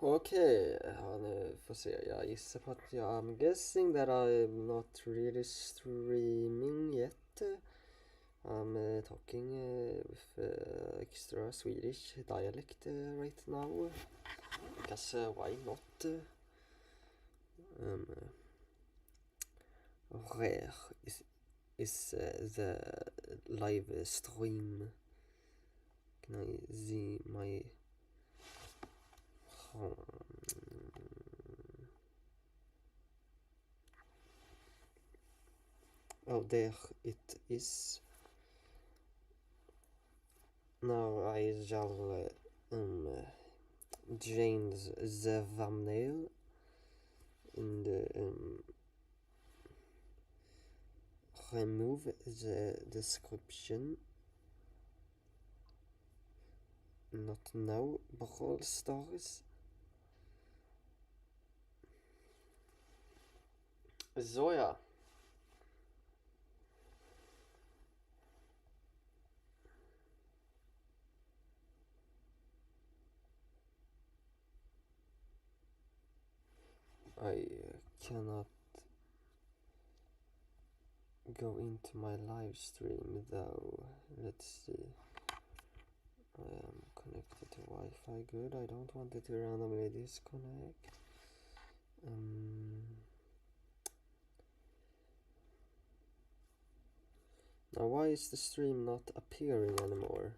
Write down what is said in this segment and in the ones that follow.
Okej, ja, nu får se. Jag gissar på att I'm guessing that I'm not really streaming yet. I'm talking with extra Swedish dialect right now. Because why not? Um, Rare is the live stream. Can I see my Oh, there it is. Now I shall change the thumbnail and remove the description. Not now, Brawl Stars. Så ja. I cannot go into my live stream though. Let's see. I am connected to Wi-Fi. Good. I don't want it to randomly disconnect. Now why is the stream not appearing anymore?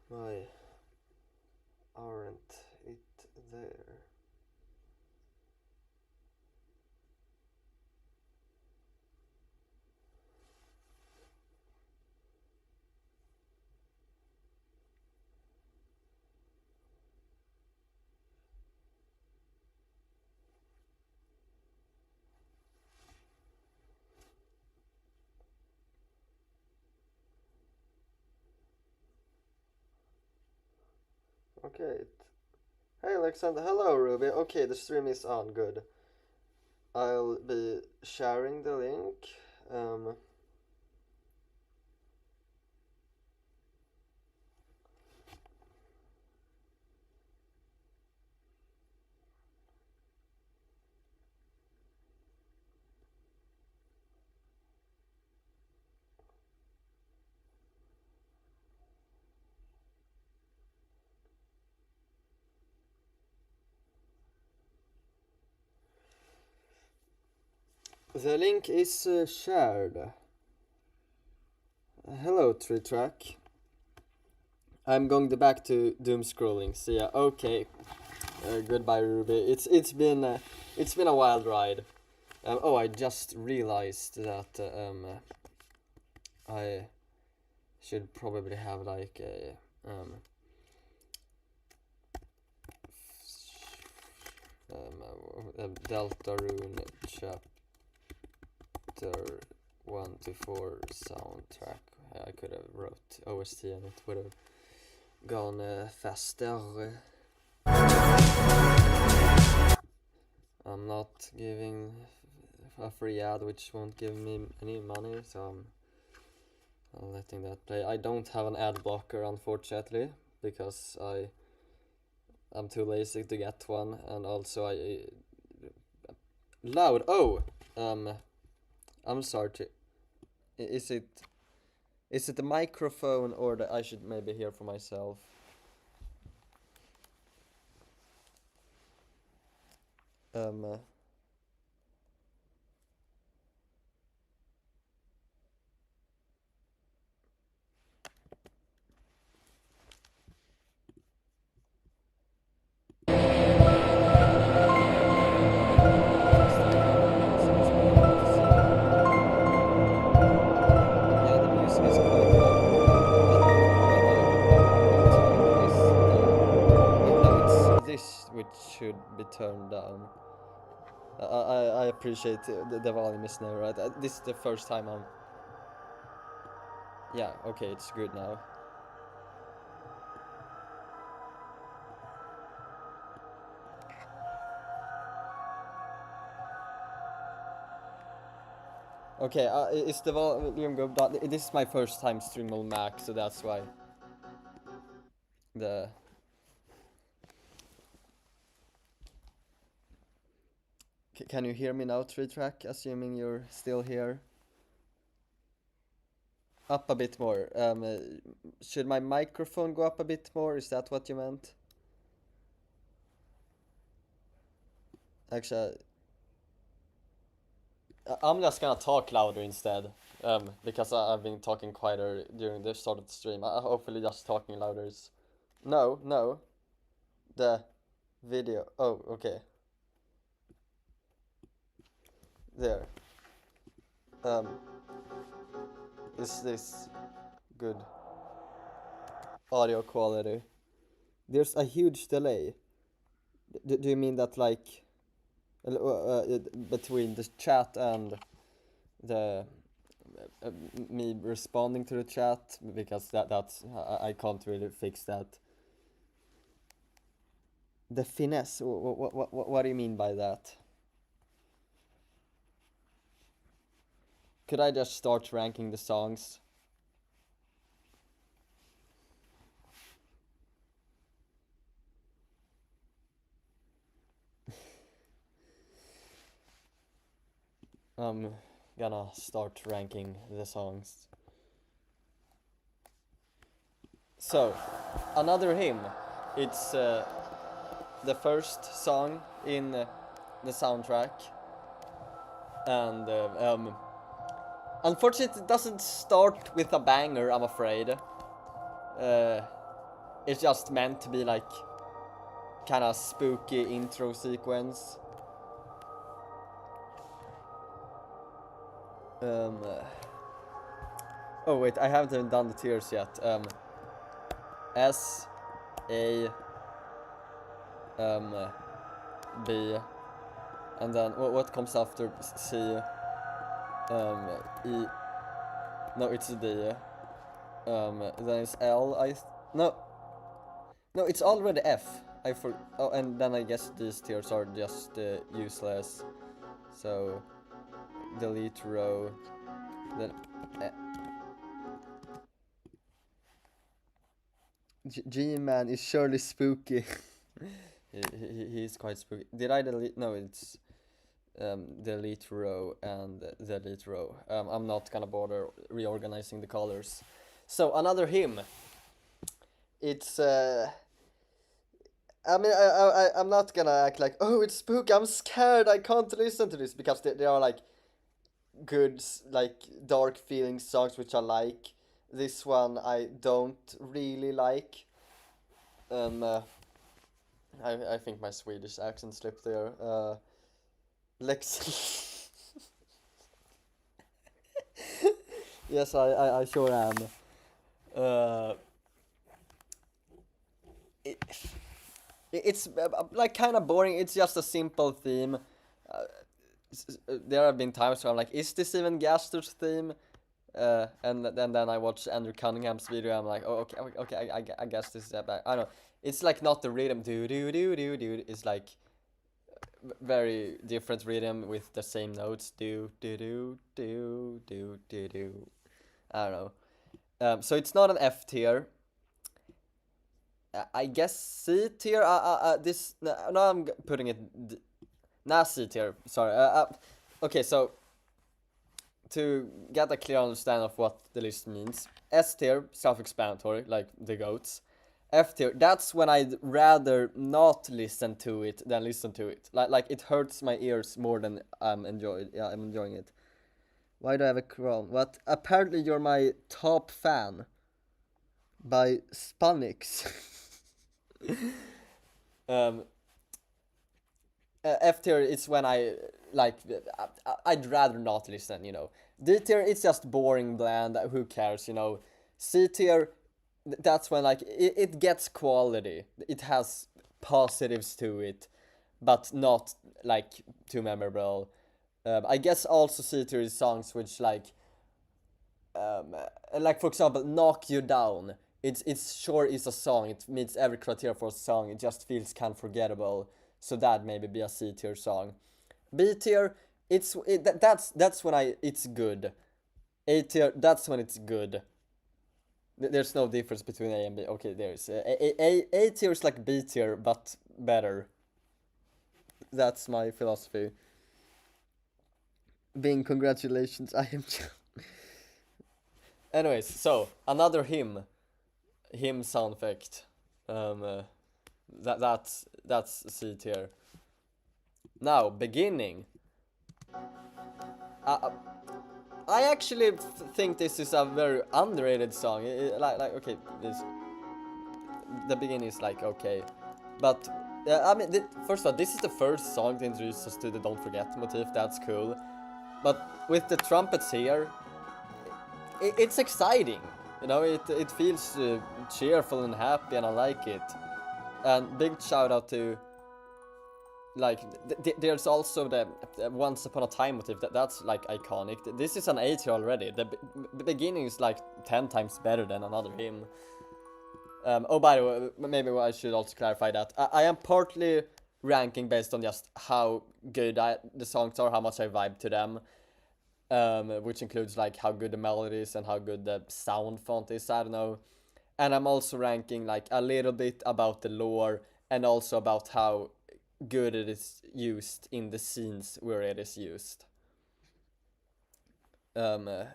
Why aren't it there? Okay. Hey Alexander, hello Ruby. Okay, the stream is on, good. I'll be sharing the link. The link is shared. Hello, Tree Track. I'm going back to doom scrolling. So yeah, okay. Goodbye, Ruby. It's been a wild ride. Oh, I just realized that I should probably have like a Deltarune chapter 1 to 4 soundtrack. I could have wrote OST and it would have gone faster. I'm not giving a free ad which won't give me any money, so I'm letting that play. I don't have an ad blocker, unfortunately, because I'm too lazy to get one, and also loud. Oh, I'm sorry. Is it the microphone or that I should maybe hear for myself? Which should be turned down. I appreciate the volume is now right. This is the first time I'm. Yeah, okay, it's good now. Okay, is the volume good? This is my first time streaming on Mac, so that's why. the can you hear me now, 3-track, assuming you're still here? Up a bit more. Should my microphone go up a bit more? Is that what you meant? Actually, I'm just gonna talk louder instead. Because I've been talking quieter during the start of the stream. Hopefully just talking louder is... No, no. The video. Oh, okay. There. Is this good audio quality? There's a huge delay. Do you mean that, like, between the chat and the me responding to the chat? Because that's I can't really fix that. The finesse. What do you mean by that? Could I just start ranking the songs? I'm gonna start ranking the songs. So, another hymn. It's the first song in the soundtrack. And unfortunately it doesn't start with a banger, I'm afraid. It's just meant to be like kinda spooky intro sequence. Oh wait, I haven't even done the tiers yet. S, A, B, and then what comes after C? E. No, it's D. Then it's L. No, it's already F. Oh, and then I guess these tiers are just useless. So delete row. Then G-Man is surely spooky. He's quite spooky. Did I delete? No, it's delete row and delete row. I'm not gonna bother reorganizing the colors. So another hymn. It's I mean, I'm not gonna act like, oh, it's spooky, I'm scared, I can't listen to this, because they are like good, like dark feeling songs which I like. This one I don't really like. I think my Swedish accent slipped there. Lex. Yes, I sure am. It's like kind of boring. It's just a simple theme. There have been times where I'm like, is this even Gaster's theme? And then I watch Andrew Cunningham's video. I'm like, oh, okay, I guess this is that bad. I don't know. It's like not the rhythm. Do do do do do. It's like very different rhythm with the same notes. Do do do do do do do. I don't know. So it's not an F tier. I guess C tier. This no, I'm putting it. C tier. Sorry. Okay, so to get a clear understanding of what the list means, S tier, self-explanatory, like the goats. F tier, that's when I'd rather not listen to it than listen to it. Like it hurts my ears more than I'm enjoying it. Why do I have a crown? What? Apparently you're my top fan. By Spunnix. F tier is when I'd rather not listen, you know. D tier, it's just boring, bland, who cares, you know. C tier, that's when like it gets quality. It has positives to it, but not like too memorable. I guess also C tier is songs which like for example, Knock You Down. It's sure is a song. It meets every criteria for a song. It just feels kind of forgettable. So that maybe be a C tier song. B tier, that's when it's good. A tier, that's when it's good. There's no difference between A and B. Okay, there is. A tier is like B tier, but better. That's my philosophy. Bing, congratulations, I am. Anyways, so another hymn sound effect. Um, uh, that's C tier. Now beginning. Uh, I actually think this is a very underrated song. Like okay, this the beginning is like okay, but I mean, first of all, this is the first song to introduce us to the "Don't Forget" motif. That's cool, but with the trumpets here, it's exciting. You know, it feels cheerful and happy, and I like it. And big shout out to like there's also the Once Upon a Time motif that's like iconic. This is an A tier already. The beginning is like 10 times better than another hymn. Oh, by the way, maybe I should also clarify that I am partly ranking based on just how good the songs are, how much I vibe to them, which includes like how good the melody is and how good the sound font is. I don't know, and I'm also ranking like a little bit about the lore and also about how good it is used in the scenes where it is used.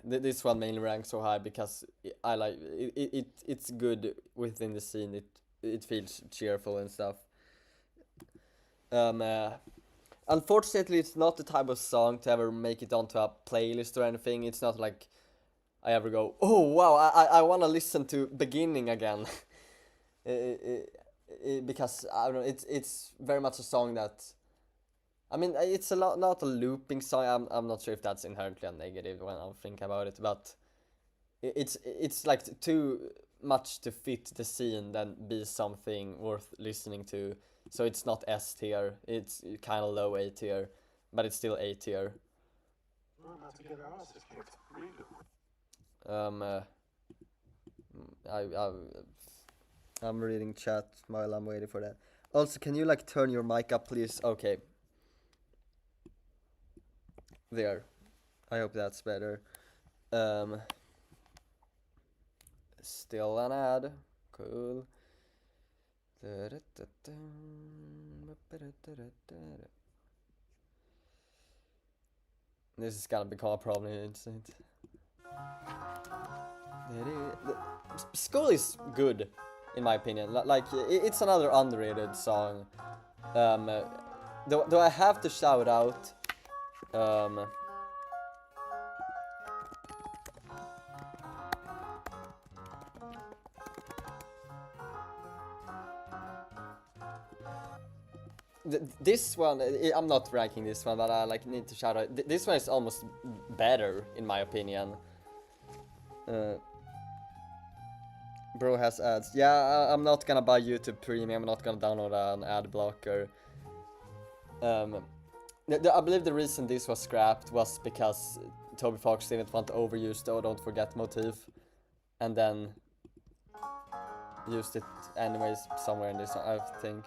This one mainly ranks so high because I like it's good within the scene. It feels cheerful and stuff. Um, uh, Unfortunately, it's not the type of song to ever make it onto a playlist or anything. It's not like I ever go, oh wow, I want to listen to beginning again. Because I don't know, it's very much a song that I mean, it's a lot not a looping song. I'm not sure if that's inherently a negative when I think about it, but it's like too much to fit the scene than be something worth listening to. So it's not S tier. It's kind of low A tier, but it's still A tier. Um, uh, I I'm reading chat while I'm waiting for that. Also, can you like turn your mic up, please? Okay, there. I hope that's better. Um, Still an ad. Cool. This is gonna become a problem, isn't it? School is good, in my opinion. Like, it's another underrated song. Um, uh, though I have to shout out. Um, this one, I'm not ranking this one, but I like need to shout out. This one is almost better, in my opinion. Uh, Bro has ads. Yeah, I'm not gonna buy YouTube Premium. I'm not gonna download an ad blocker. I believe the reason this was scrapped was because Toby Fox didn't want to overuse the "Don't Forget" motif, and then used it anyways somewhere in this, I think.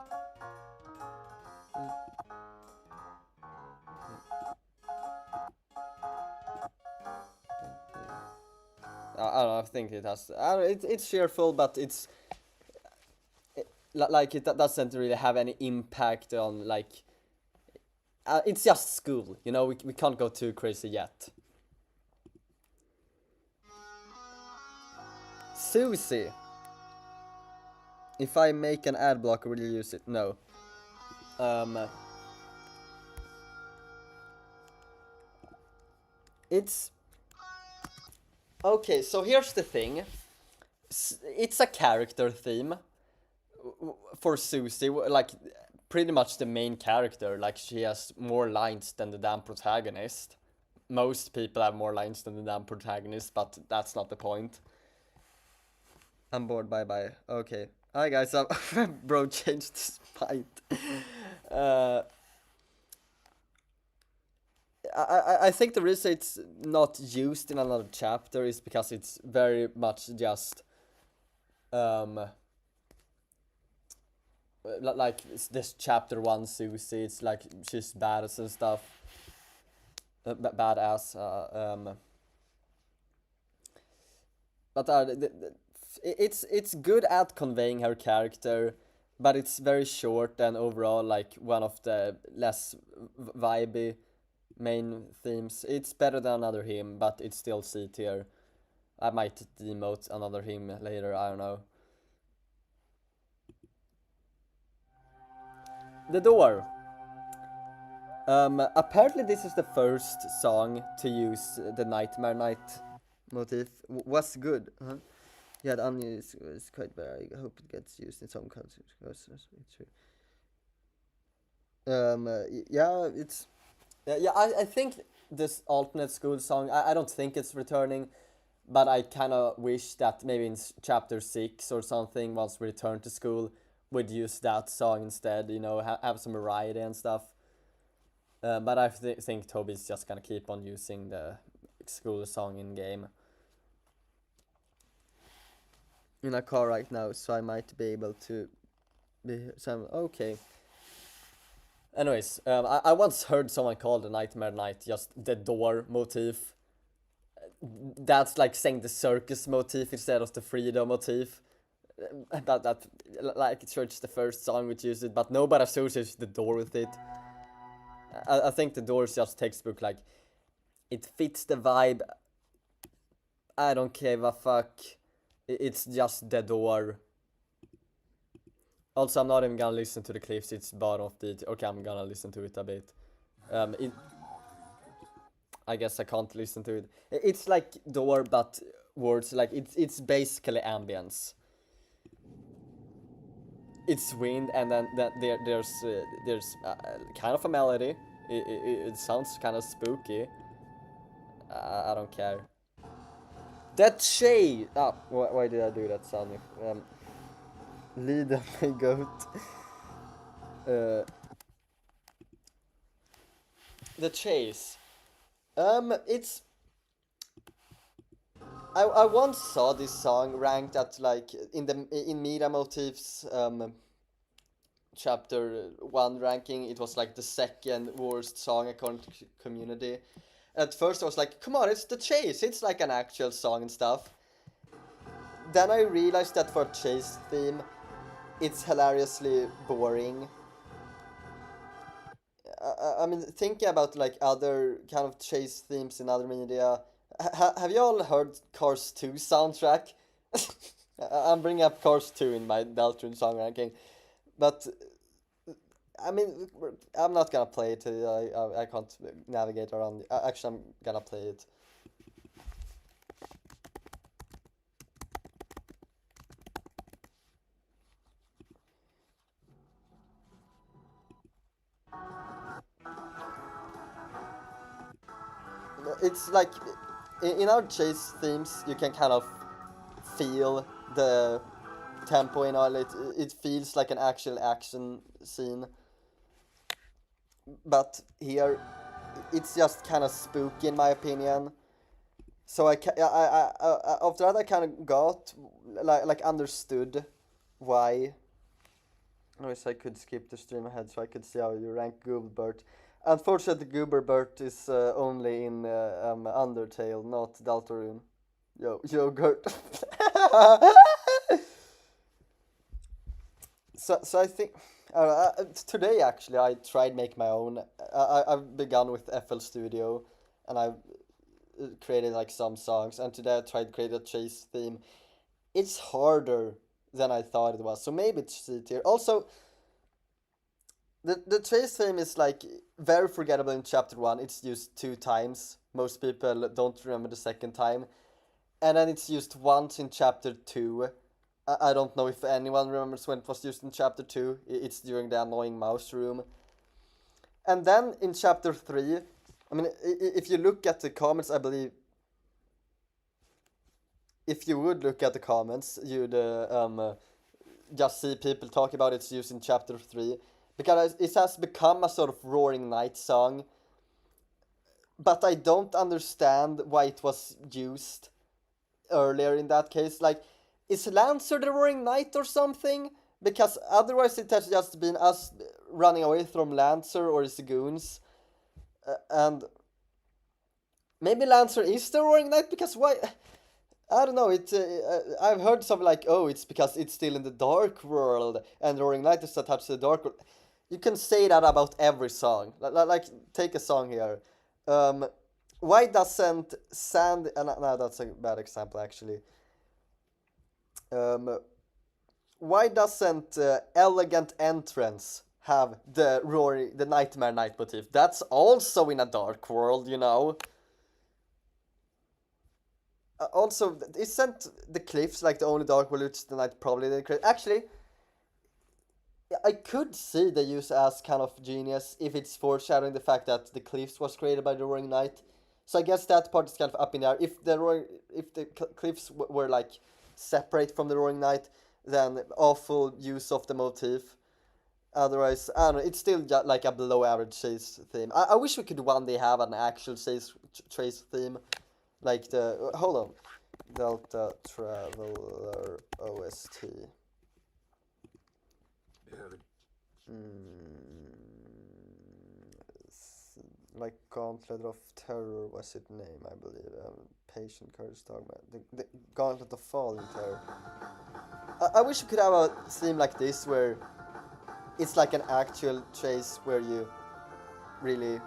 I don't know. I think it has. It's cheerful, but like it doesn't really have any impact on like. It's just school, you know. We can't go too crazy yet. Susie. If I make an ad blocker, will you use it? No. Um. It's okay. So here's the thing. It's a character theme for Susie. Like pretty much the main character. Like she has more lines than the damn protagonist. Most people have more lines than the damn protagonist, but that's not the point. I'm bored. Bye bye. Okay. Hi guys. Bro changed his mind. Uh, I think the reason it's not used in another chapter is because it's very much just like it's this chapter one Susie. It's like she's badass and stuff. Badass. But it's good at conveying her character, but it's very short and overall like one of the less vibey main themes. It's better than another hymn, but it's still C tier. I might demote another hymn later, I don't know. The Door. Apparently this is the first song to use the Nightmare Night motif. Was good, huh? Yeah, the onion is quite bad. I hope it gets used in some countries. Yeah, it's yeah. I think this alternate school song. I don't think it's returning, but I kind of wish that maybe in chapter 6 or something, once we return to school, would use that song instead. You know, have some variety and stuff. But I think Toby's just gonna keep on using the school song in game. In a car right now, so I might be able to be some okay. Anyways, I once heard someone call the Nightmare Night just the door motif. That's like saying the circus motif instead of the freedom motif. That like it's the first song which used it, but nobody associates the door with it. I think the door is just textbook, like it fits the vibe. I don't give a fuck. It's just the door. Also, I'm not even gonna listen to the clips. It's bottom of the. Okay, I'm gonna listen to it a bit. I guess I can't listen to it. It's like door, but words. Like it's basically ambience. It's wind, and then there's kind of a melody. It sounds kind of spooky. I don't care. That shade. Ah, why did I do that sound? Lead my goat. The chase. It's. I once saw this song ranked at like in media motifs chapter 1 ranking. It was like the second worst song according to community. At first I was like, come on, it's the chase. It's like an actual song and stuff. Then I realized that for a chase theme, it's hilariously boring. I mean, thinking about like other kind of chase themes in other media, have you all heard Cars 2 soundtrack? I'm bringing up Cars 2 in my Deltarune song ranking, but I mean, I'm not gonna play it. I can't navigate around. Actually, I'm gonna play it. It's like in our chase themes, you can kind of feel the tempo in all it. It feels like an actual action scene, but here it's just kind of spooky in my opinion. So after that I kind of got like understood why. I wish I could skip the stream ahead so I could see how you rank Googlebert. Unfortunately, Gooberbert is only in Undertale, not Deltarune. Yogurt. So I think today actually I tried make my own. I've begun with FL Studio, and I've created like some songs. And today I tried to create a chase theme. It's harder than I thought it was. So maybe it's C tier. Also, the chase theme is like very forgettable in chapter 1. It's used 2 times. Most people don't remember the second time. And then it's used once in chapter 2. I don't know if anyone remembers when it was used in chapter 2. It's during the annoying mouse room. And then in chapter 3, I mean, if you look at the comments, I believe. If you would look at the comments, you'd just see people talk about its use in chapter 3. Because it has become a sort of Roaring Knight song. But I don't understand why it was used earlier in that case. Like, is Lancer the Roaring Knight or something? Because otherwise it has just been us running away from Lancer or his goons. And maybe Lancer is the Roaring Knight, because why? I don't know. I've heard something like, oh, it's because it's still in the dark world, and Roaring Night is attached to the dark world. You can say that about every song. Like take a song here. Um, why doesn't Sand? No, that's a bad example actually. Um, why doesn't Elegant Entrance have the Nightmare Night motif? That's also in a dark world, you know. Also, isn't the cliffs like the only dark world which the night probably didn't create? Actually, I could see the use as kind of genius if it's foreshadowing the fact that the cliffs was created by the Roaring Night. So I guess that part is kind of up in the air. If the cliffs were like separate from the Roaring Night, then awful use of the motif. Otherwise, I don't know. It's still just like a below average chase theme. I wish we could one day have an actual chase theme, like the hold on, Delta Traveler OST. Like Gauntlet of Terror was its name, I believe. Patient Courage Dogma. The Gauntlet of Falling Terror. I wish we could have a theme like this where it's like an actual chase where you really.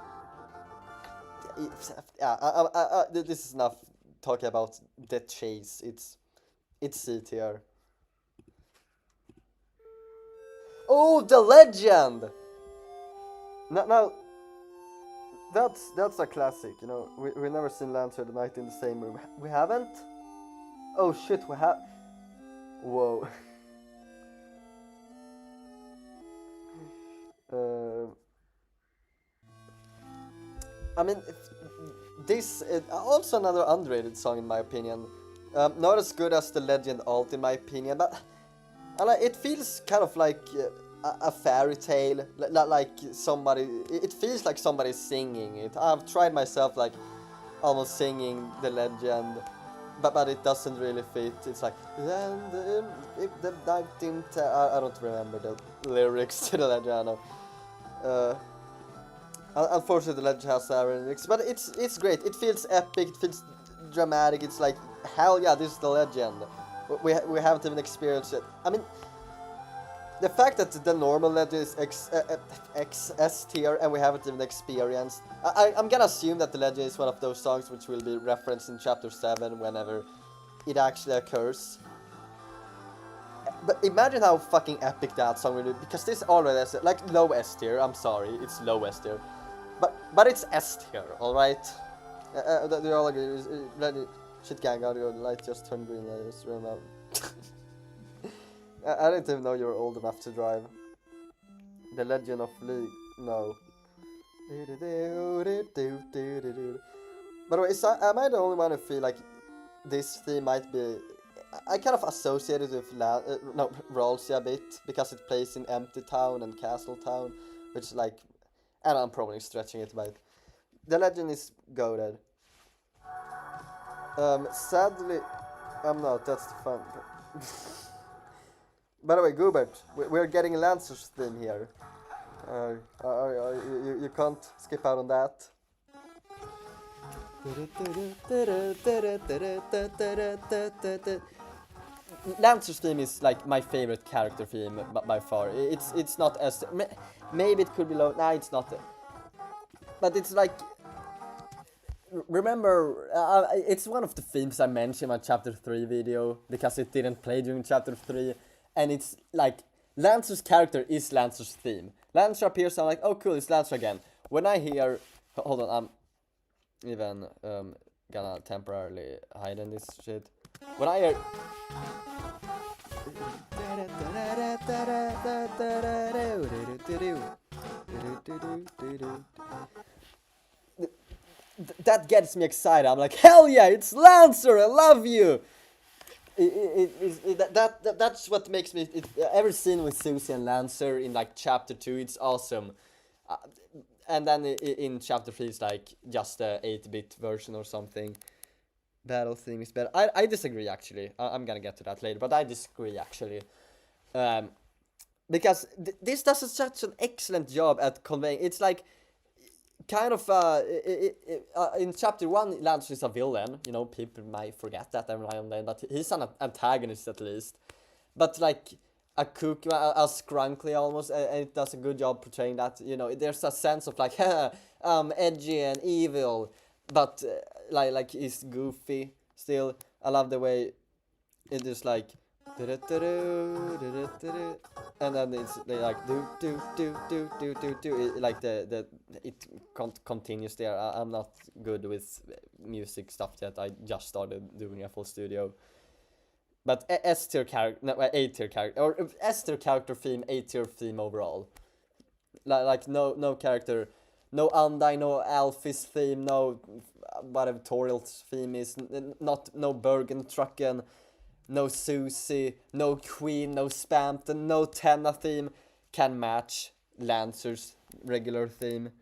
This is enough talking about the chase. It's C tier. Oh, the legend! Now that's a classic, you know. We never seen Lancer the Night in the same room. We haven't? Oh shit, we have. Whoa. I mean, this also another underrated song in my opinion. Not as good as the Legend alt in my opinion, but it feels kind of like a fairy tale, like somebody. It feels like somebody's singing it. I've tried myself like almost singing the Legend, but it doesn't really fit. It's like then if the night didn't. I don't remember the lyrics to the Legend. Unfortunately, the Legend has lyrics, but it's great. It feels epic. It feels dramatic. It's like hell yeah, this is the Legend. We haven't even experienced it. I mean, the fact that the normal Legend is S tier and we haven't even experienced. I'm gonna assume that the Legend is one of those songs which will be referenced in Chapter 7 whenever it actually occurs. But imagine how fucking epic that song will be, because this already is like low S tier. I'm sorry, it's low S tier, but it's S tier, all right. Do you all agree? Shit, gang, the light just turned green. I just remember. I didn't even know you were old enough to drive. The Legend of League. No. By the way, am I the only one who feel like this theme might be? I kind of associated with Rolsey a bit because it plays in Empty Town and Castle Town, which is like, and I'm probably stretching it, but the Legend is goated. Sadly, I'm not. That's the fun. By the way, Goobert, we're getting Lancer's theme here. You can't skip out on that. Lancer's theme is like my favorite character theme by far. It's not as maybe it could be low. Nah, it's not. But it's like. Remember, it's one of the themes I mentioned in my Chapter 3 video because it didn't play during Chapter 3. And it's like, Lancer's character is Lancer's theme. Lancer appears, I'm like, oh cool, it's Lancer again. When I hear, hold on, I'm even gonna temporarily hide in this shit. When I hear... That gets me excited. I'm like, hell yeah, it's Lancer, I love you! That's what makes me. Every scene with Susie and Lancer in like Chapter 2, it's awesome. And then in Chapter 3, it's like just a 8-bit version or something. Battle theme is better. I disagree actually. I'm gonna get to that later, but I disagree actually. Because this does such an excellent job at conveying. It's like kind of in chapter 1 Lancer is a villain, you know, people might forget that every now and then, but he's an antagonist at least. But like a kooky, a scrunkly almost, and it does a good job portraying that, you know, there's a sense of like edgy and evil, but like he's goofy still. I love the way it is like and then it's like do like the it continues there. I'm not good with music stuff yet. I just started doing a full studio. But S tier character, no, A tier character, or S tier character theme, A tier theme overall. Like no character, no Undyne, no Alphys theme, no whatever Toriel's theme is, not no Bergen Trucken, no Susie, no Queen, no Spampton, no Tenna theme can match Lancer's regular theme.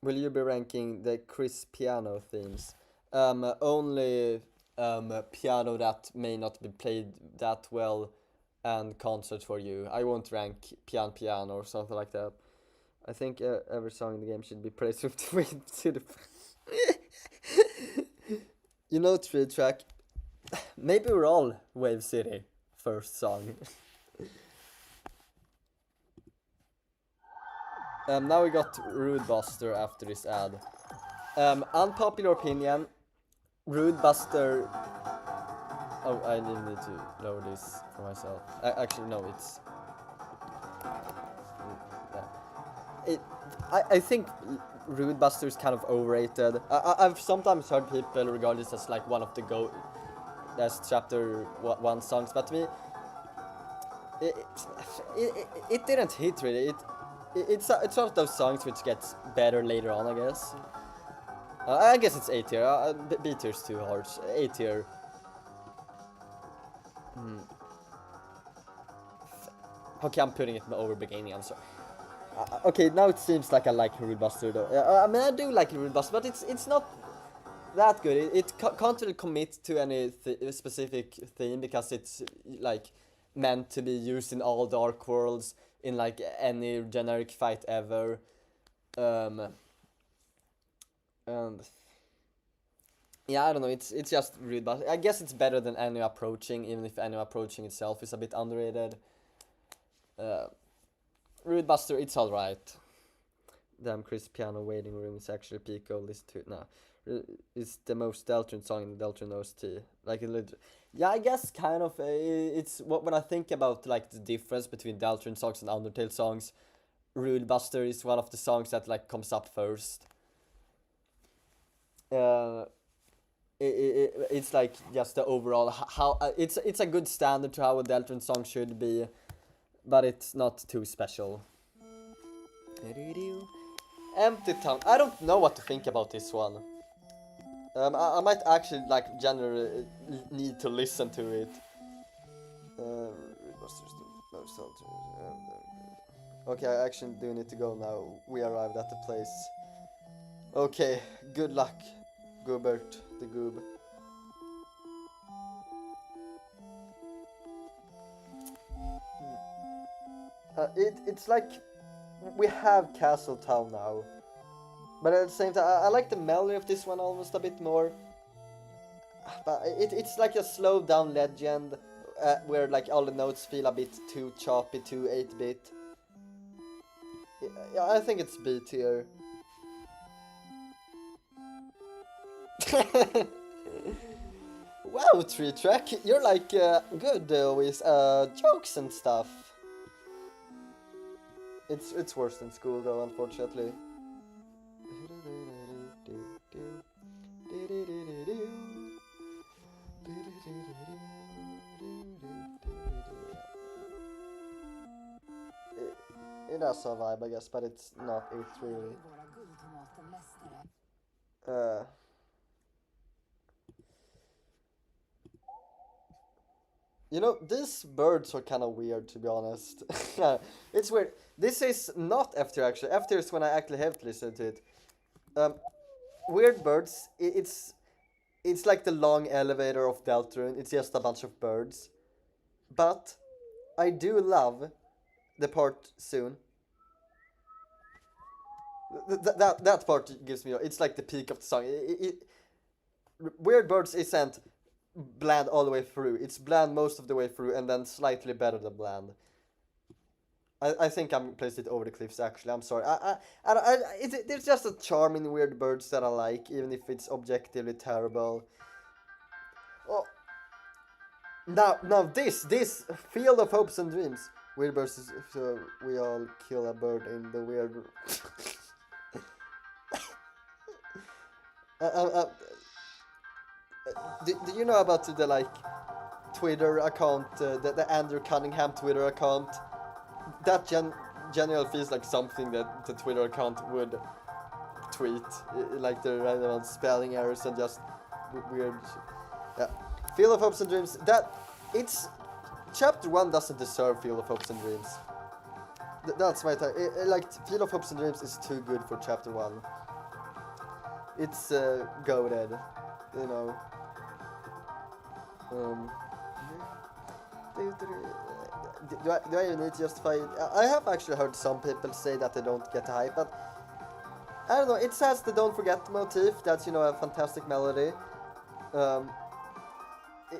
Will you be ranking the Chris piano themes? Only piano that may not be played that well and concerts for you. I won't rank piano or something like that. I think every song in the game should be praised with to the you know, 3-track. Maybe we're all Wave City first song. Now we got Rude Buster after this ad. Unpopular opinion, Rude Buster. Oh, I need to lower this for myself. Actually, no, it's. I think Rude Buster is kind of overrated. I've sometimes heard people regard this as like one of the that's chapter 1 songs, but to me, it didn't hit really. It's one of those songs which gets better later on, I guess. I guess it's A tier. B tier's too harsh. A tier. Okay, I'm putting it over beginning. I'm sorry. Okay, now it seems like I like Rude Buster though. I mean, I do like Rude Buster, but it's not that good. It can't really commit to any specific theme because it's like meant to be used in all Dark Worlds, in like any generic fight ever. And yeah, I don't know, it's just Rude Buster. I guess it's better than Any Approaching, even if Any Approaching itself is a bit underrated. Rude Buster, it's alright. Damn, Chris piano waiting room is actually Pico. Listen to it now. It's the most Deltarune song in the Deltarune OST. Like, yeah, I guess kind of. It's when I think about like the difference between Deltarune songs and Undertale songs, Rude Buster is one of the songs that like comes up first. It's like just the overall how it's a good standard to how a Deltarune song should be, but it's not too special. Empty Town. I don't know what to think about this one. I might actually like generally need to listen to it. Okay, I actually do need to go now. We arrived at the place. Okay, good luck, Goobert the Goob. It's like we have Castle Town now, but at the same time, I like the melody of this one almost a bit more. But it's like a slowed down legend where like all the notes feel a bit too choppy, too 8-bit. Yeah, I think it's B tier. Wow, 3-track, you're like good with jokes and stuff. It's worse than school though, unfortunately. It has a vibe, I guess, but it's not it really. You know, these birds are kind of weird, to be honest. It's weird. This is not F tier actually. F tier is when I actually have to listen to it. Weird birds. It's like the long elevator of Deltarune. It's just a bunch of birds. But I do love the part soon. That part gives me. It's like the peak of the song. Weird Birds isn't bland all the way through. It's bland most of the way through, and then slightly better than bland. I think I'm placed it over the cliffs. Actually, I'm sorry. There's just a charm in Weird Birds that I like, even if it's objectively terrible. Oh, now this Field of Hopes and Dreams. Weird Birds is so we all kill a bird in the weird. uh, uh, uh, do you know about the like Twitter account, the Andrew Cunningham Twitter account? That generally feels like something that the Twitter account would tweet, like the random spelling errors and just weird. Yeah, Field of Hopes and Dreams. That it's chapter 1 doesn't deserve Field of Hopes and Dreams. That's my time. Like Field of Hopes and Dreams is too good for chapter 1. It's goated, you know. Do I even need to justify it? I have actually heard some people say that they don't get the hype, but I don't know. It has the Don't Forget motif. That's, you know, a fantastic melody.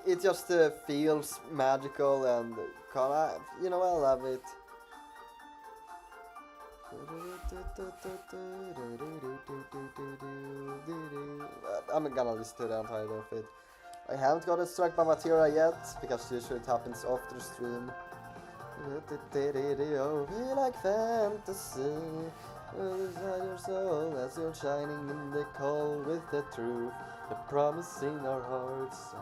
It just feels magical and you know, I love it. I'm gonna listen to the entire of it. I haven't got struck by Materia yet, because usually it happens after the stream. We like fantasy, inside your soul as you're shining in the cold with the truth, the promise in our hearts.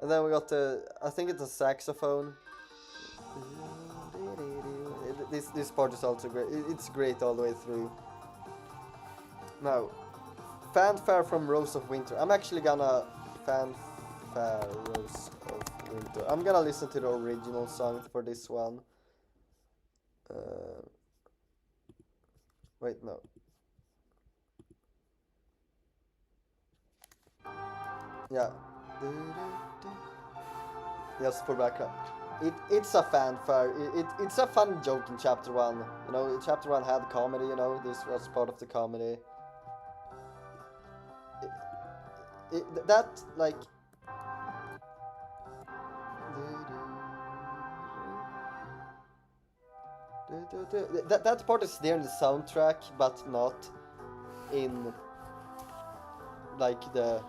And then we got I think it's a saxophone. This part is also great. It's great all the way through. Now, Fanfare from Rose of Winter. I'm actually gonna Fanfare Rose of Winter. I'm gonna listen to the original song for this one. Wait, no. Yeah. Just for background. It's a fanfare. It's a fun joke in chapter 1. You know, chapter 1 had comedy, you know, this was part of the comedy. That, like... That part is there in the soundtrack, but not in, like, the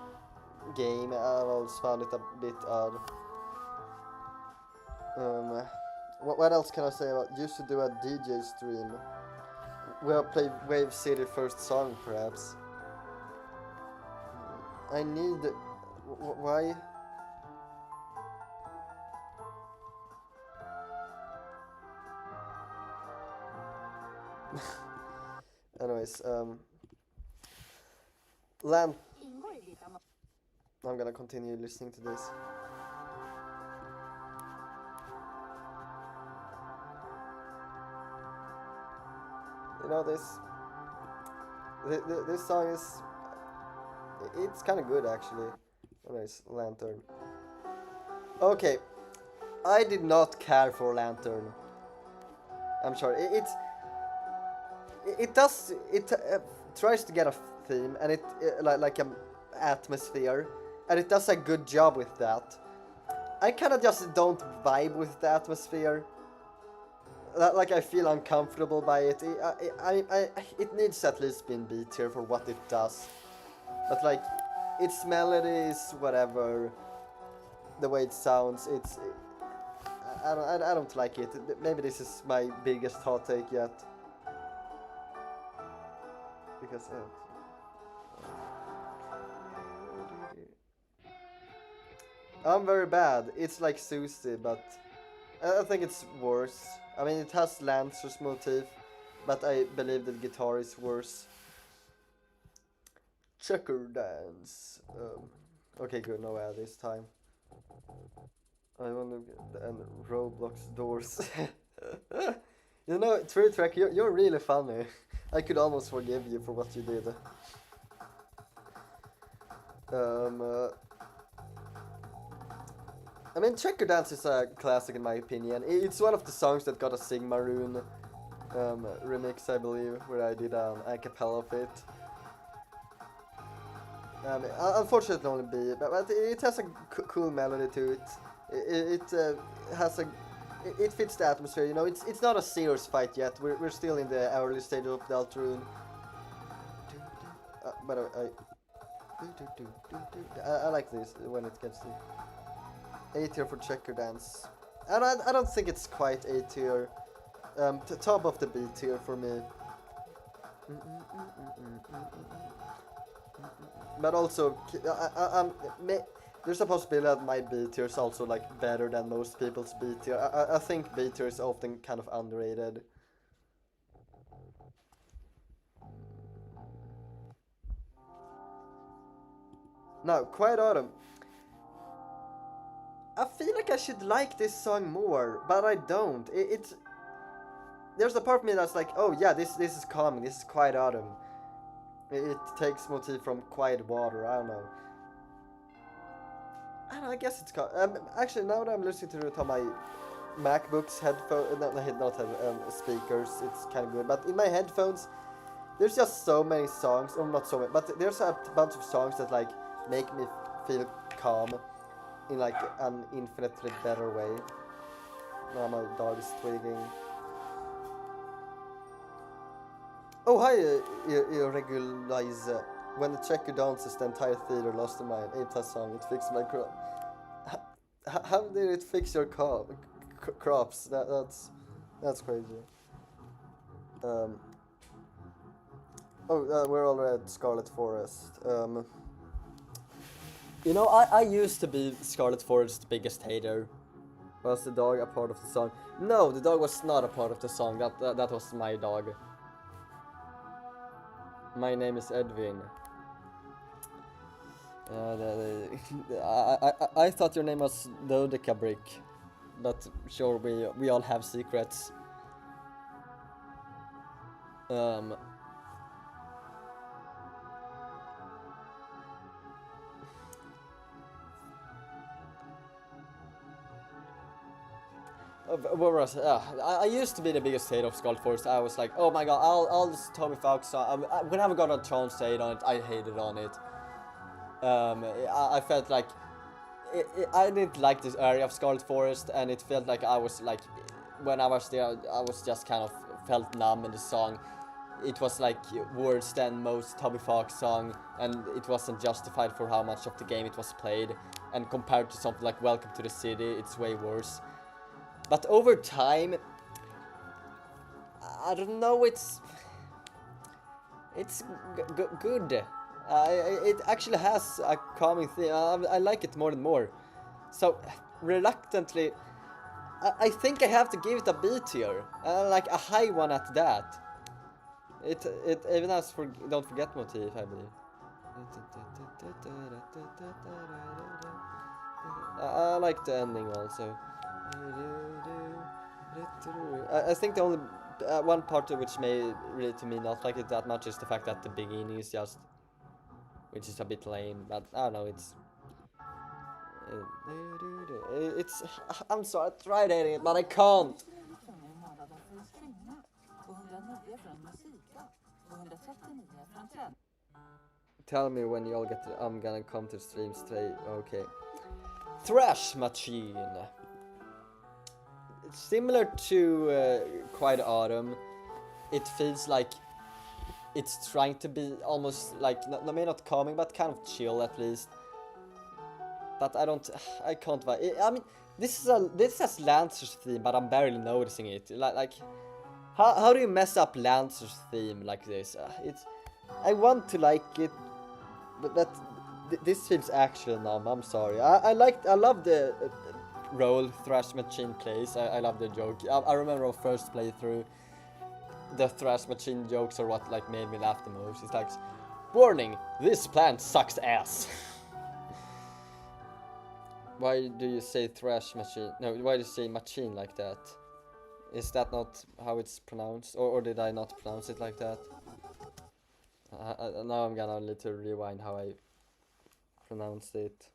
game. I always found it a bit odd. What else can I say about... Used to do a DJ stream. We'll play Wave City first song, perhaps. I need... Why? Anyways, Lamp... I'm gonna continue listening to this. You know, this song is... It's kind of good, actually. Anyways, Lantern. Okay, I did not care for Lantern. I'm sorry. It tries to get a theme, and it like an atmosphere, and it does a good job with that. I kind of just don't vibe with the atmosphere. Like, I feel uncomfortable by it. It needs at least been B tier for what it does. But like, its melodies, whatever, the way it sounds, I don't like it. Maybe this is my biggest hot take yet. Because I'm very bad. It's like Susie, but I think it's worse. I mean, it has Lancer's motif, but I believe the guitar is worse. Checker dance. Okay, good. No ad this time. I want to get and Roblox doors. You know, True Track, you're really funny. I could almost forgive you for what you did. Um, uh, I mean, Checker Dance is a classic in my opinion. It's one of the songs that got a Sigmaroon remix, I believe, where I did an a cappella of it. Unfortunately, only B, but it has a cool melody to it. It has a it fits the atmosphere. You know, it's not a serious fight yet. We're still in the early stage of Deltarune. But I like this when it gets to A tier for Checker Dance, and I don't think it's quite A tier. Top of the B tier for me. But also, there's a possibility that my B tier is also like better than most people's B tier. I think B tier is often kind of underrated. Now, Quiet Autumn. I feel like I should like this song more, but I don't. It's there's a part of me that's like, oh yeah, this is calming. This is Quiet Autumn. It takes motif from Quiet Water. I don't know. I guess it's called. Actually, now that I'm listening to it on my MacBook's headphones, not speakers, it's kind of good. But in my headphones, there's just so many songs, or not so many, but there's a bunch of songs that like make me feel calm in like an infinitely better way. Now my dog is twigging. Oh hi, Irregularize. When the checker dances, the entire theater lost their mind. A+ song. It fixed my crop. How did it fix your crops? That's crazy. We're already at Scarlet Forest. You know, I used to be Scarlet Forest's biggest hater. Was the dog a part of the song? No, the dog was not a part of the song. That was my dog. My name is Edwin. I thought your name was Dodeca Brick, but sure, we all have secrets. What was I used to be the biggest hater of Skull Force. I was like, oh my god, all this Tommy Fox song. Whenever I got a chance to hate on it, I hated on it. I felt like I didn't like this area of Scarlet Forest, and it felt like I was like, when I was there, I was just kind of felt numb in the song. It was like worse than most Toby Fox song, and it wasn't justified for how much of the game it was played. And compared to something like Welcome to the City, it's way worse. But over time, I don't know, it's good. It actually has a calming thing. I like it more and more. So, reluctantly, I think I have to give it a B tier. Like a high one at that. It even has Don't Forget motif, I believe. I like the ending also. I think the only one part which may relate to me not like it that much is the fact that the beginning is just, which is a bit lame, but I don't know, it's I'm sorry, I tried hating it, but I can't. Tell me when y'all get to, I'm gonna come to stream straight. Okay. Thrash Machine. It's similar to Quiet Autumn. It feels like it's trying to be almost like, maybe not calming, but kind of chill at least. But I can't. I mean, this has Lancer's theme, but I'm barely noticing it. Like, how do you mess up Lancer's theme like this? I want to like it, but this feels actually numb. I'm sorry. I love the role Thrash Machine plays. I love the joke. I remember our first playthrough. The Thrash Machine jokes are what like made me laugh the most. It's like, warning, this plant sucks ass. Why do you say Thrash Machine? No, why do you say machine like that? Is that not how it's pronounced? Or did I not pronounce it like that? Now I'm gonna need to rewind how I pronounced it.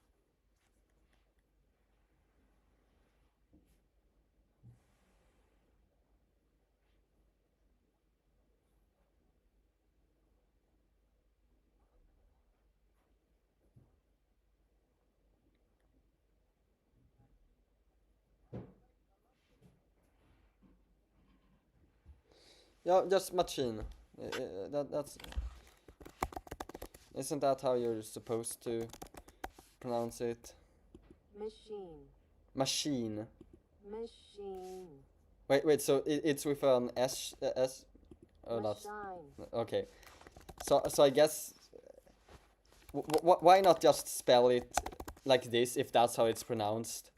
Yeah, just machine. That's isn't that how you're supposed to pronounce it? Machine. Machine. Machine. Wait. So it's with an S. Oh, that's Machine. okay. So I guess why not just spell it like this if that's how it's pronounced?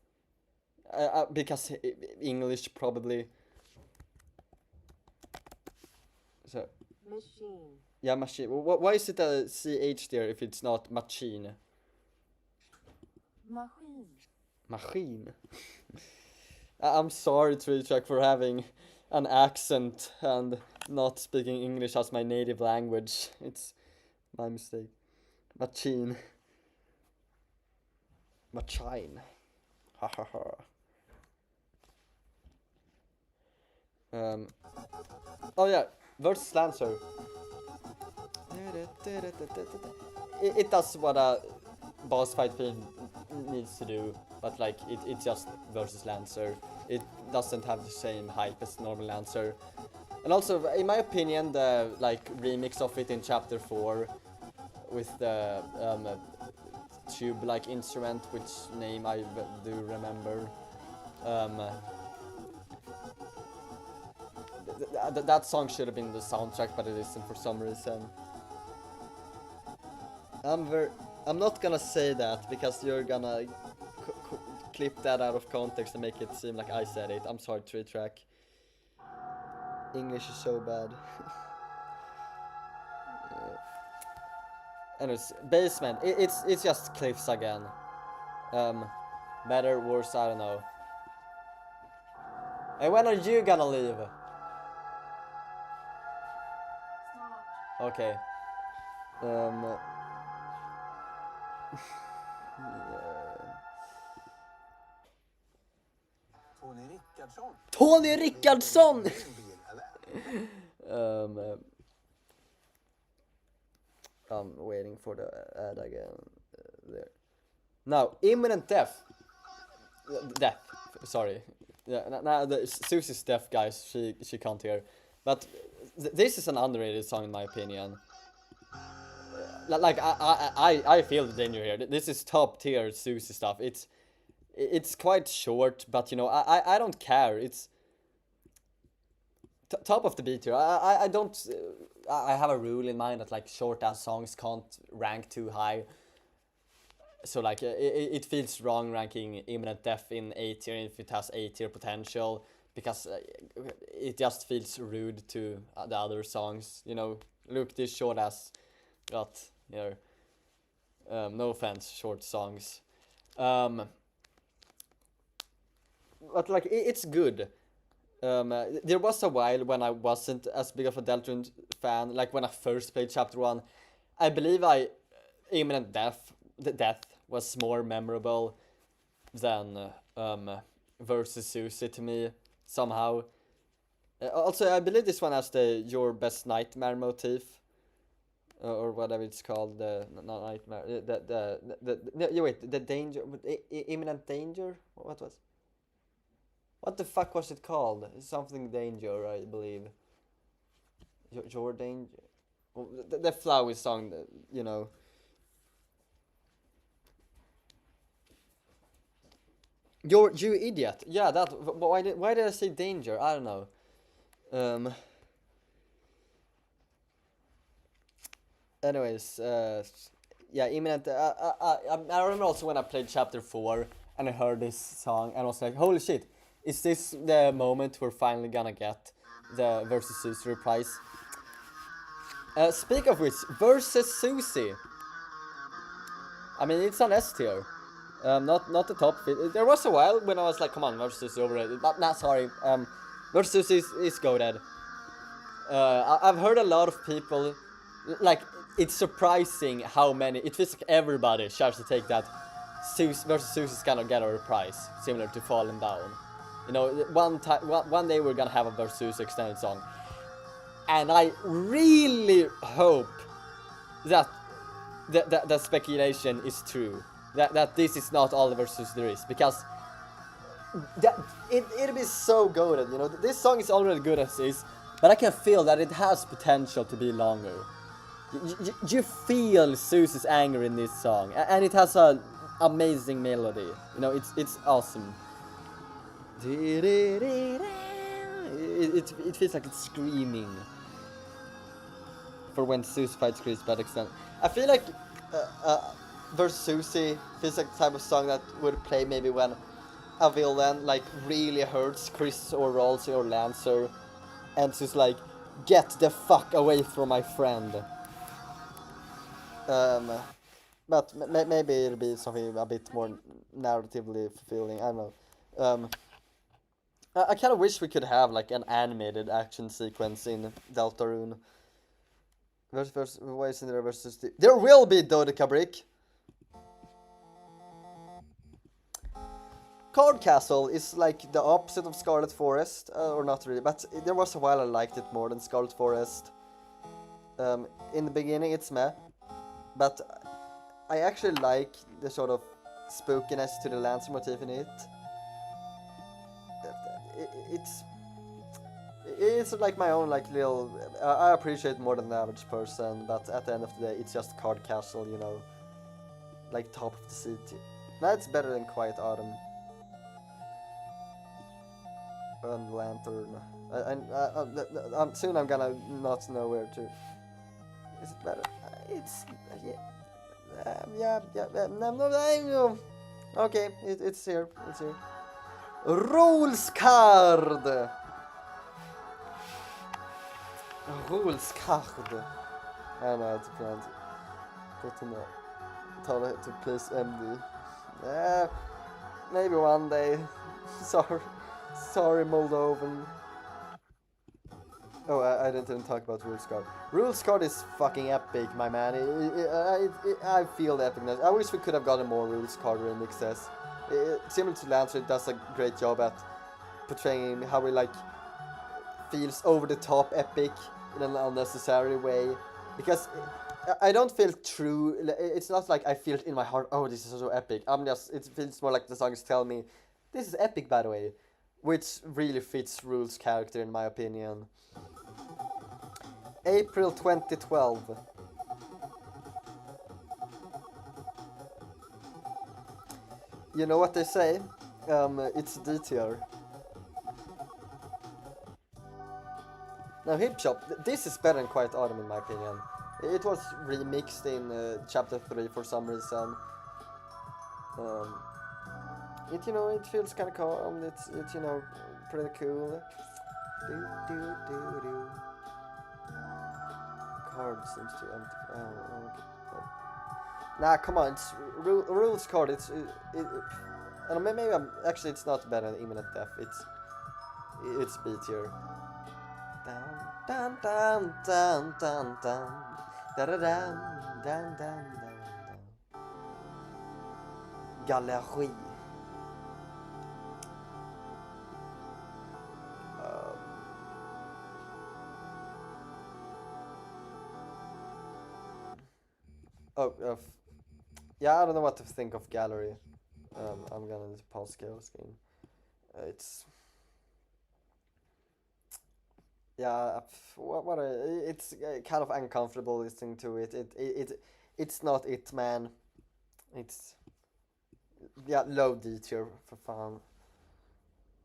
Because English probably. So Machine. yeah, machine. Why is it a CH there if it's not machine? Machine. Machine. I'm sorry, Trichak, for having an accent and not speaking English as my native language. It's my mistake. Machine. Machine. Ha ha ha. Oh yeah, versus Lancer. It does what a boss fight film needs to do, but like it's just versus Lancer. It doesn't have the same hype as normal Lancer. And also, in my opinion, the like remix of it in Chapter 4 with the tube-like instrument, which name I do remember. That song should have been the soundtrack, but it isn't for some reason. I'm not gonna say that because you're gonna clip that out of context and make it seem like I said it. I'm sorry, 3-track. English is so bad. Anyways, Basement. It's just cliffs again. Better, worse, I don't know. Hey, when are you gonna leave? Okay. Yeah. Tony Rickardsson! I'm waiting for the ad again. There. Now, imminent death. Death. Sorry. Yeah. Now Susie's deaf, guys. She can't hear. But this is an underrated song in my opinion. Like I feel the danger here. This is top tier Susie stuff. It's quite short, but you know I don't care. It's top of the beat here. I don't. I have a rule in mind that like short ass songs can't rank too high. So like it feels wrong ranking Imminent Death in A tier if it has A tier potential, because it just feels rude to the other songs. You know, look, this short ass got, you know, no offense, short songs. But like it's good. There was a while when I wasn't as big of a Deltarune fan. Like when I first played Chapter 1, I believe Imminent Death was more memorable than versus Susie to me somehow. Also, I believe this one has the Your Best Nightmare motif, or whatever it's called. The not nightmare. The danger, imminent danger. What the fuck was it called? Something danger, I believe. Your danger. Well, the Flowey song, you know. You idiot. Yeah, that. Why did I say danger? I don't know. Anyways, yeah, imminent. I remember also when I played Chapter 4 and I heard this song and I was like, holy shit, is this the moment we're finally gonna get the versus Susie reprise? Speak of which, versus Susie. I mean, it's an S tier. Not the top fit. There was a while when I was like, come on, versus Susie overrated. But sorry. Versus Susie is goated. I've heard a lot of people, like, it's surprising how many. It feels like everybody tries to take that. Zeus versus Zeus is gonna get a reprise, similar to Fallen Down. You know, one day we're gonna have a versus Zeus extended song, and I really hope that that speculation is true. That this is not all the versus there is, because it'd be so goated. You know, this song is already good as is, but I can feel that it has potential to be longer. You feel Zeus's anger in this song, and it has a amazing melody. You know, it's awesome. It feels like it's screaming for when Zeus fights Chris, but extent. I feel like versus Susie feels like the type of song that would play maybe when a villain like really hurts Chris or Rolsey or Lancer, and Zeus like, get the fuck away from my friend. But maybe it'll be something a bit more narratively fulfilling. I don't know. I kind of wish we could have like an animated action sequence in Deltarune. Versus why isn't there versus there will be Dodeca Brick. Card Castle is like the opposite of Scarlet Forest, or not really, but there was a while I liked it more than Scarlet Forest. In the beginning it's meh, but I actually like the sort of spookiness to the Lancer motif in it. It's like my own like little. I appreciate more than the average person, but at the end of the day, it's just Card Castle, you know, like top of the city. That's better than Quiet Autumn and Lantern. Soon I'm gonna not know where to. Is it better? It's no. Okay, it's here. It's here. Rules card. Rules card. I don't know how to pronounce it. Put in tell it to please MD. Maybe one day. Sorry, Moldovan. Oh, I didn't even talk about Rules card. Rules card is fucking epic, my man. I feel the epicness. I wish we could have gotten more Rules card remixes. Similar to Lancer, it does a great job at portraying how it like feels over the top epic in an unnecessary way. Because I don't feel true. It's not like I feel it in my heart. Oh, this is so epic. It feels more like the song is telling me, this is epic, by the way, which really fits Rules' character in my opinion. April 2012. You know what they say? It's D tier. Now Hip Shop, this is better than Quiet Autumn in my opinion. It was remixed in chapter 3 for some reason. It feels kind of calm. It's pretty cool. Card seems to empty. Oh, okay. Nah, come on. It's Rules card. I don't know, maybe actually it's not better than Imminent Death. It's B tier. Down, down, down, down, down, da da down, down, down, down, down. Gallery. Yeah, I don't know what to think of Gallery. I'm gonna pause Chaos Game. It's it's kind of uncomfortable listening to it. It's not it, man. It's low D tier for fun.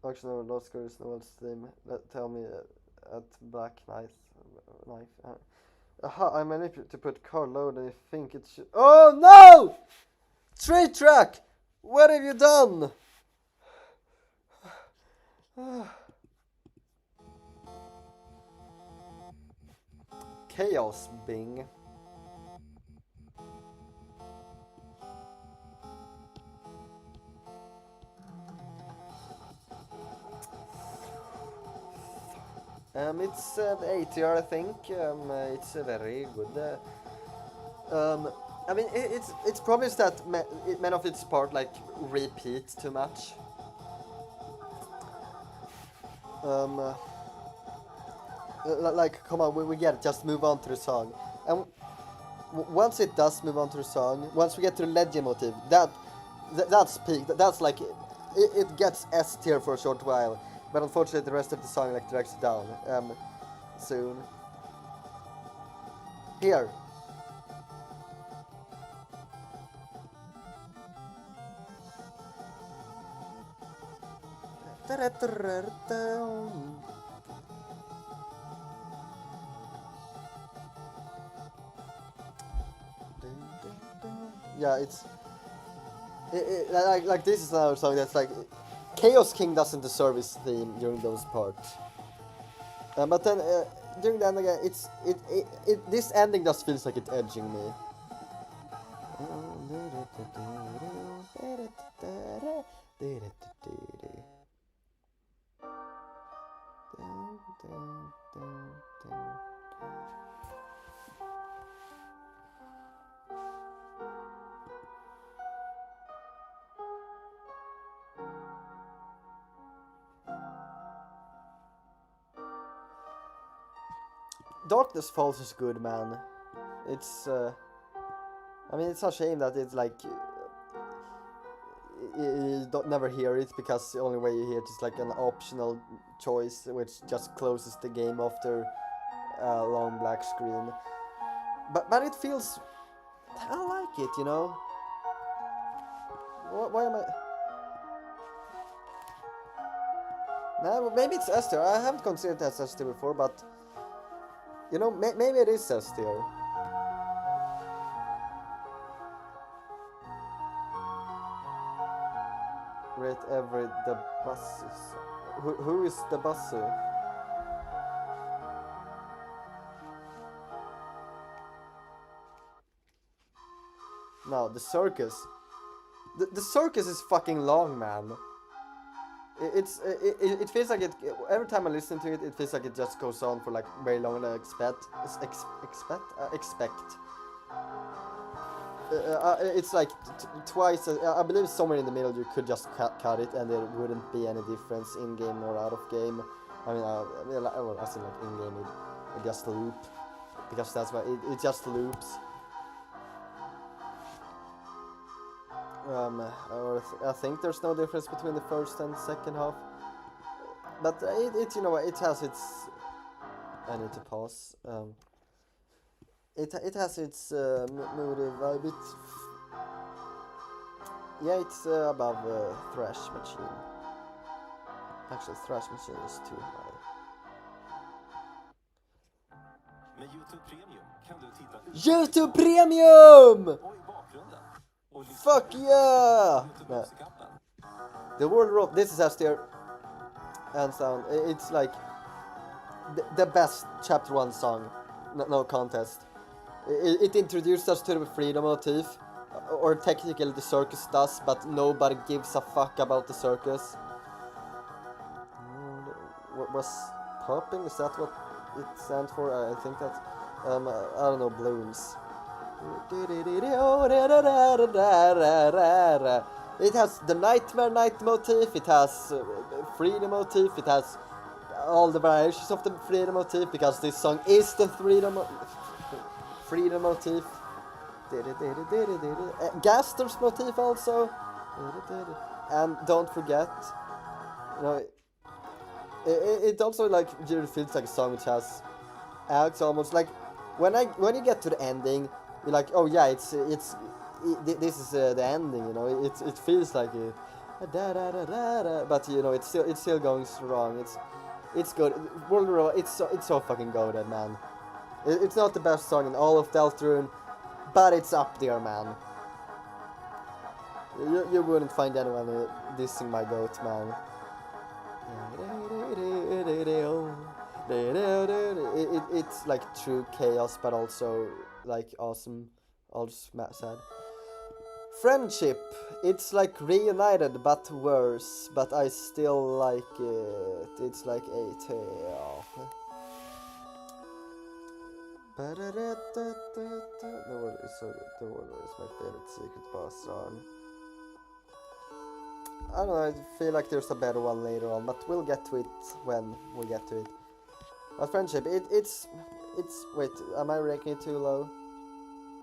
Actually, no, Lost Curse, no Steam. Tell me at Black Knife. I managed to put car load and I think it should. Oh no! 3-track! What have you done? Chaos Bing. It's A tier, I think. It's a very good I mean, it's promised that many of its part like repeat too much. Like, come on, we get it. Just move on to the song. And once it does move on to the song, once we get to the legend motif, that's peak. That's like it gets S tier for a short while, but unfortunately the rest of the song like drags it down. Soon. Here. Yeah, it's like this is another song that's like Chaos King doesn't deserve his theme during those parts. But then during the end again, this ending just feels like it's edging me. Darkness Falls is good, man. It's I mean, it's a shame that it's like you don't never hear it, because the only way you hear it is like an optional choice, which just closes the game after a long black screen. But it feels, I like it, you know. Why am I? No, maybe it's S tier. I haven't considered it as S tier before, but you know, maybe it is S tier. Rate every the buses. Who is the busser? No, the circus. The circus is fucking long, man. It feels like it. Every time I listen to it, it feels like it just goes on for like very long than I expect. It's like twice. I believe somewhere in the middle you could just cut it, and there wouldn't be any difference in game or out of game. I mean, I think like in game it just loop, because that's why it just loops. I think there's no difference between the first and second half, but it you know it has its. I need to pause. It has its motive vibe. Yeah, it's above Thrash Machine. Actually, Thrash Machine is too high. Med YouTube Premium kan du titta YouTube Premium! och i bakgrunden. Och Fuck yeah! YouTube musikappen. The World Road. This is S-tier. Hands down. It's like the best Chapter 1 song. No contest. It introduced us to the freedom motif, or technically the circus does, but nobody gives a fuck about the circus. What was popping? Is that what it stands for? I think that I don't know, balloons. It has the nightmare night motif. It has freedom motif. It has all the variations of the freedom motif, because this song is the freedom motif. Gaster's motif also. And don't forget, you know, it also like feels like a song which has acts almost like when you get to the ending, you're like, oh yeah, this is the ending, you know. It feels like it, but you know it's still going strong. It's good. World War, it's so fucking goated, man. It's not the best song in all of Deltarune, but it's up there, man. You wouldn't find anyone dissing my goat, man. It's like true chaos, but also like awesome, also sad. Friendship, it's like reunited but worse, but I still like it. It's like a tale. world is so good. The world is my favorite secret boss song. I don't know, I feel like there's a better one later on, but we'll get to it when we get to it. But friendship, it's wait, am I ranking it too low?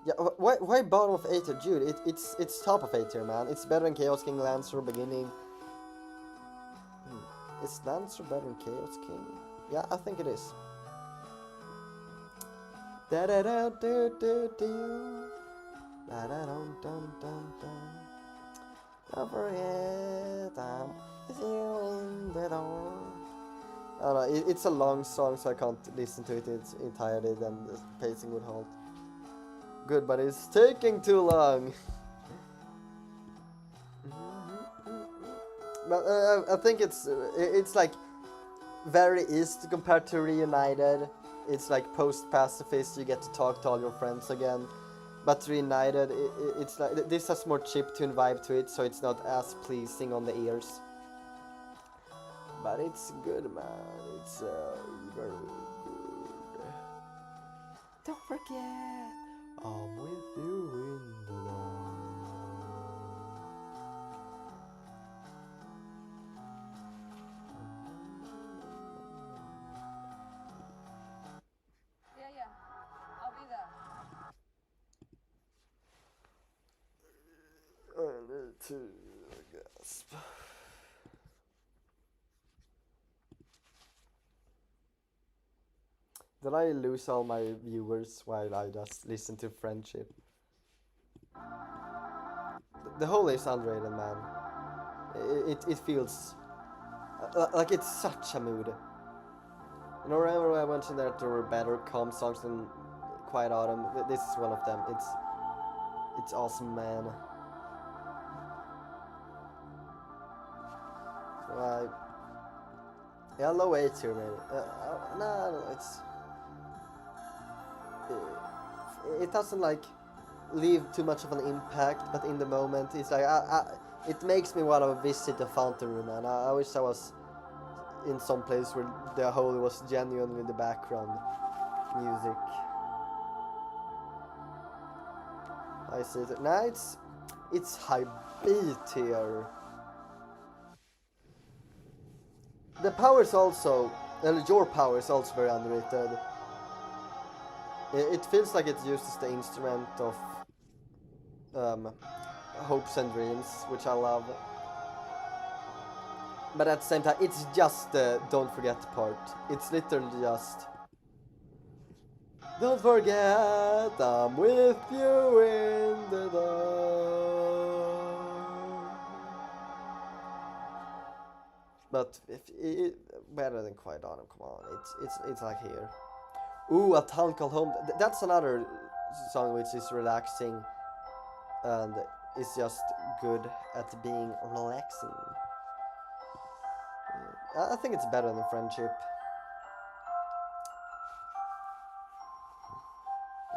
Yeah, why bottom of 8 tier? Dude, it's top of 8 tier, man. It's better than Chaos King, Lancer, Beginning. Is Lancer better than Chaos King? Yeah, I think it is. Da da da do do do. Da da dum dum dum dum. Don't forget I'm with you in the door. I don't know, it's a long song, so I can't listen to it in its entirety, then the pacing would halt. Good, but it's taking too long. But I think it's like very easy compared to Reunited. It's like post-pacifist, you get to talk to all your friends again. But Reunited, it's like this has more chiptune vibe to it, so it's not as pleasing on the ears. But it's good, man. It's very good. Don't forget, I'm with you in the dark. Yeah, I'll be there. I need to gasp. Did I lose all my viewers while I just listen to Friendship? The whole is underrated, man. It feels like it's such a mood. You know, remember when I mentioned that there were better calm songs than Quiet Autumn? This is one of them. It's awesome, man. So yeah, low 8 here, maybe. No, it doesn't like leave too much of an impact, but in the moment it's like it makes me want to visit the fountain room, man. I wish I was in some place where the whole was genuinely the background music. I see it. Nah, it's high beat here. The power is also, your power is also very underrated. It feels like it uses the instrument of hopes and dreams, which I love. But at the same time, it's just the don't forget part. It's literally just don't forget I'm with you in the dark. But better than Quiet Autumn, come on. It's like here. Ooh, A Town Called Home. That's another song which is relaxing and is just good at being relaxing. I think it's better than Friendship.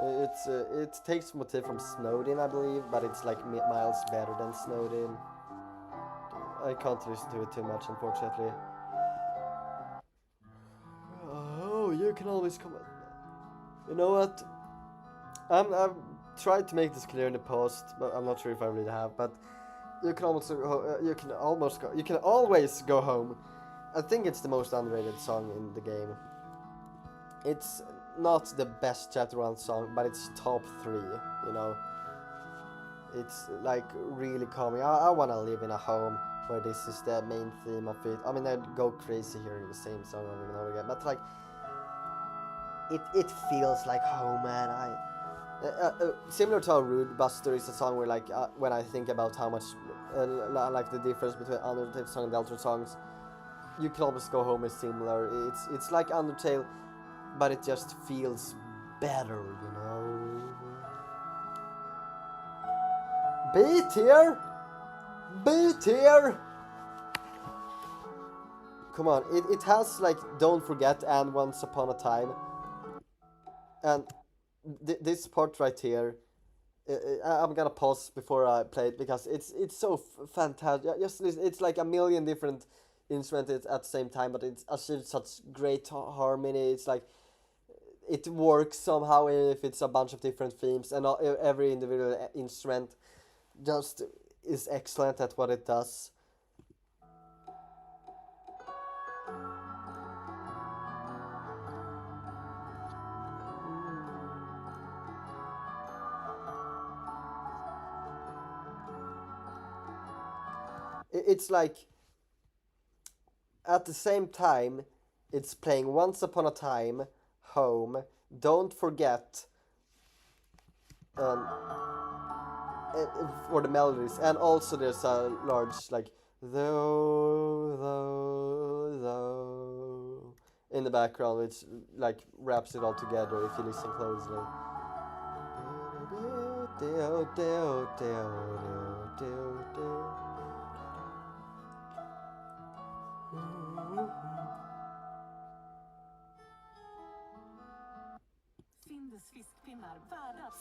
It takes motif from Snowden, I believe, but it's like miles better than Snowden. I can't listen to it too much, unfortunately. Oh, you can always come. You know what? I've tried to make this clear in the past, but I'm not sure if I really have. But you can always go home. I think it's the most underrated song in the game. It's not the best Chapter 1 song, but it's top 3, you know. It's like really calming. I wanna live in a home where this is the main theme of it. I mean, I'd go crazy hearing the same song over and over again, but like, it feels like home, man. Similar to how Rude Buster is a song where like, when I think about how much, like the difference between Undertale song and Deltarune songs, You Can Always Go Home is similar. It's like Undertale, but it just feels better, you know. B tier! B tier! Come on, it has like Don't Forget and Once Upon a Time. And this part right here, I'm gonna pause before I play it because it's so fantastic. Just listen, it's like a million different instruments at the same time, but it's achieved such great harmony. It's like it works somehow if it's a bunch of different themes, and every individual instrument just is excellent at what it does. It's like at the same time it's playing Once Upon a Time, Home, Don't Forget, um, for the melodies, and also there's a large like though in the background, which like wraps it all together if you listen closely.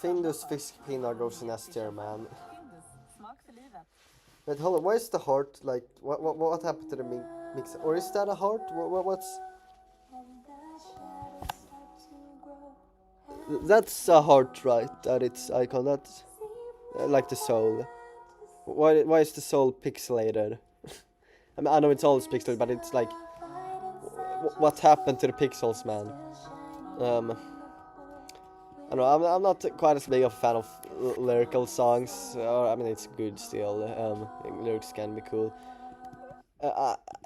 Findus fiskpinnar goes in S tier, man. Wait, hold on. Why is the heart like? What happened to the mix? Or is that a heart? What's? That's a heart, right? At its icon. That's like the soul. Why is the soul pixelated? I mean, I know it's always pixelated, but it's like, what happened to the pixels, man? I don't know, I'm not quite as big of a fan of lyrical songs. I mean, it's good still. Lyrics can be cool.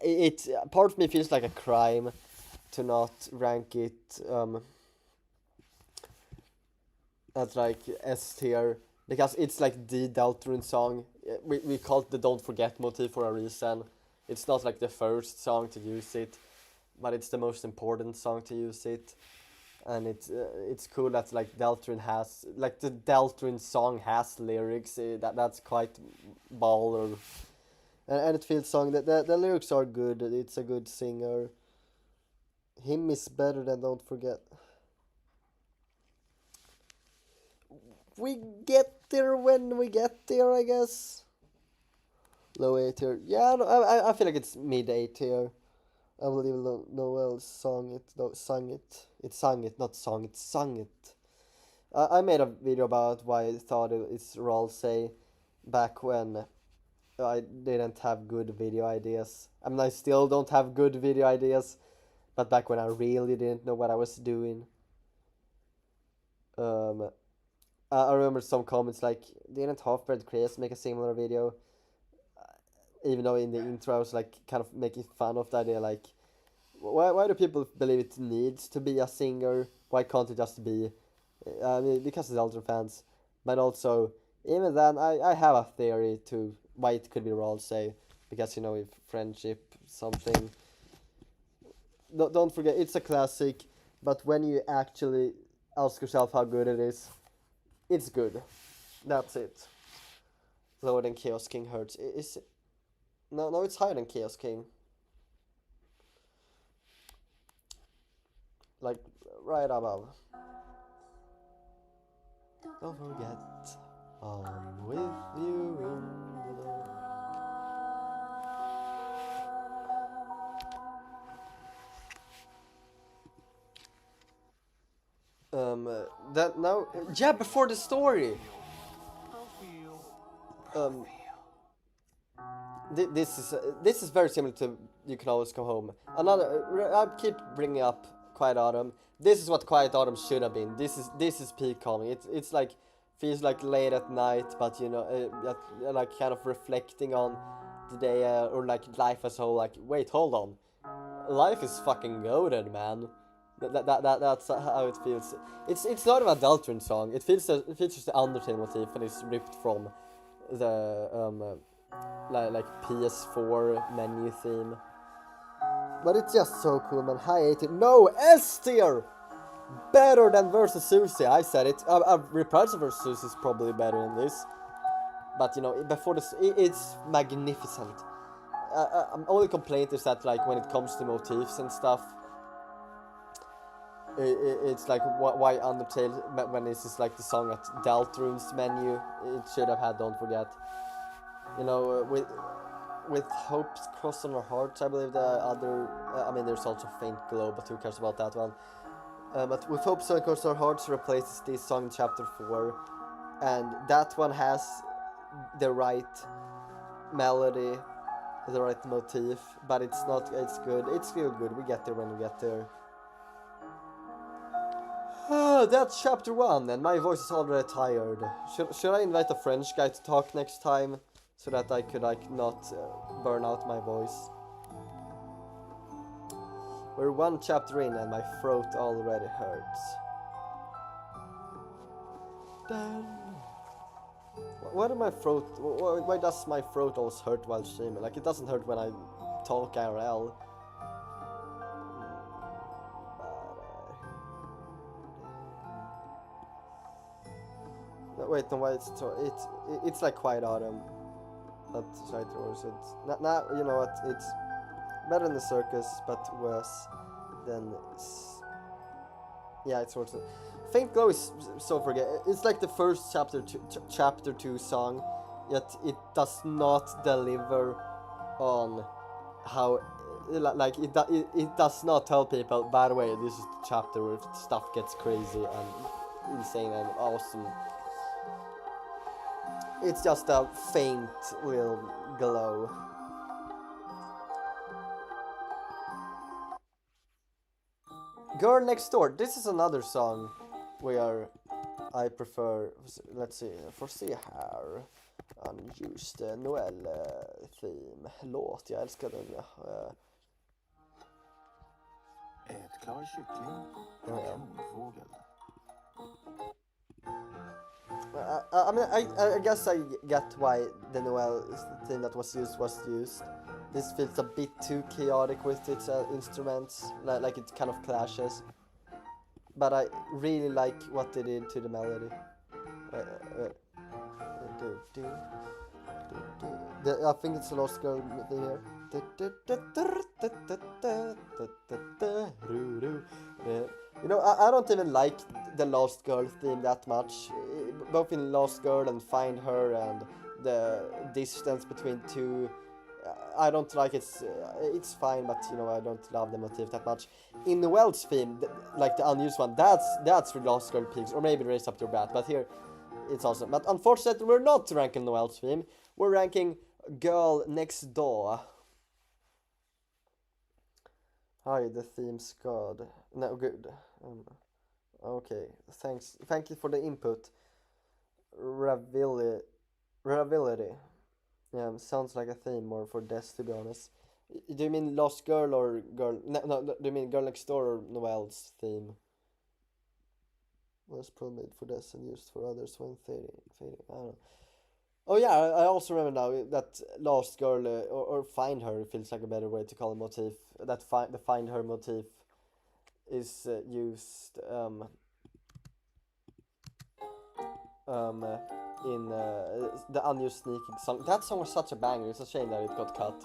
It part of me feels like a crime to not rank it at like S tier, because it's like the Deltarune song. We call it the Don't Forget motif for a reason. It's not like the first song to use it, but it's the most important song to use it. And it's cool that like Deltarune has, like the Deltarune song has lyrics. That's quite baller, and it feels song that the lyrics are good. It's a good singer. Him is better than Don't Forget. We get there when we get there, I guess. Low A tier. Yeah, no, I feel like it's mid A tier. I believe Noel sung it. No, sung it. It sung it, not song. It sung it. I made a video about why I thought it's Ralsei back when I didn't have good video ideas. I mean, I still don't have good video ideas, but back when I really didn't know what I was doing. I remember some comments like, didn't Half-Breed Craze make a similar video? Even though in the intro I was like kind of making fun of the idea, like, why do people believe it needs to be a singer? Why can't it just be? I mean, because it's Deltarune fans, but also even then I have a theory to why it could be Ralsei, because you know, if friendship something. Don't forget, it's a classic, but when you actually ask yourself how good it is, it's good. That's it. Lower than Chaos King hurts. Is it? No, it's higher than Chaos King. Like, right above. Don't forget, I'm with you in the dark. That now, yeah, before the story. This is very similar to You Can Always Come Home. Another, I keep bringing up Quiet Autumn. This is what Quiet Autumn should have been. This is peak calming. It's like, feels like late at night, but you know, like kind of reflecting on the day, or like life as a whole. Like, wait, hold on, life is fucking goated, man. That's how it feels. It's not an Deltarune song. It features the Undertale motif, and it's ripped from the like PS4 menu theme. But it's just so cool, man. High 18. No, S tier! Better than Versus Susie. I said it. Reprisal vs. Susie is probably better than this. But you know, before this, it's magnificent. Only complaint is that like when it comes to motifs and stuff, it's like why Undertale, when this is like the song at Deltarune's menu, it should have had Don't Forget. You know, with Hopes Crossed on Our Hearts, I believe the other, I mean, there's also Faint Glow, but who cares about that one? But with Hope So Across Our Hearts replaces this song in chapter 4, and that one has the right melody, the right motif, but it's not, it's good, it's still good, we get there when we get there. That's chapter 1, and my voice is already tired. Should I invite a French guy to talk next time, so that I could like not burn out my voice? We're 1 chapter in and my throat already hurts. Damn. Why do my throat? Why does my throat always hurt while streaming? Like it doesn't hurt when I talk IRL. No, wait, no, why it's like Quiet Autumn. That's right, or is it? Nah, you know what? It's better than the circus, but worse than. Yeah, it's sort of. Faint Glow is so forget. It's like the first chapter 2 song, yet it does not deliver on how. Like it does not tell people. By the way, this is the chapter where stuff gets crazy and insane and awesome. It's just a faint little glow. Girl Next Door. This is another song where I prefer. Let's see. Får se här. Unused Noel theme. Låt. Jag älskar den. Ätklar kyckling och kanonfågel. I mean, I guess I get why the Noel theme that was used. This feels a bit too chaotic with its instruments, like it kind of clashes. But I really like what they did to the melody. I think it's a Lost Girl thing here. You know, I don't even like the Lost Girl theme that much. Both in Lost Girl and Find Her and the distance between two. I don't like it's fine, but you know, I don't love the motif that much. In Noel's theme, like the unused one, that's where Lost Girl peaks, or maybe Raise Up Your Bat, but here it's awesome. But unfortunately, we're not ranking Noel's theme, we're ranking Girl Next Door. Hi, the theme's good. No, good. Okay, thank you for the input. Ravility. Yeah, sounds like a theme more for Des, to be honest. Do you mean Lost Girl or Girl... No, do you mean Girl Next Door or Noel's theme? Was probably made for Des and used for others when fading. I don't know. Oh yeah, I also remember now that Lost Girl or Find Her feels like a better way to call a motif. That the Find Her motif is used in the Unused Sneaking song. That song was such a banger. It's a shame that it got cut.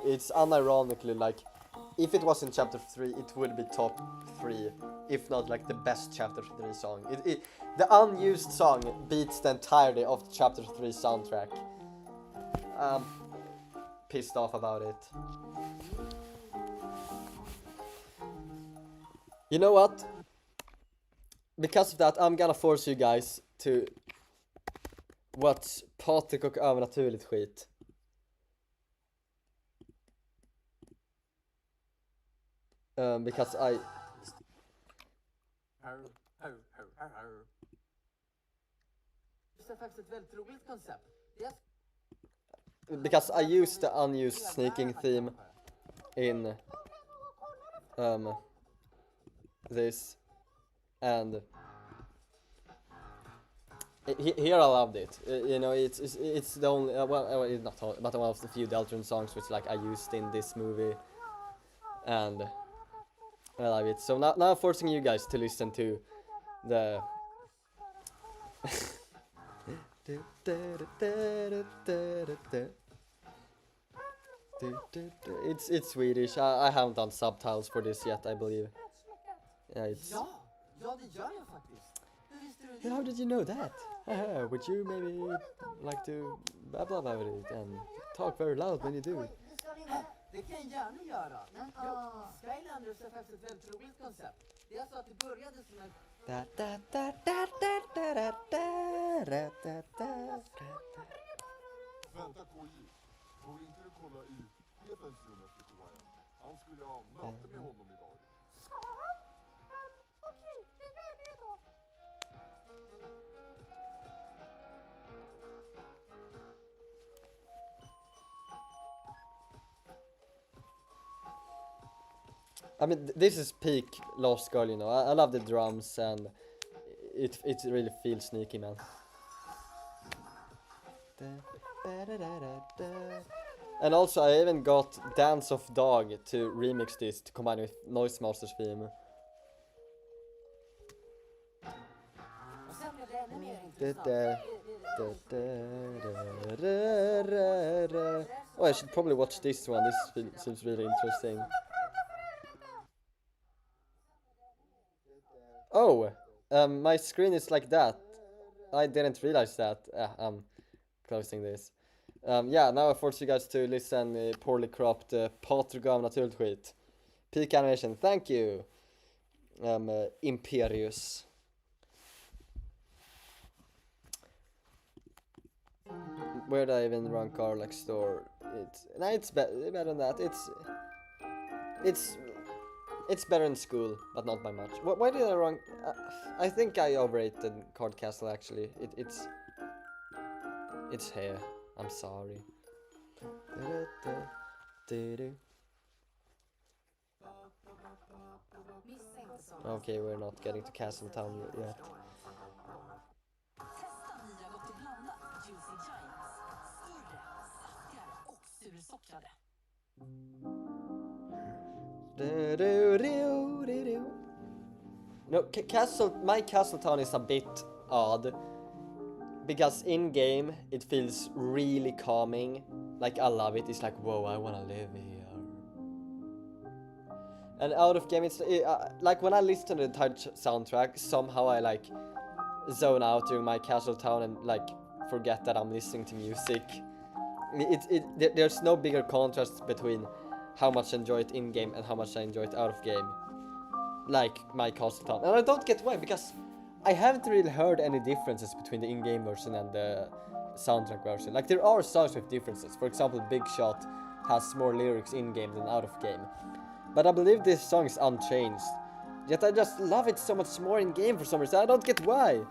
It's unironically like, if it was in chapter 3, it would be top 3, if not like the best chapter 3 song. The unused song beats the entirety of the chapter 3 soundtrack. Pissed off about it. You know what? Because of that, I'm gonna force you guys to watch Patrik och övernaturligt skit. Because because I used the unused sneaking theme in this, and here I loved it. You know, it's the only well, it's not all, but one of the few Deltarune songs which like I used in this movie, and I love it. So now I'm forcing you guys to listen to the it's Swedish. I haven't done subtitles for this yet, I believe. Yeah, it's... Ja, det gör jag faktiskt. Hur visste du det? How did you know that? Would you maybe like to babble about it and talk very loud when you do? Det kan jag gärna göra. Skylanders är faktiskt ett väldigt roligt koncept. Det är alltså att det började som en... Da, da, da, da, da, da, da, da, da, da, da. Vänta KJ. Går inte du kolla i chefens rum efter toan? Han skulle ha möte med honom idag. Okej, vi gör det då. I mean, this is peak Lost Girl, you know. I love the drums and it really feels sneaky, man. And also, I even got Dance of Dog to remix this to combine with Noise Master's theme. Och sen blev det ännu mer Da, intressant. da, Oh, I should probably watch this one. This seems really interesting. Oh, my screen is like that. I didn't realize that. I'm closing this. Yeah, now I force you guys to listen poorly cropped Patrik av naturligt skit. Peak animation, thank you. Imperius. Where do I even run Carlac store? It's better than that. It's better in school, but not by much. Why did I run? I think I overrated Card Castle actually. It's here. I'm sorry. Okay, we're not getting to Castletown yet. Testa nya Gott i blandat Juicy Giants. Större, saftigare och sursockrade. No, my Castletown is a bit odd because in game it feels really calming. Like I love it. It's like, whoa, I wanna live here. And out of game, it's like when I listen to the entire soundtrack, somehow I like zone out during my Castletown and like forget that I'm listening to music. There's no bigger contrast between how much I enjoy it in game and how much I enjoy it out of game. Like my Castletown, and I don't get why, because I haven't really heard any differences between the in-game version and the soundtrack version. Like there are songs with differences. For example, Big Shot has more lyrics in-game than out of game. But I believe this song is unchanged. Yet I just love it so much more in-game for some reason. I don't get why.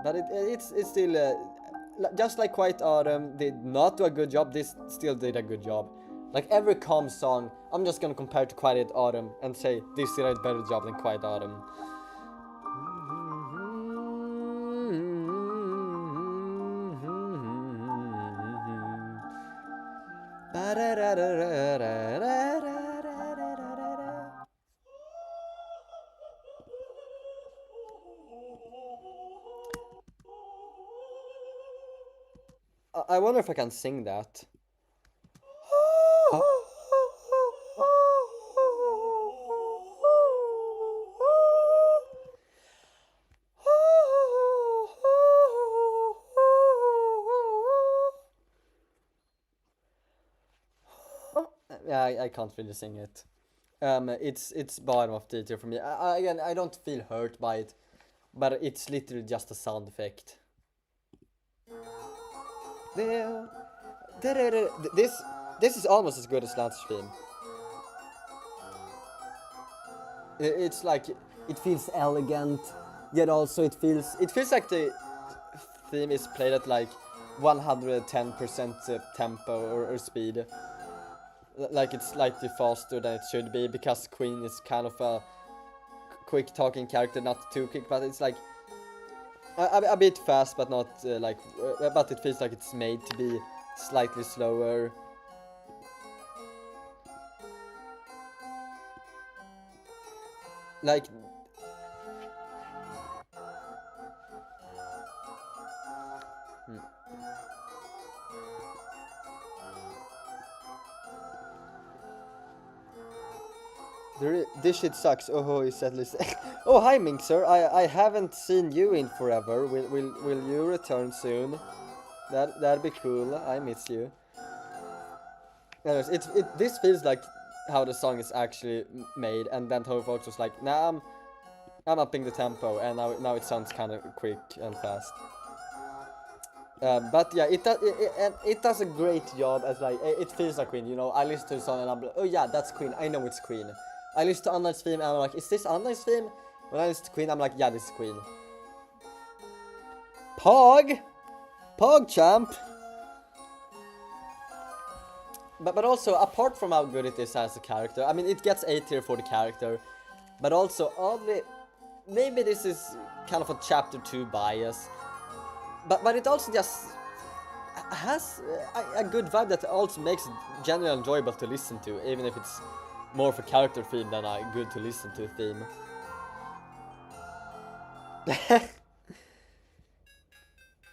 But it's still just like Quiet Autumn did not do a good job. This still did a good job. Like every calm song, I'm just gonna compare to Quiet Autumn and say this did a better job than Quiet Autumn. I wonder if I can sing that. Yeah, I can't really sing it. It's bottom of the tier for me. Again, I don't feel hurt by it, but it's literally just a sound effect. This is almost as good as Lance's theme. It's like it feels elegant, yet also it feels like the theme is played at like 110% tempo or speed. Like it's slightly faster than it should be because Queen is kind of a quick talking character, not too quick, but it's like a bit fast, but not but it feels like it's made to be slightly slower. Like this shit sucks. Oh, he said listen. Oh, hi Mink sir. I haven't seen you in forever. Will you return soon? That'd be cool. I miss you. Anyways, this feels like how the song is actually made, and then Toby Fox was like, nah, I'm upping the tempo, and now it sounds kind of quick and fast. But yeah, it does a great job as like it feels like Queen. You know, I listen to the song and I'm like, oh yeah, that's Queen. I know it's Queen. I listen to Anna's theme and I'm like, is this Anna's theme? When I listen to Queen, I'm like, yeah, this is Queen. PogChamp. But also, apart from how good it is as a character, I mean, it gets A tier for the character, but also oddly, maybe this is kind of a chapter 2 bias, but it also just has a good vibe that also makes it genuinely enjoyable to listen to, even if it's more of a character theme than a good to listen to theme.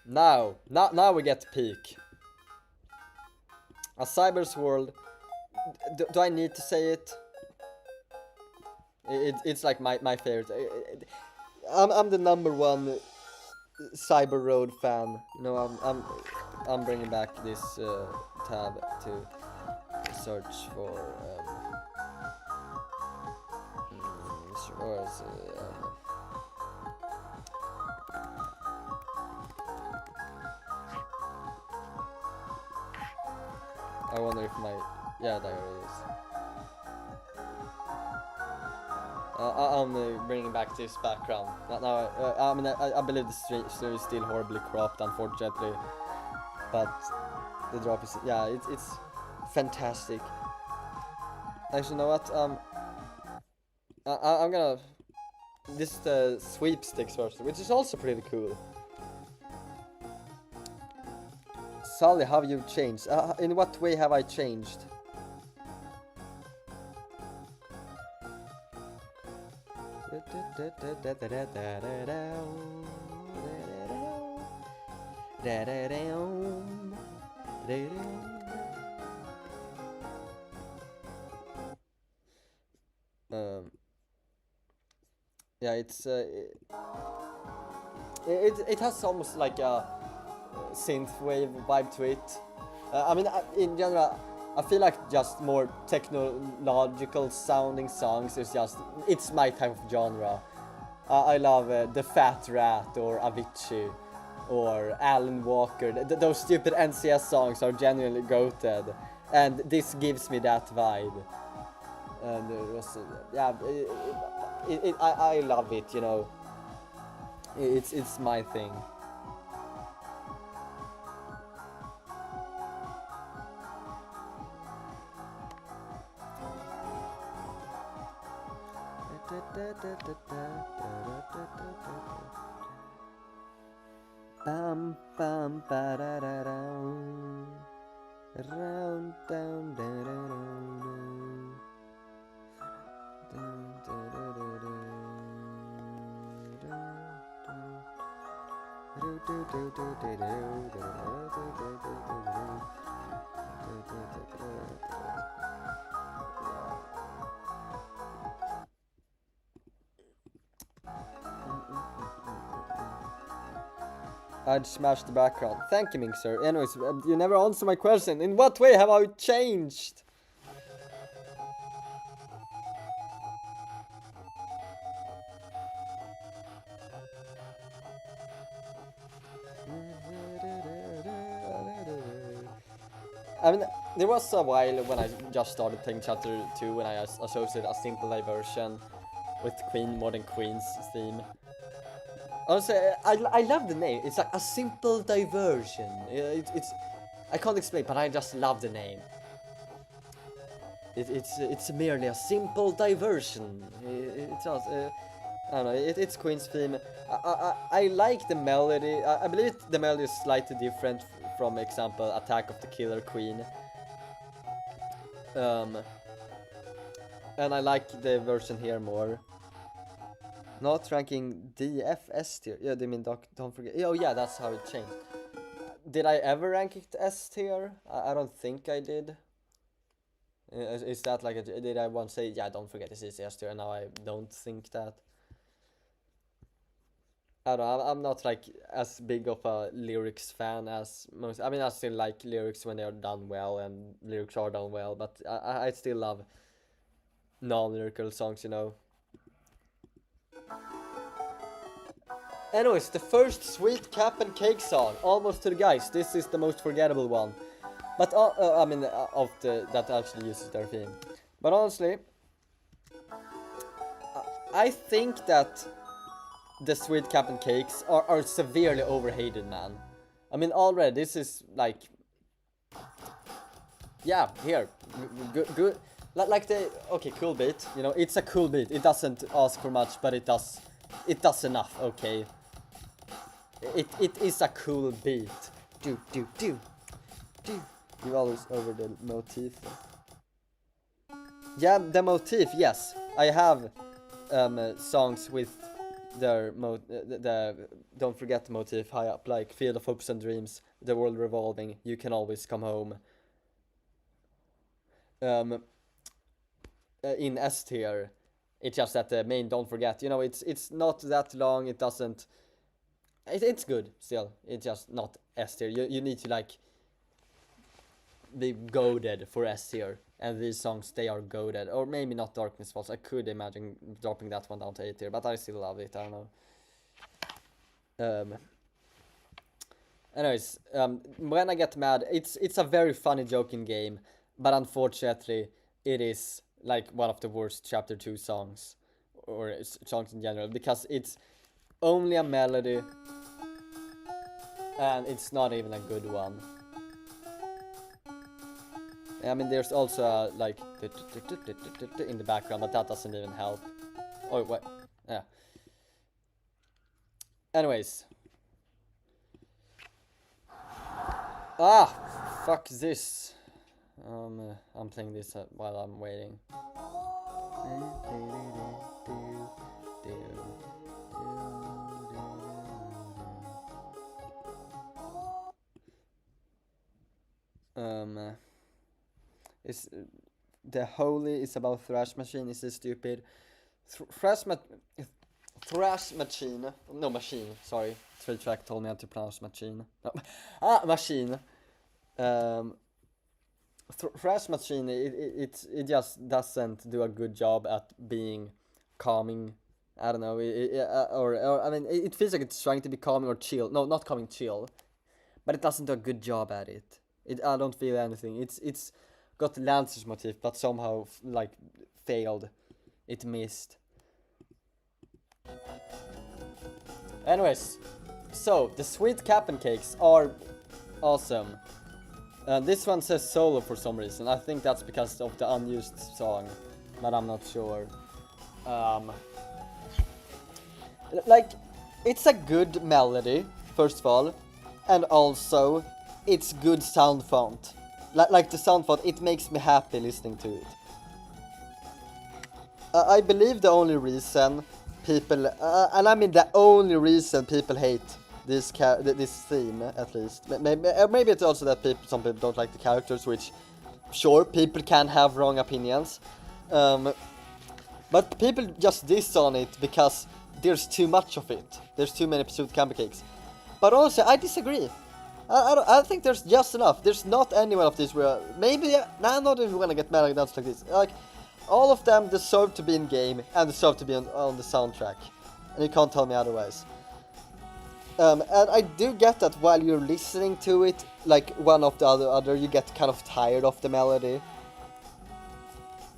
Now we get to peak. A Cyber's World. Do I need to say it? It's like my favorite. I'm the number one Cyber Road fan. You know, I'm bringing back this tab to search for. Where is it? I wonder if yeah, there it is. I'm bringing back this background. Now, I mean, I believe the stream is still horribly cropped, unfortunately. But the drop is, yeah, it's fantastic. Actually, you know what? I'm gonna. This is the sweepstakes version, which is also pretty cool. Sully, how have you changed? In what way have I changed? Yeah, it has almost like a synthwave vibe to it. I mean, in general, I feel like just more technological sounding songs is just, it's my type of genre. I love The Fat Rat or Avicii or Alan Walker. Those stupid NCS songs are genuinely goated, and this gives me that vibe. And it was, yeah, I love it, you know. It's my thing. Bam bam ba da da down, round down da da down, down da da da da, do do do do do do I'd smash the background. Thank you, Mixer. Anyways, you never answer my question. In what way have I changed? I mean, there was a while when I just started playing Chapter 2 when I associated a simple diversion with Queen more than Queen's theme. Also, I love the name. It's like a simple diversion. It's I can't explain, but I just love the name. It's merely a simple diversion. It's also, I don't know. It's Queen's theme. I like the melody. I believe the melody is slightly different from, example, Attack of the Killer Queen. And I like the version here more. Not ranking DFS tier. Yeah, they mean don't forget. Oh yeah, that's how it changed. Did I ever rank it S tier? I don't think I did. Is that like did I once say, yeah, don't forget this is S tier, and now I don't think that? I don't know, I'm not like as big of a lyrics fan as most. I mean, I still like lyrics when they are done well, and lyrics are done well, but I still love non-lyrical songs, you know. Anyways, the first Sweet Cap and Cake song, Almost to the Guys. This is the most forgettable one. But, I mean, of that actually uses their theme. But honestly, I think that the Sweet Cap and Cakes are severely overhated, man. I mean, already, this is like... Yeah, here. Good. Like the... Okay, cool beat. You know, it's a cool beat. It doesn't ask for much, but it does enough, okay? It is a cool beat. Do. You always over the motif. Yeah, the motif, yes. I have songs with their don't forget the motif high up, like Field of Hopes and Dreams, The World Revolving, You Can Always Come Home. In S tier, it's just that the main Don't Forget, you know, it's not that long, it doesn't... It's good, still. It's just not S tier. You need to, like, be goaded for S tier. And these songs, they are goaded. Or maybe not Darkness Falls. I could imagine dropping that one down to A tier. But I still love it, I don't know. Anyways, when I get mad, it's a very funny joking game. But unfortunately, it is, like, one of the worst Chapter 2 songs. Or songs in general. Because it's only a melody, and it's not even a good one. I mean, there's also like in the background, but that doesn't even help. Oh, what? Yeah. Anyways. Fuck this. I'm playing this while I'm waiting. Is the Holy is about Thrash Machine? Is this stupid? Thrash Machine. No, Machine. Sorry. 3Track told me how to pronounce Machine. No. Machine. Thrash Machine. It just doesn't do a good job at being calming. I don't know. Or I mean, it feels like it's trying to be calming or chill. No, not calming, chill. But it doesn't do a good job at it. I don't feel anything. It's got Lancer's motif, but somehow like failed. It missed. Anyways, so the Sweet Cap and Cakes are awesome. This one says solo for some reason. I think that's because of the unused song, but I'm not sure. Like, it's a good melody, first of all, and also it's good sound font. Like the sound font, it makes me happy listening to it. I believe the only reason people, and I mean the only reason people hate this theme, at least. Maybe it's also that some people don't like the characters, which, sure, people can have wrong opinions. But people just diss on it because there's too much of it. There's too many Sweet Cap and Cakes. But also, I disagree. I think there's just enough. There's not any one of these where maybe I'm not even gonna get mad at dance like this. Like, all of them deserve to be in game and deserve to be on the soundtrack, and you can't tell me otherwise. And I do get that while you're listening to it, like one of the other, you get kind of tired of the melody.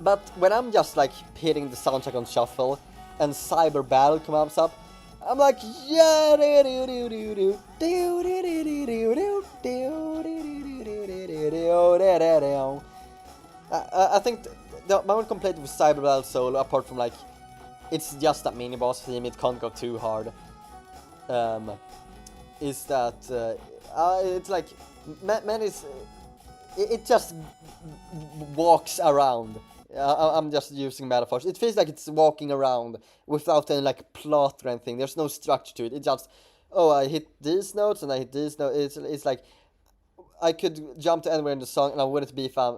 But when I'm just like hitting the soundtrack on shuffle and Cyber Battle comes up, I'm like, yeah, I think my only complaint with Cyber Battle solo, apart from like, it's just a mini boss theme, it can't go too hard, is that it's like, man is, it just walks around. I'm just using metaphors. It feels like it's walking around without any like plot or anything. There's no structure to it. It just, oh, I hit these notes and I hit these notes. It's like I could jump to anywhere in the song and I wouldn't be if I'm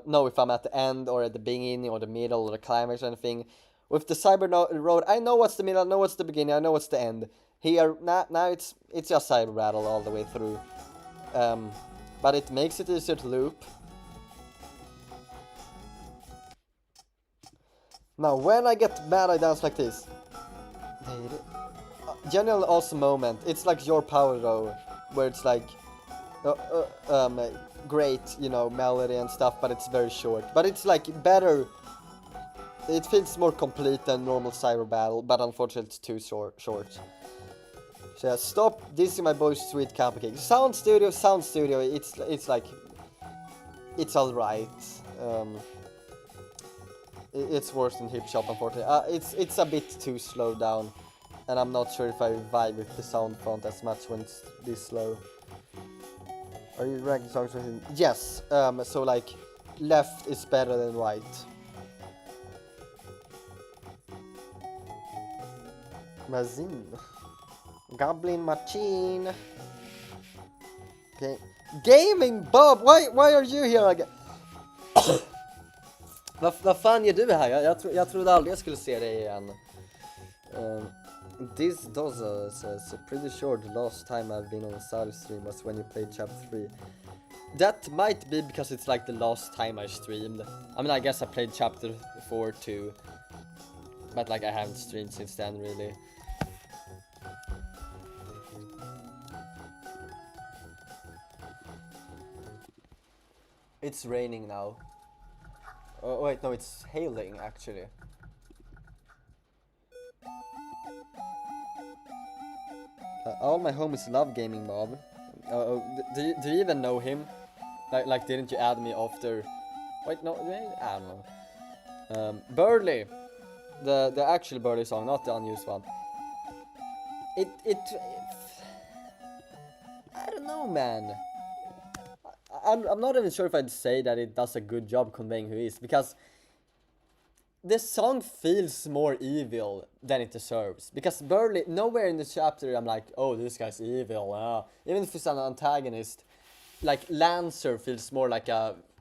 at the end or at the beginning or the middle or the climax or anything. With the Cyber Road, I know what's the middle, I know what's the beginning, I know what's the end. Here now it's just Cyber Battle all the way through. But it makes it easier to loop. Now, when I get mad, I dance like this. General awesome moment. It's like Your Power though, where it's like great, you know, melody and stuff, but it's very short. But it's like better. It feels more complete than normal Cyber Battle, but unfortunately it's too short. So yeah, stop dissing my boy's sweet cupcake. Sound Studio. It's like it's alright. It's worse than Hip Shop, unfortunately. It's a bit too slowed down, and I'm not sure if I vibe with the sound font as much when it's this slow. Are you ranking songs for him? Yes. So like, left is better than right. Mazin. Goblin Machine. Okay. Gaming Bob! Why are you here again? Vad fan gör du här? Jag trodde aldrig jag skulle se dig igen. This Doza says, pretty sure the last time I've been on a side stream was when you played chapter 3. That might be because it's like the last time I streamed. I mean, I guess I played chapter 4 too. But like I haven't streamed since then really. It's raining now. Oh wait, no, it's hailing actually. All my homies love Gaming Bob. Do you even know him? Like didn't you add me after? Wait, no, I don't know. Burley, the actual Burley song, not the unused one. It I don't know, man. I'm not even sure if I'd say that it does a good job conveying who he is, because this song feels more evil than it deserves. Because Burley, nowhere in the chapter I'm like, oh, this guy's evil. Even if he's an antagonist, like Lancer feels more like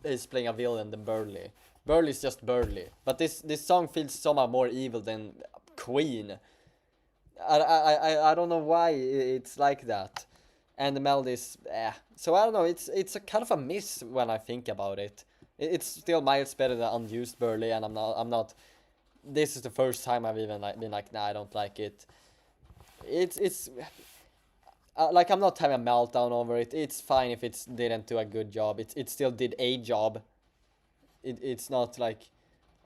he's playing a villain than Burley. Burley's just Burley. But this song feels somehow more evil than Queen. I don't know why it's like that. And the melodies, So I don't know, it's a kind of a miss when I think about it. It's still miles better than unused Burley, and I'm not. This is the first time I've even been like, nah, I don't like it. It's like I'm not having a meltdown over it. It's fine if it didn't do a good job. It still did a job. It's not like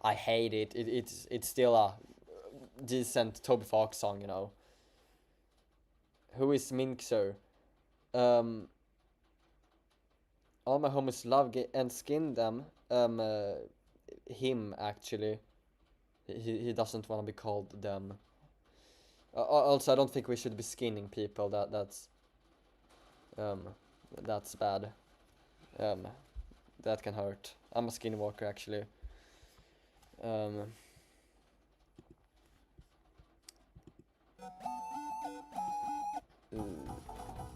I hate it. It's still a decent Toby Fox song, you know. Who is Minxer? All my homies love and skin them. Him actually. He doesn't want to be called them. Also, I don't think we should be skinning people. That's bad. That can hurt. I'm a skinwalker actually.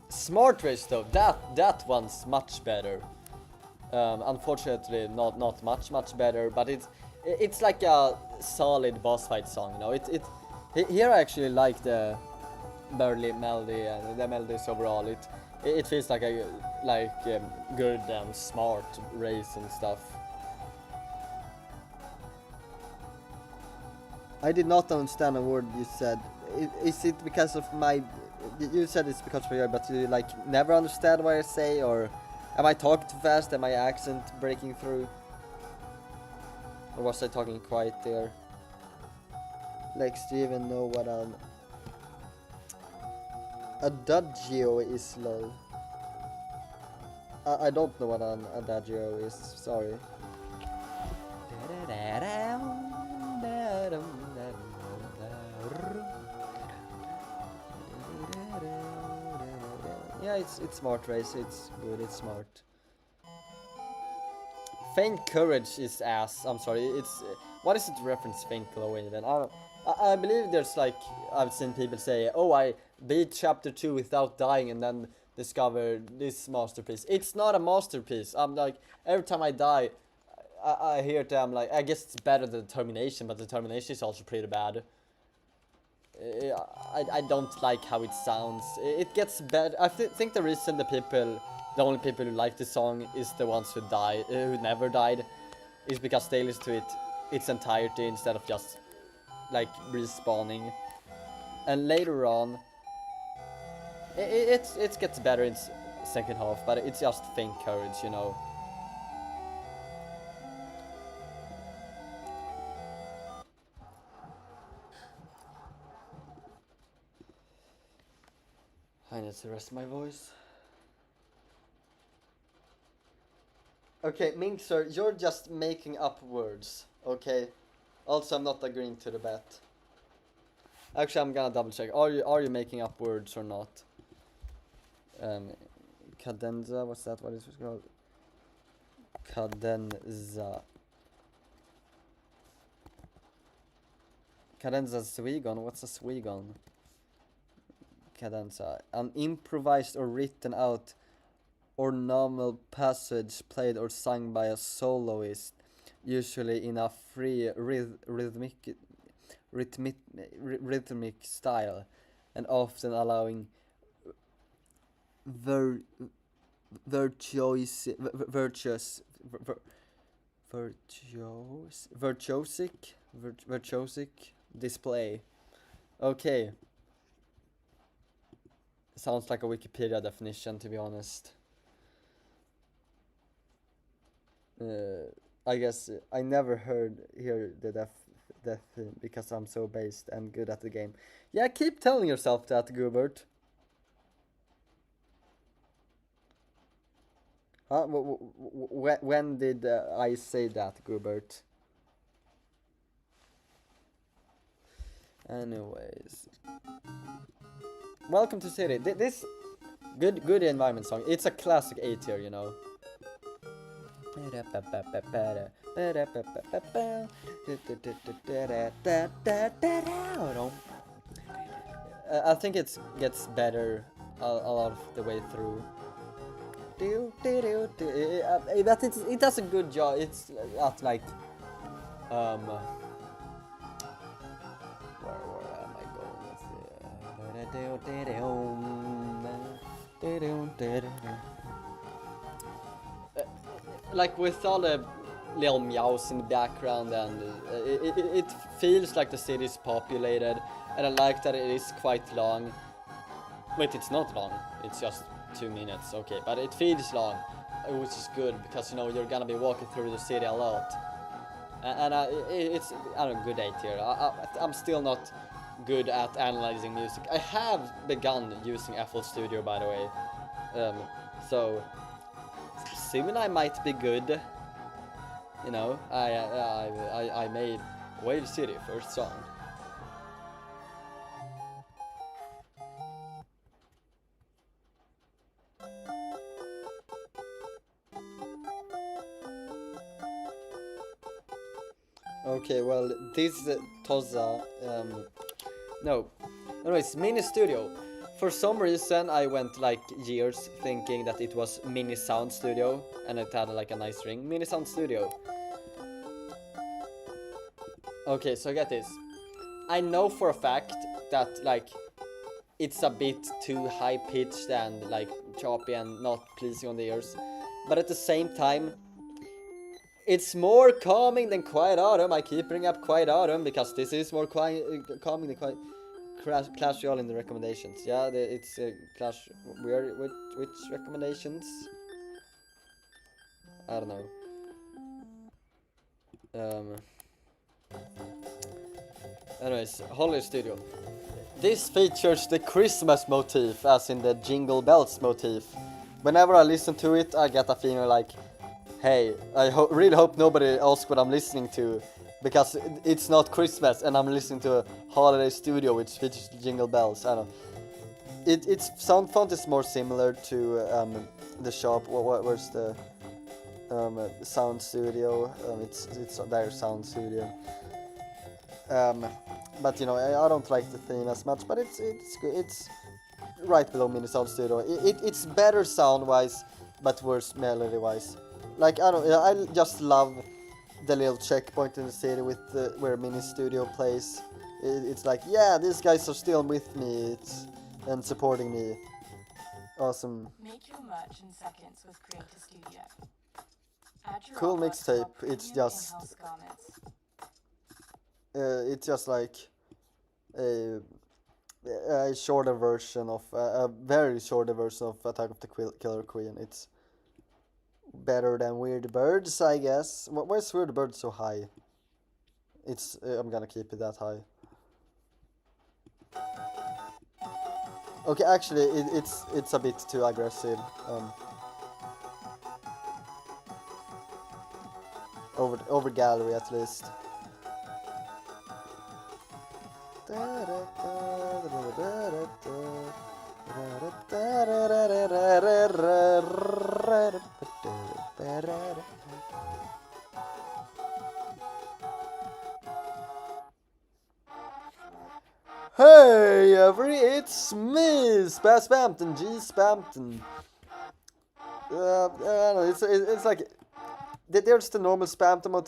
Smart Race though, that one's much better. Unfortunately, not much better, but it's like a solid boss fight song, you know. Here I actually like the Burley melody and the melodies overall. It feels like a good and smart race and stuff. I did not understand a word you said. Is it because of my? You said it's because of your, but you like never understand what I say, or am I talking too fast? Am my accent breaking through? Or was I talking quiet there? Lex, do you even know what an adagio is, lol? I don't know what an adagio is, sorry. Yeah, it's smart race, it's good, it's smart. Faint Courage is ass, I'm sorry, it's... what is it to reference Faint Glow even? I believe there's like, I've seen people say, oh, I beat chapter 2 without dying and then discovered this masterpiece. It's not a masterpiece. I'm like, every time I die, I hear it, I'm like, I guess it's better than Termination, but the Termination is also pretty bad. I don't like how it sounds. It gets bad. I think the reason the only people who like the song is the ones who never died, is because they listen to it its entirety instead of just like respawning. And later on, it gets better in second half, but it's just faint courage, you know. I need to rest my voice. Okay, Mink sir, you're just making up words, okay? Also, I'm not agreeing to the bet. Actually, I'm gonna double check. Are you making up words or not? Cadenza, what's that? What is it called? Cadenza. Cadenza Swigon. What's a Swigon? Cadenza. An improvised or written out or normal passage played or sung by a soloist, usually in a free rhythmic style, and often allowing virtuosic display. Okay. Sounds like a Wikipedia definition, to be honest. I guess I never hear the def because I'm so based and good at the game. Yeah, keep telling yourself that, Gubert. Huh? When did I say that, Gubert? Anyways, welcome to City. This good environment song. It's a classic A tier, you know. I think it gets better a lot of the way through. But it does a good job. It's at like where am I going with it? Like with all the little meows in the background, and it feels like the city is populated, and I like that it is quite long. Wait, it's not long, it's just 2 minutes, okay, but it feels long, which is good, because you know you're gonna be walking through the city a lot. And it's I don't know, good A tier. I'm still not good at analyzing music. I have begun using FL Studio, by the way, so soon I might be good. You know, I made Wave City first song. Okay, well, this Toza, no. Anyways, Mini Studio. For some reason, I went like years thinking that it was Mini Sound Studio, and it had like a nice ring. Mini Sound Studio. Okay, so get this. I know for a fact that like it's a bit too high pitched and like choppy and not pleasing on the ears, but at the same time, it's more calming than Quiet Autumn. I keep bringing up Quiet Autumn because this is more calming than Quiet. Clash Royale in the recommendations. Yeah, it's Clash. Which recommendations? I don't know. Anyways, Holly Studio. This features the Christmas motif, as in the Jingle Bells motif. Whenever I listen to it, I get a feeling like, hey, I really hope nobody asks what I'm listening to, because it's not Christmas and I'm listening to a holiday studio which features Jingle Bells. I don't know. Its sound font is more similar to the shop. Where's the sound studio? It's their sound studio. But you know, I don't like the theme as much, but it's good. It's right below Mini Sound Studio. It's better sound wise, but worse melody wise. Like I just love the little checkpoint in the city with where Mini Studio plays. It's like, yeah, these guys are still with me and supporting me. Awesome. Make your merch in seconds with Creator Studio. Add your Cool artwork to our mixtape. It's premium just in-house garments. it's just like a, a shorter version of a very shorter version of Attack of the Killer Queen. It's better than Weird Birds, I guess. Why is Weird Birds so high? It's I'm gonna keep it that high. Okay, actually, it's a bit too aggressive. Over gallery at least. Hey, it's me, Spampton, G Spampton. I don't know, it's like there's the normal Spampton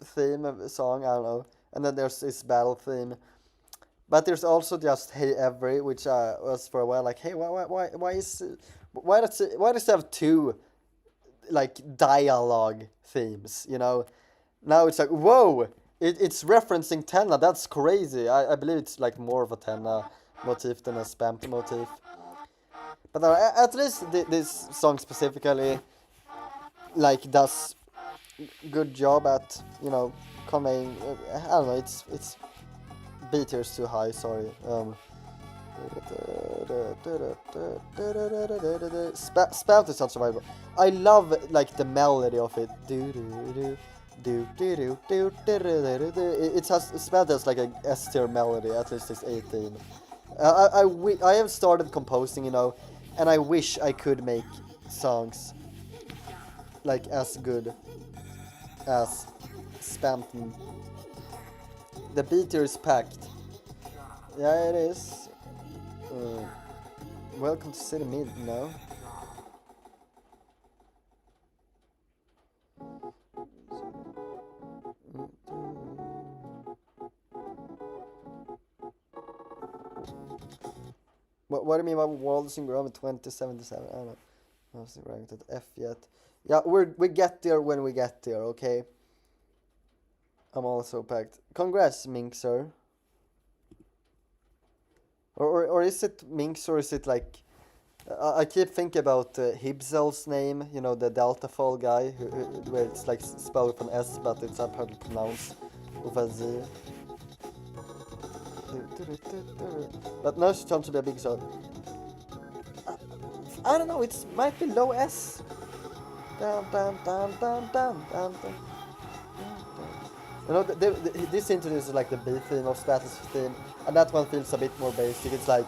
theme song, I don't know, and then there's this battle theme, but there's also just Hey Every, which was for a while like, hey, why does it have two like dialogue themes, you know? Now it's like, whoa, it's referencing Tenna, that's crazy. I believe it's like more of a Tenna motif than a Spampton motif. But at least this song specifically like does good job at, you know, conveying, I don't know, it's beat here is too high, sorry. Spout is such a vibe. I love like the melody of it. It has Spout has like a S tier melody, at least it's 18. I have started composing, you know, and I wish I could make songs like as good as Spampton. The beat here is packed. Yeah, it is. Welcome to City Mid, no? What do you mean by Wallace and Gromit 2077? I don't know. I wasn't ranked at F yet. Yeah, we get there when we get there, okay? I'm also packed. Congrats, Minxer. Or is it Minx, or is it like... I keep thinking about Hibzel's name, you know, the Delta Fall guy, where it's like spelled with an S, but it's apparently pronounced with a Z. But now she turns to be a big shot. I don't know, it might be low S. Down, down, down, down, down, down, down. You know, this introduces like the B theme of Spat's theme, and that one feels a bit more basic. It's like,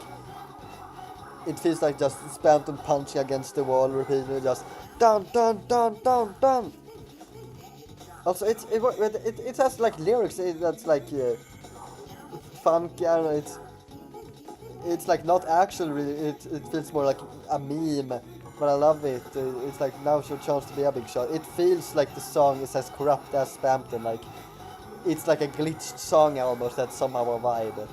it feels like just Spampton punching against the wall repeatedly, just down, down, down, down, down. Also, it has like lyrics that's like funky. I don't know. It's like not actual. Really, it feels more like a meme. But I love it. It's like now's your chance to be a big shot. It feels like the song is as corrupt as Spampton. Like it's like a glitched song almost that's somehow a vibe.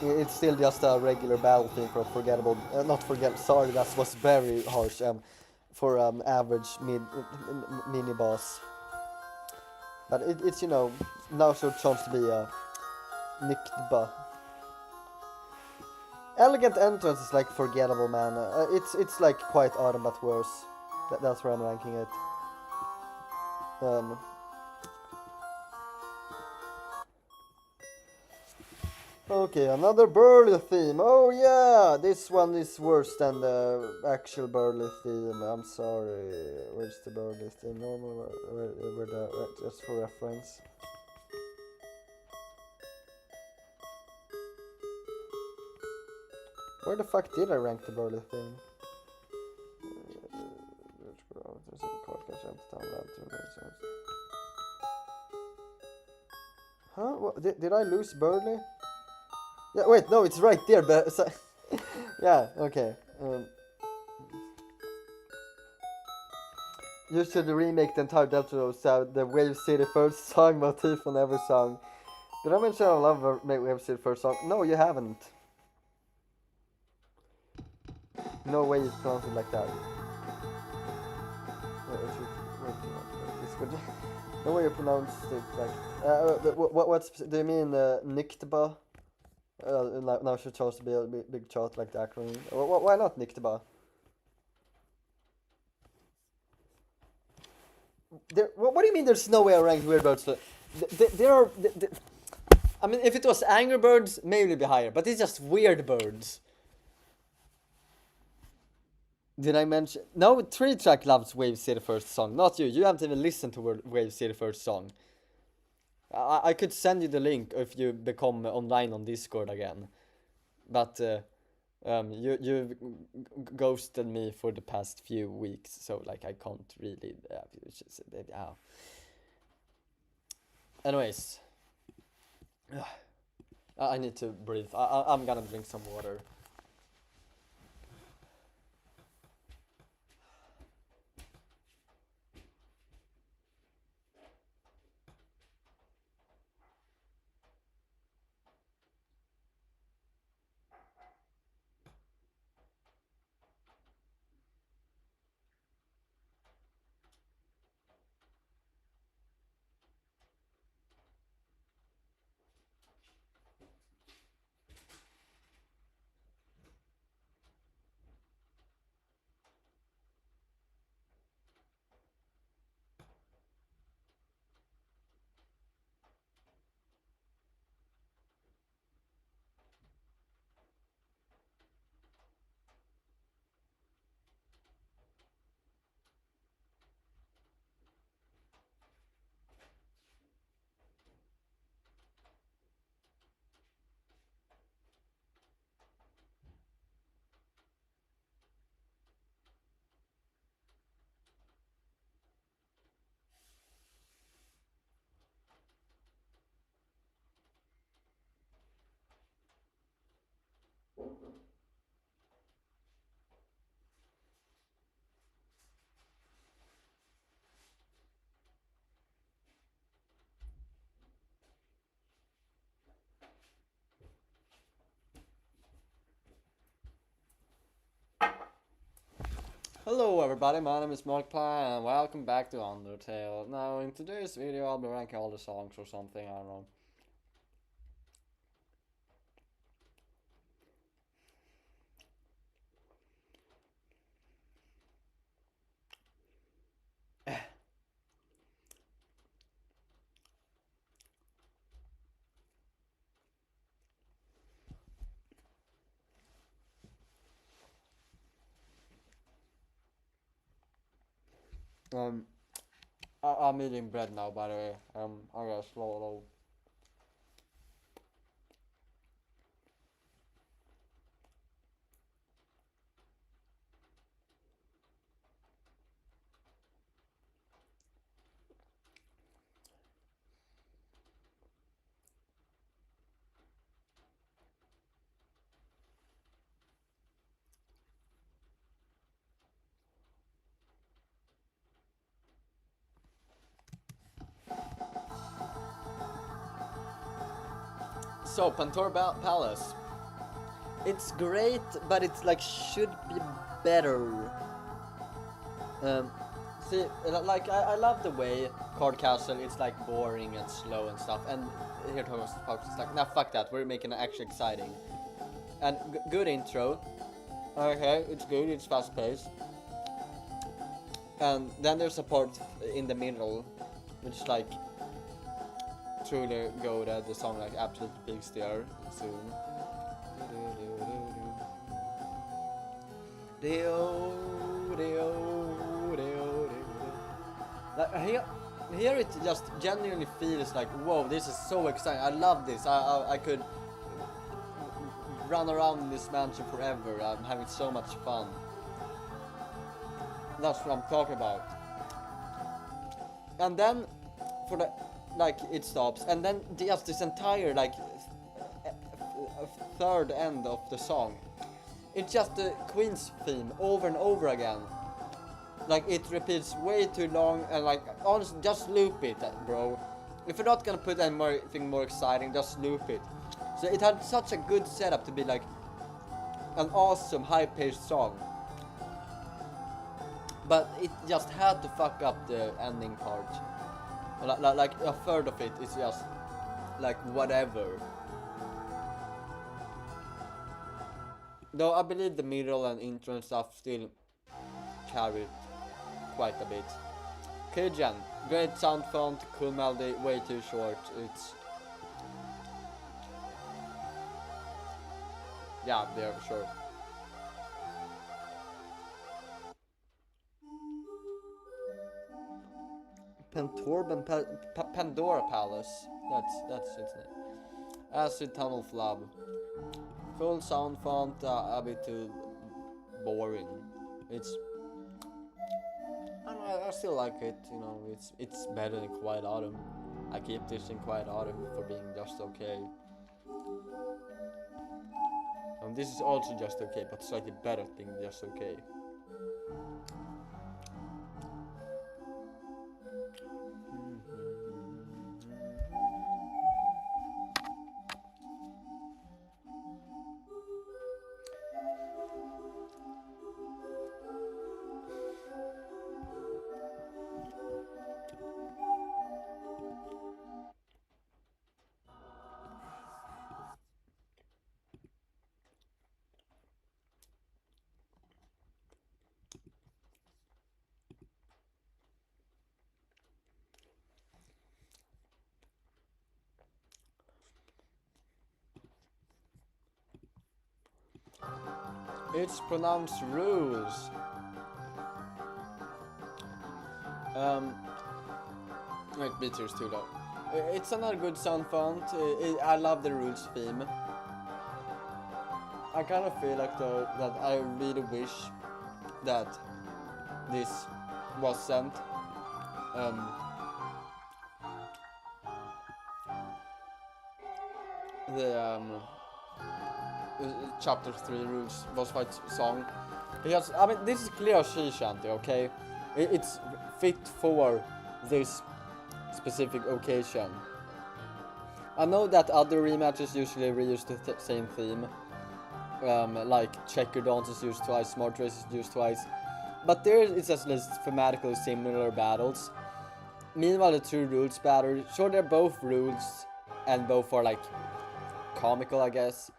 It's still just a regular battle theme for a forgettable, sorry, that was very harsh, for average mini boss. But it's, you know, now's your chance to be a Nickba. Elegant Entrance is like forgettable, man. It's like quite autumn but worse. That's where I'm ranking it. Okay, another Burly theme. Oh yeah, this one is worse than the actual Burly theme. I'm sorry. Where's the Burly theme? Normal, just for reference. Where the fuck did I rank the Burly theme? Huh? What, did I lose Burly? Yeah, wait, no, it's right there, but... So, yeah, okay. You should remake the entire Deltarune so the Wave City first song motif on every song. Did I mention I love Wave City first song? No, you haven't. No way you pronounce it like that. No way you pronounced it like What's do you mean Niktaba? Now she chose to be a big chart like the acronym. Why not Niktaba? What do you mean there's no way I ranked Weird Birds? There are. I mean, if it was Angry Birds, maybe it'd be higher, but it's just Weird Birds. Did I mention? No, 3-track loves Wave City first song, not you. You haven't even listened to Wave City first song. I could send you the link if you become online on Discord again, but you ghosted me for the past few weeks, so like I can't really. Anyways, I need to breathe. I'm gonna drink some water. Hello everybody, my name is Markiplier and welcome back to Undertale. Now in today's video I'll be ranking all the songs or something, I don't know. I'm eating bread now, by the way. I gotta swallow. So, Pantora Palace. It's great, but it's like should be better. See, like I love the way Card Castle it's like boring and slow and stuff, and here Thomas is like, nah, fuck that. We're making it actually exciting, and good intro. Okay, it's good. It's fast paced, and then there's a part in the middle, which is like truly good at the song like absolute big steer soon. Like here it just genuinely feels like, whoa, this is so exciting. I love this. I could run around in this mansion forever. I'm having so much fun. That's what I'm talking about. And then for the like it stops, and then just this entire like third end of the song, it's just the Queen's theme over and over again. Like it repeats way too long, and like honestly, just loop it, bro. If you're not gonna put anything more exciting, just loop it. So it had such a good setup to be like an awesome high-paced song, but it just had to fuck up the ending part. Like a third of it is just like whatever. Though I believe the middle and intro and stuff still carried quite a bit. Kijan, great sound font, cool melody, way too short. It's yeah, sure. Pandora Palace. That's its name. Acid Tunnel of Love. Cool sound font, a bit too boring. It's I still like it. You know, it's better than Quiet Autumn. I keep this in Quiet Autumn for being just okay. And this is also just okay, but slightly better than just okay. It's pronounced rules. Wait, beater is too low. It's another good sound font. I love the rules theme. I kind of feel like though that I really wish that this wasn't the chapter 3 rules boss fight song, because I mean this is clear sea shanty, okay? It's fit for this specific occasion. I know that other rematches usually reuse the same theme, like checker dance is used twice, smart race is used twice, but there it's just thematically similar battles. Meanwhile, the two rules battle, sure they're both rules and both are like comical, I guess.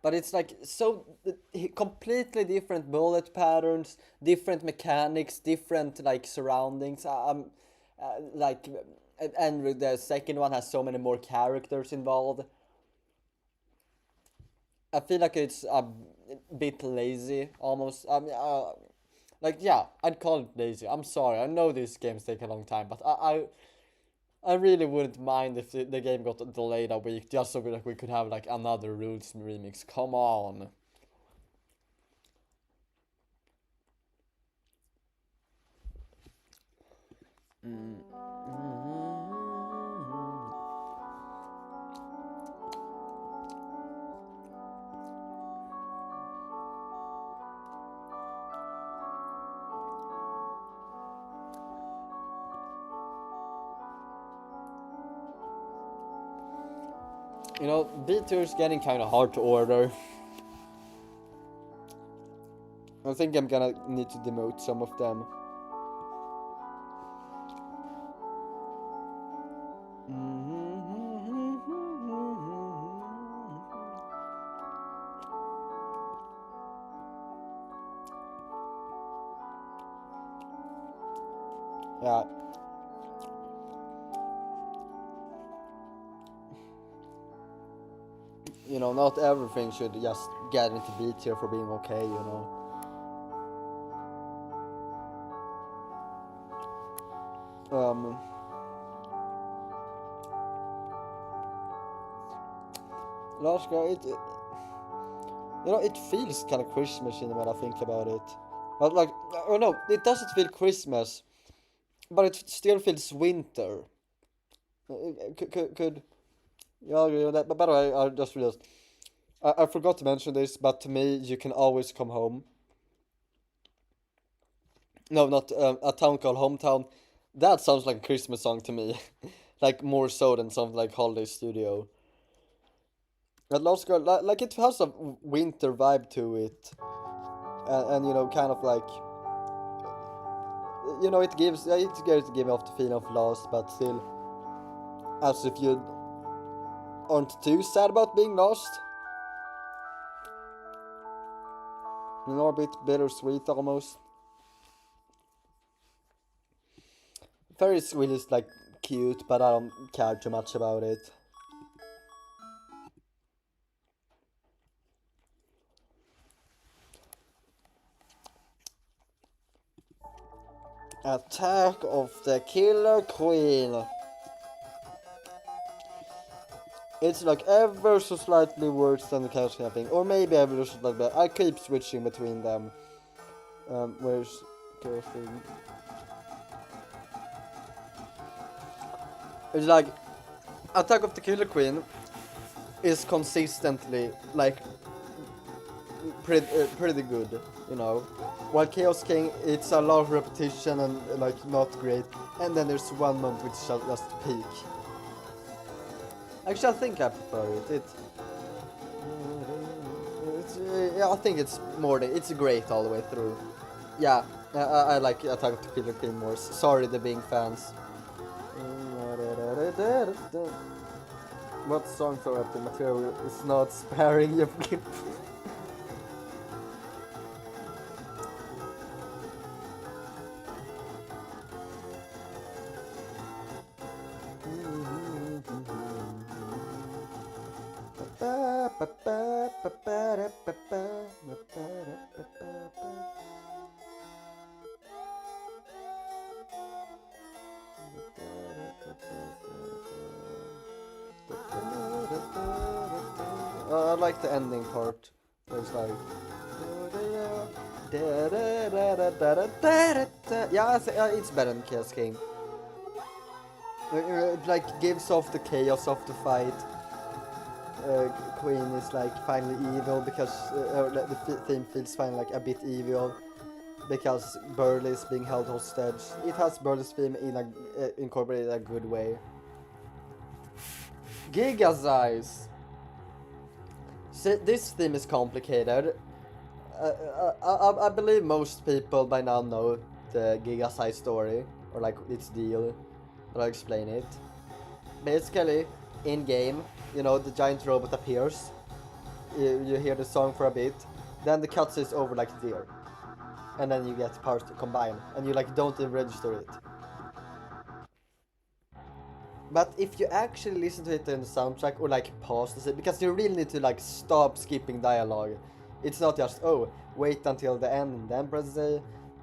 But it's like so completely different bullet patterns, different mechanics, different like surroundings. Like, and the second one has so many more characters involved. I feel like it's a bit lazy, almost. Like yeah, I'd call it lazy. I'm sorry. I know these games take a long time, but I really wouldn't mind if the game got delayed a week just so we could have like another Rules remix. Come on. You know, B2 is getting kind of hard to order. I think I'm gonna need to demote some of them. Yeah. You know, not everything should just get into B tier for being okay, you know. Last guy, you know, it feels kind of Christmassy when I think about it. But like, oh no, it doesn't feel Christmas, but it still feels winter. Could you agree with that? But by the way, I just realized I forgot to mention this, but to me, You Can Always Come Home. No, not A Town Called Hometown. That sounds like a Christmas song to me, like more so than something like Holiday Studio. But Lost Girl, like it has a winter vibe to it, and you know, kind of like, you know, it gives me off the feeling of lost, but still As if you aren't too sad about being lost. You know, a bit bittersweet almost. Ferris wheel is like cute, but I don't care too much about it. Attack of the Killer Queen. It's like ever so slightly worse than the Chaos Camping, or maybe ever so slightly better. I keep switching between them. Where's Chaos Queen? It's like Attack of the Killer Queen is consistently like pretty good, you know. While Chaos King, it's a lot of repetition and like not great. And then there's one moment which shall just peak. Actually, I think I prefer it. Yeah, I think it's more than it's great all the way through. Yeah, I like Attack of the Killer Queen more. Sorry, the Bing fans. What songs are up? The material is not sparing you. I like the ending part. It's like yeah, it's better than Chaos King. It like gives off the chaos of the fight. Queen is like finally evil because the theme feels finally like a bit evil because Burley is being held hostage. It has Burley's theme in a incorporated a good way. Giga size. See, this theme is complicated. I believe most people by now know the Giga size story or like its deal. But I'll explain it. Basically, in game, you know, the giant robot appears. You hear the song for a bit, then the cutscene is over like there, and then you get parts to combine, and you like don't even register it. But if you actually listen to it in the soundtrack or like pause it, because you really need to like stop skipping dialogue. It's not just oh wait until the end and then press A.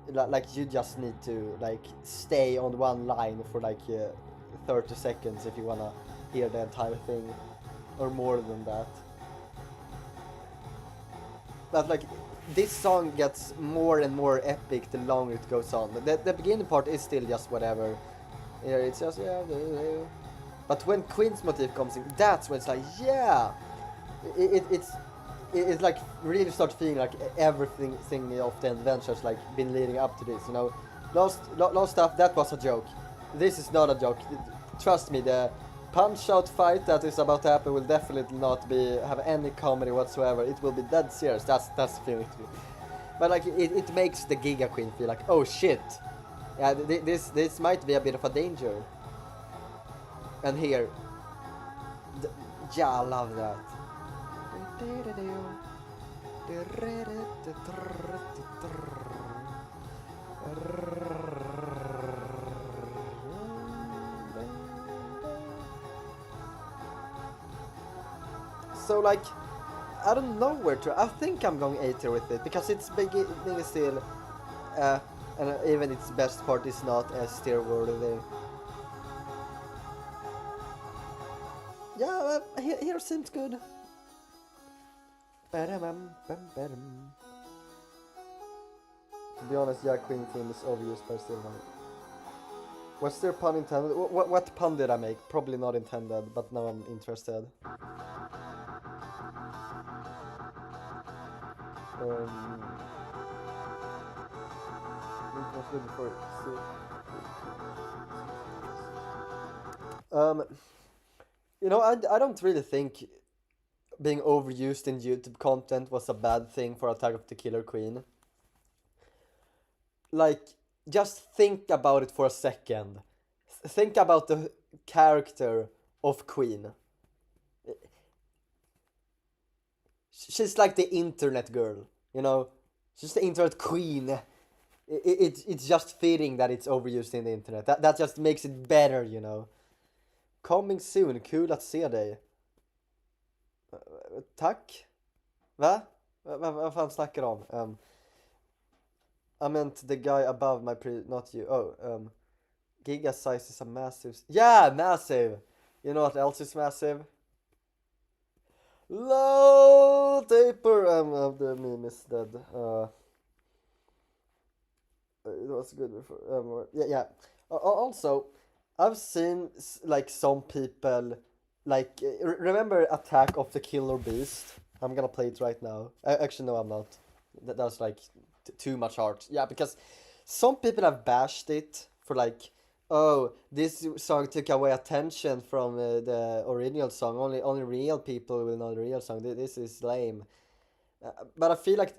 Like you just need to like stay on one line for like 30 seconds if you wanna hear the entire thing, or more than that. But like this song gets more and more epic the longer it goes on. The beginning part is still just whatever. Yeah, it's just yeah. But when Queen's motif comes in, that's when it's like yeah, it's like really start feeling like everything of the adventures like been leading up to this. You know, lost stuff that was a joke. This is not a joke. Trust me, the punch-out fight that is about to happen will definitely not have any comedy whatsoever. It will be dead serious. That's the feeling to me. But like it makes the Giga Queen feel like oh shit, yeah, this might be a bit of a danger. And here, yeah, I love that. So like, I don't know where to. I think I'm going A tier with it because it's beginning still, and even its best part is not as tier worthy. Yeah, here seems good. To be honest, yeah, Queen theme is obvious, but still not. Was there pun intended? What pun did I make? Probably not intended, but now I'm interested. You know, I don't really think being overused in YouTube content was a bad thing for Attack of the Killer Queen. Like, just think about it for a second. Think about the character of Queen. She's like the internet girl, you know? She's the internet queen. It's just fitting that it's overused in the internet. That just makes it better, you know? Coming soon, kul att se dig. Tack? Va? Vad fan snackar de om? I meant the guy above my not you. Oh, Giga size is a massive... Yeah, massive! You know what else is massive? Low taper! The meme is dead. It was good before. Yeah. Also, I've seen like some people like remember Attack of the Killer Beast? I'm gonna play it right now. Actually, no, I'm not. That's like too much art. Yeah, because some people have bashed it for like, oh, this song took away attention from the original song. Only real people will know the real song. This is lame. But I feel like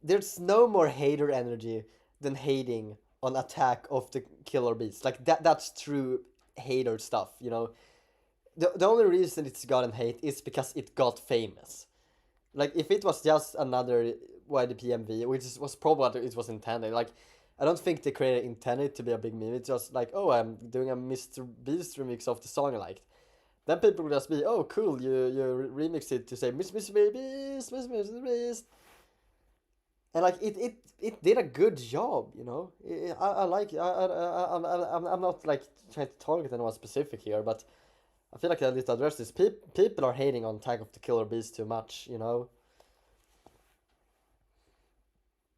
there's no more hater energy than hating on Attack of the Killer Beast. Like that's true hater stuff, you know. The only reason it's gotten hate is because it got famous. Like if it was just another YDP MV, which was probably what it was intended. Like I don't think the creator intended to be a big meme. It's just like, oh, I'm doing a Mr. Beast remix of the song I liked. Then people would just be, oh, cool, you remix it to say Mr. Beast, Mr. Beast. And like it did a good job, you know. I like it. I'm not like trying to target anyone specific here, but I feel like I need to address this. People are hating on Attack of the Killer Beast too much, you know.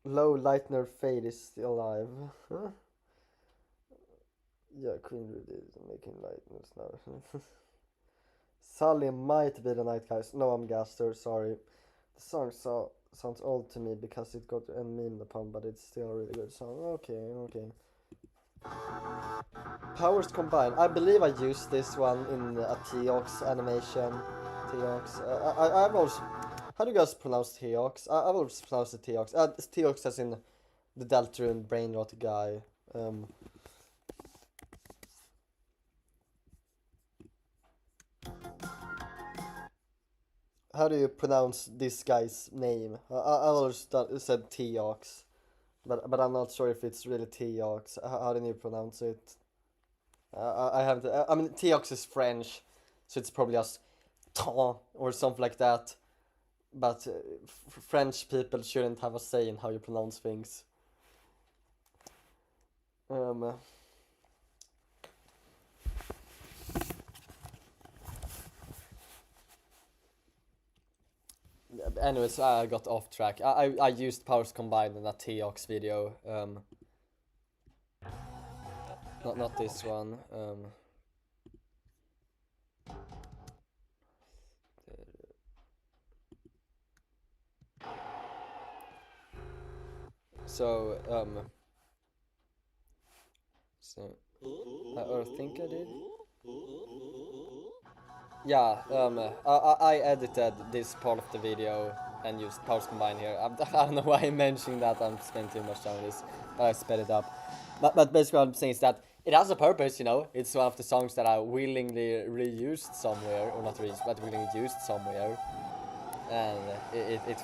Low Lightner Fade is still alive. Huh? Yeah, Queen really is making lightners now. Sully might be the night guys. No, I'm Gaster, sorry. The song sounds old to me because it got memed upon, but it's still a really good song. Okay. Powers combined. I believe I used this one in a Teox animation. Teox. I've also... How do you guys pronounce Teox? I've always pronounced it Teox. Teox as in the Deltarune brain rot guy. How do you pronounce this guy's name? I always said Teox, but I'm not sure if it's really Teox. How do you pronounce it? I haven't. I mean, Teox is French, so it's probably just Ton or something like that. But French people shouldn't have a say in how you pronounce things. Anyways, I got off track. I used Powers Combined in that Teox video. Not this one. So I think I did. Yeah, I edited this part of the video and used Powers Combined here. I don't know why I'm mentioning that. I'm spending too much time on this, but I sped it up. But basically what I'm saying is that it has a purpose, you know. It's one of the songs that I willingly reused somewhere, or not reused, but willingly used somewhere. And it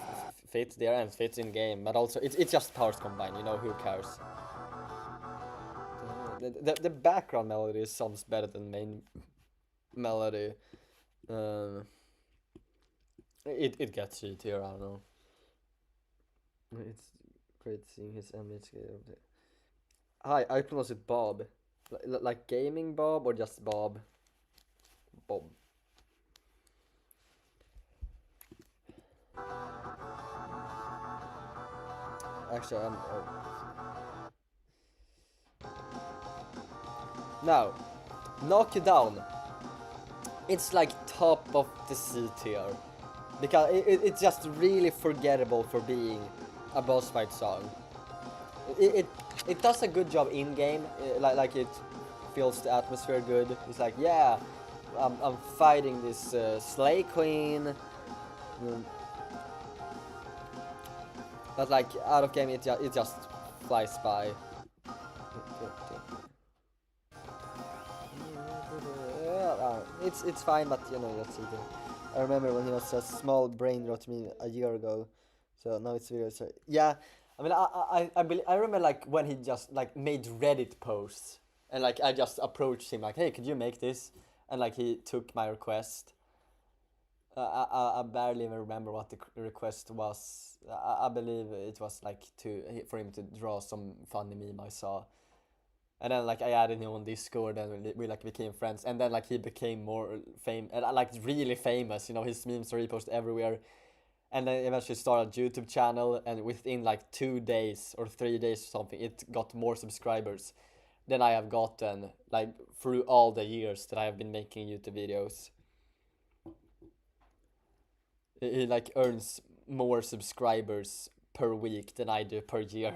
fits there and fits in game, but also it's just Powers Combined, you know, who cares? The background melody sounds better than main melody. It gets it here, I don't know. It's great seeing his image. Hi, I pronounce it Bob. Like gaming Bob or just Bob? Bob. Actually, Now, Knock You Down. It's like top of the C tier. Because it's just really forgettable for being a boss fight song. It does a good job in game, like it feels the atmosphere good. It's like, yeah, I'm fighting this Slay Queen. But like out of game, it just flies by. it's fine, but you know, that's it. I remember when he was a small brain rot me a year ago, so now it's video. So yeah, I mean, I remember like when he just like made Reddit posts, and like I just approached him like, hey, could you make this? And like he took my request. I barely even remember what the request was. I believe it was like for him to draw some funny meme I saw. And then like I added him on Discord and we like became friends. And then like he became more like really famous. You know, his memes are reposted everywhere. And then eventually started a YouTube channel, and within like 2 days or 3 days or something, it got more subscribers than I have gotten like through all the years that I have been making YouTube videos. He like earns more subscribers per week than I do per year.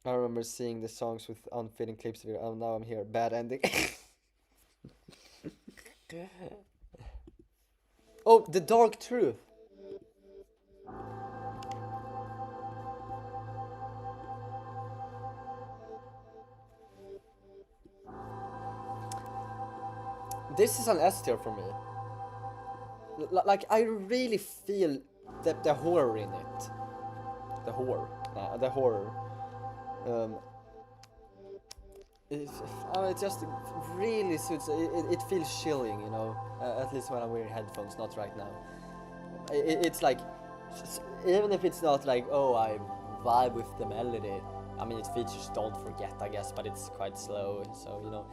I remember seeing the songs with unfitting clips of it. Oh, now I'm here. Bad ending. Oh, The Dark Truth. This is an S tier for me. Like, I really feel the horror in it. The horror. The horror. It just really suits. It feels chilling, you know. At least when I'm wearing headphones, not right now. It's like, even if it's not like, oh, I vibe with the melody. I mean, it features Don't Forget, I guess, but it's quite slow, so you know.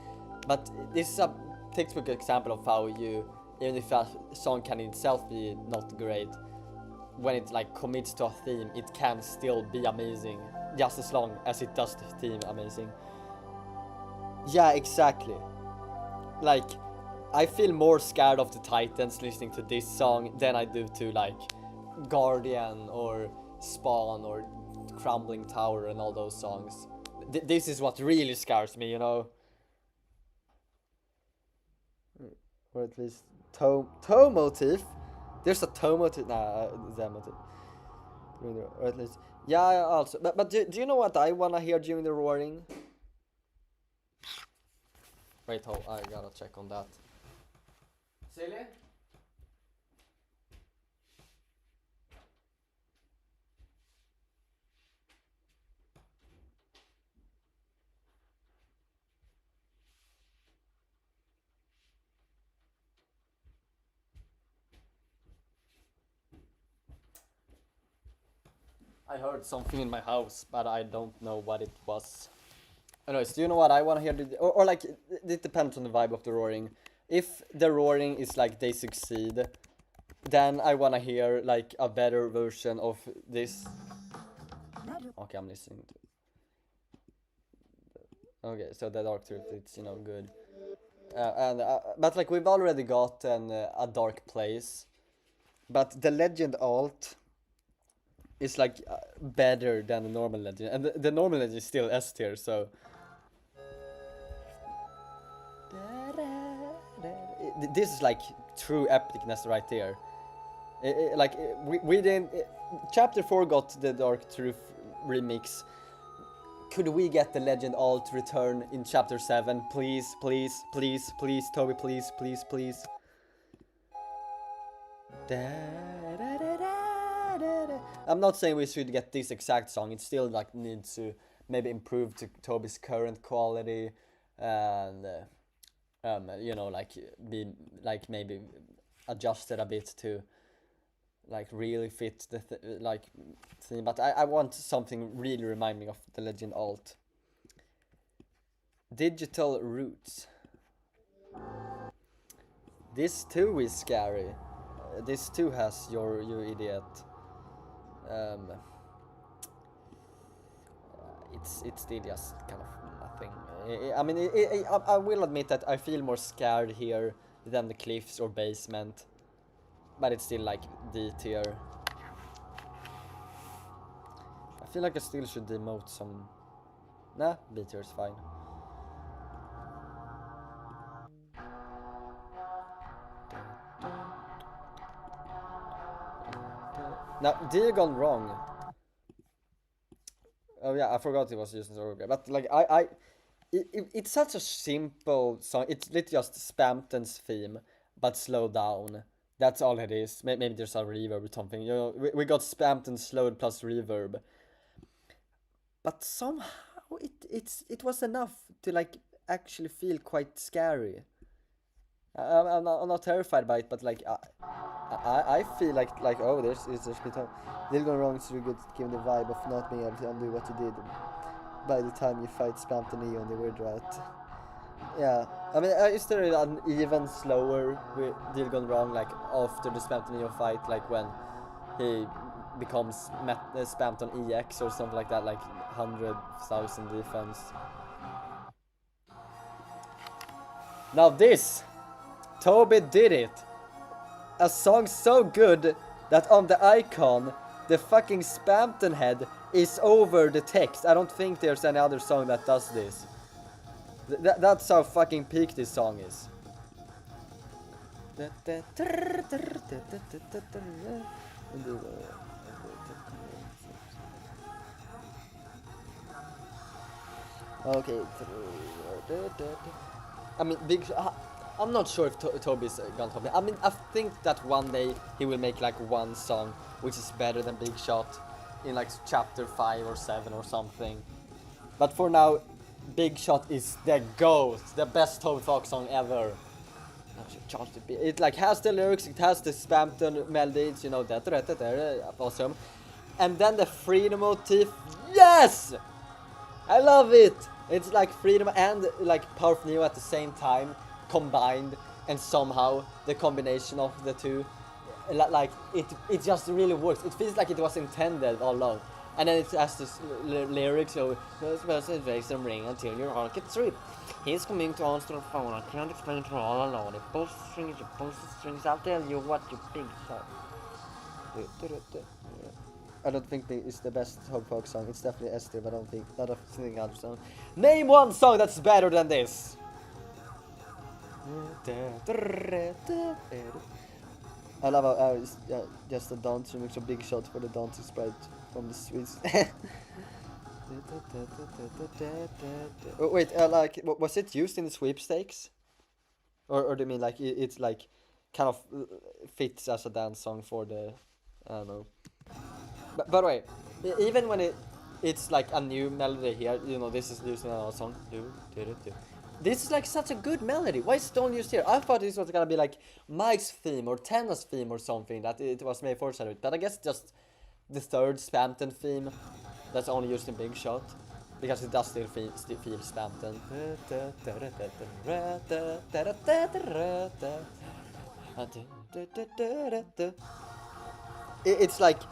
But this is a textbook example of how you, even if a song can in itself be not great, when it like commits to a theme, it can still be amazing, just as long as it does the theme amazing. Yeah, exactly. Like, I feel more scared of the Titans listening to this song than I do to like Guardian or Spawn or Crumbling Tower and all those songs. This is what really scares me, you know. Or at least toe motif. There's a toe motif. Nah, that motif. Or at least, yeah. Also, but do you know what I wanna hear during the roaring? Wait, hold. I gotta check on that. Silly. I heard something in my house, but I don't know what it was. Anyways, do you know what I want to hear? Or like, it depends on the vibe of the roaring. If the roaring is like they succeed, then I want to hear like a better version of this. Okay, I'm listening to it. Okay, so the Dark Truth, it's, you know, good. But like we've already gotten a Dark Place, but the Legend alt is like better than the normal Legend, and the normal Legend is still S tier, so. This is like true epicness right there. We didn't. Chapter 4 got the Dark Truth remix. Could we get the Legend alt return in Chapter 7? Please, please, please, please, Toby, please, please, please. I'm not saying we should get this exact song. It still like needs to maybe improve to Toby's current quality, and you know, like be like maybe adjusted a bit to like really fit the like theme. But I want something really remind me of the Legend alt. Digital Roots. This too is scary. This too has your you idiot. It's still just kind of nothing. I mean, I will admit that I feel more scared here than the cliffs or basement, but it's still like D tier. I feel like I still should demote some. Nah, B tier is fine. Now, D gone wrong. Oh yeah, I forgot it was used in Sorry, but like it's such a simple song. It's literally just Spampton's theme, but slowed down. That's all it is. Maybe there's a reverb or something. You know, we got Spampton slowed plus reverb. But somehow it was enough to like actually feel quite scary. I'm not terrified by it, but like I feel like oh there's bit of they'll go wrong so good given the vibe of not being able to undo what you did by the time you fight Spamp the Neo on the weird route. Yeah, I mean is there an even slower deal gone wrong like after the Spamp the Neo fight, like when he becomes spammed on EX or something like that, like 100,000 defense. Now this, Toby did it. A song so good that on the icon, the fucking Spampton head is over the text. I don't think there's any other song that does this. That's how fucking peak this song is. Okay. I mean, I'm not sure if Toby's gonna top me. I mean, I think that one day he will make like one song which is better than Big Shot in like chapter 5 or 7 or something. But for now, Big Shot is the GOAT, the best Toby Fox song ever. It like has the lyrics, it has the Spampton melodies, you know, that awesome. And then the freedom motif, yes! I love it! It's like freedom and like powerful Neo at the same time, combined, and somehow the combination of the two, like it just really works. It feels like it was intended all along. And then it has this lyrics of "First person makes them ring until your heart gets ripped. He's coming to answer the phone. I can't explain it all alone. If both strings, I'll tell you what you big shot." I don't think it's the best Hog Folk song. It's definitely Esther, but I don't think other song. Name one song that's better than this. I love how just a dance remix of Big Shot for the dancing sprite from the Swiss. Oh, wait, like, was it used in the sweepstakes? Or do you mean like it's like kind of fits as a dance song for the, I don't know. But by the way, even when it's like a new melody here, you know, this is used in another song. This is like such a good melody. Why is it only used here? I thought this was gonna be like Mike's theme or Tenna's theme or something, that it was made for Shadow. But I guess just the third Spampton theme that's only used in Big Shot, because it does still feel Spampton. It's like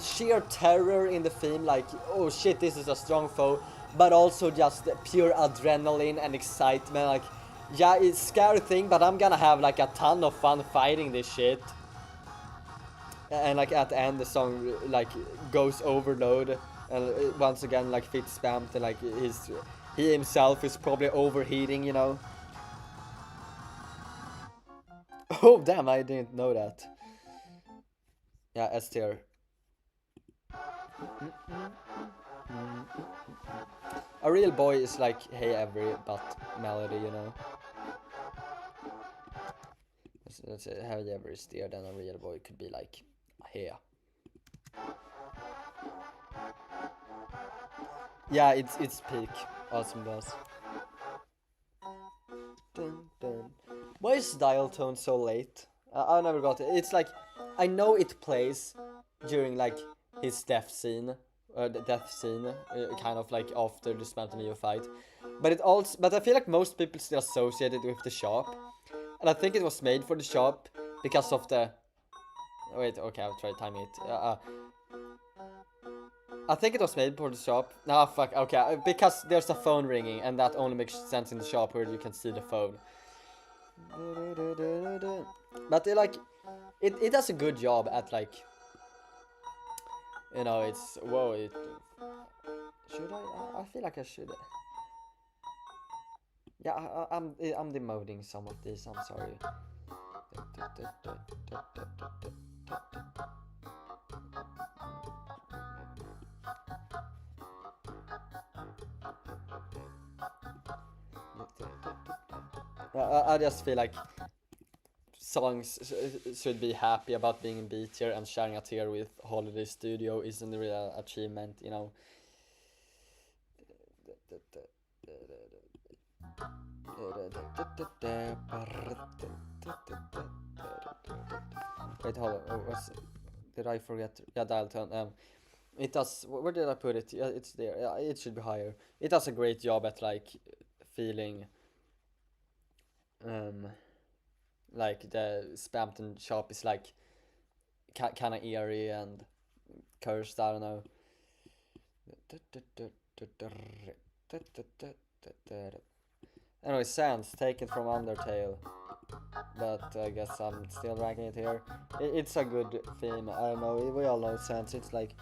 sheer terror in the theme, like, oh shit, this is a strong foe, but also just pure adrenaline and excitement, like, yeah, it's a scary thing, but I'm gonna have like a ton of fun fighting this shit. And like at the end the song like goes overload, and once again like fits Spampton, like he himself is probably overheating, you know. Oh damn, I didn't know that. Yeah, S tier. A real boy is like Hey Every but melody, you know. Let's say Hey Every is there, then a real boy could be like Hey. Yeah, it's peak. Awesome does. Dun, dun. Why is dial tone so late? I never got it. It's like I know it plays during like his death scene, kind of like after the Spamton Neo fight, but I feel like most people still associate it with the shop, and I think it was made for the shop because of the. Wait, okay, I'll try timing it. I think it was made for the shop. Nah, fuck, okay, because there's a phone ringing, and that only makes sense in the shop where you can see the phone. But it does a good job at like, you know, it's, whoa, should I feel like I should. Yeah, I'm demoting some of these, I'm sorry. I just feel like songs should be happy about being in B tier, and sharing a tier with Holiday Studio isn't really an achievement, you know. Wait, hold on. Did I forget? Yeah, Deltarune. It does. Where did I put it? Yeah, it's there. Yeah, it should be higher. It does a great job at like feeling, um, like the Spampton shop is like kind of eerie and cursed. I don't know. Anyway, Sans taken from Undertale, but I guess I'm still ranking it here. It's a good theme. I don't know. We all know Sans. It's like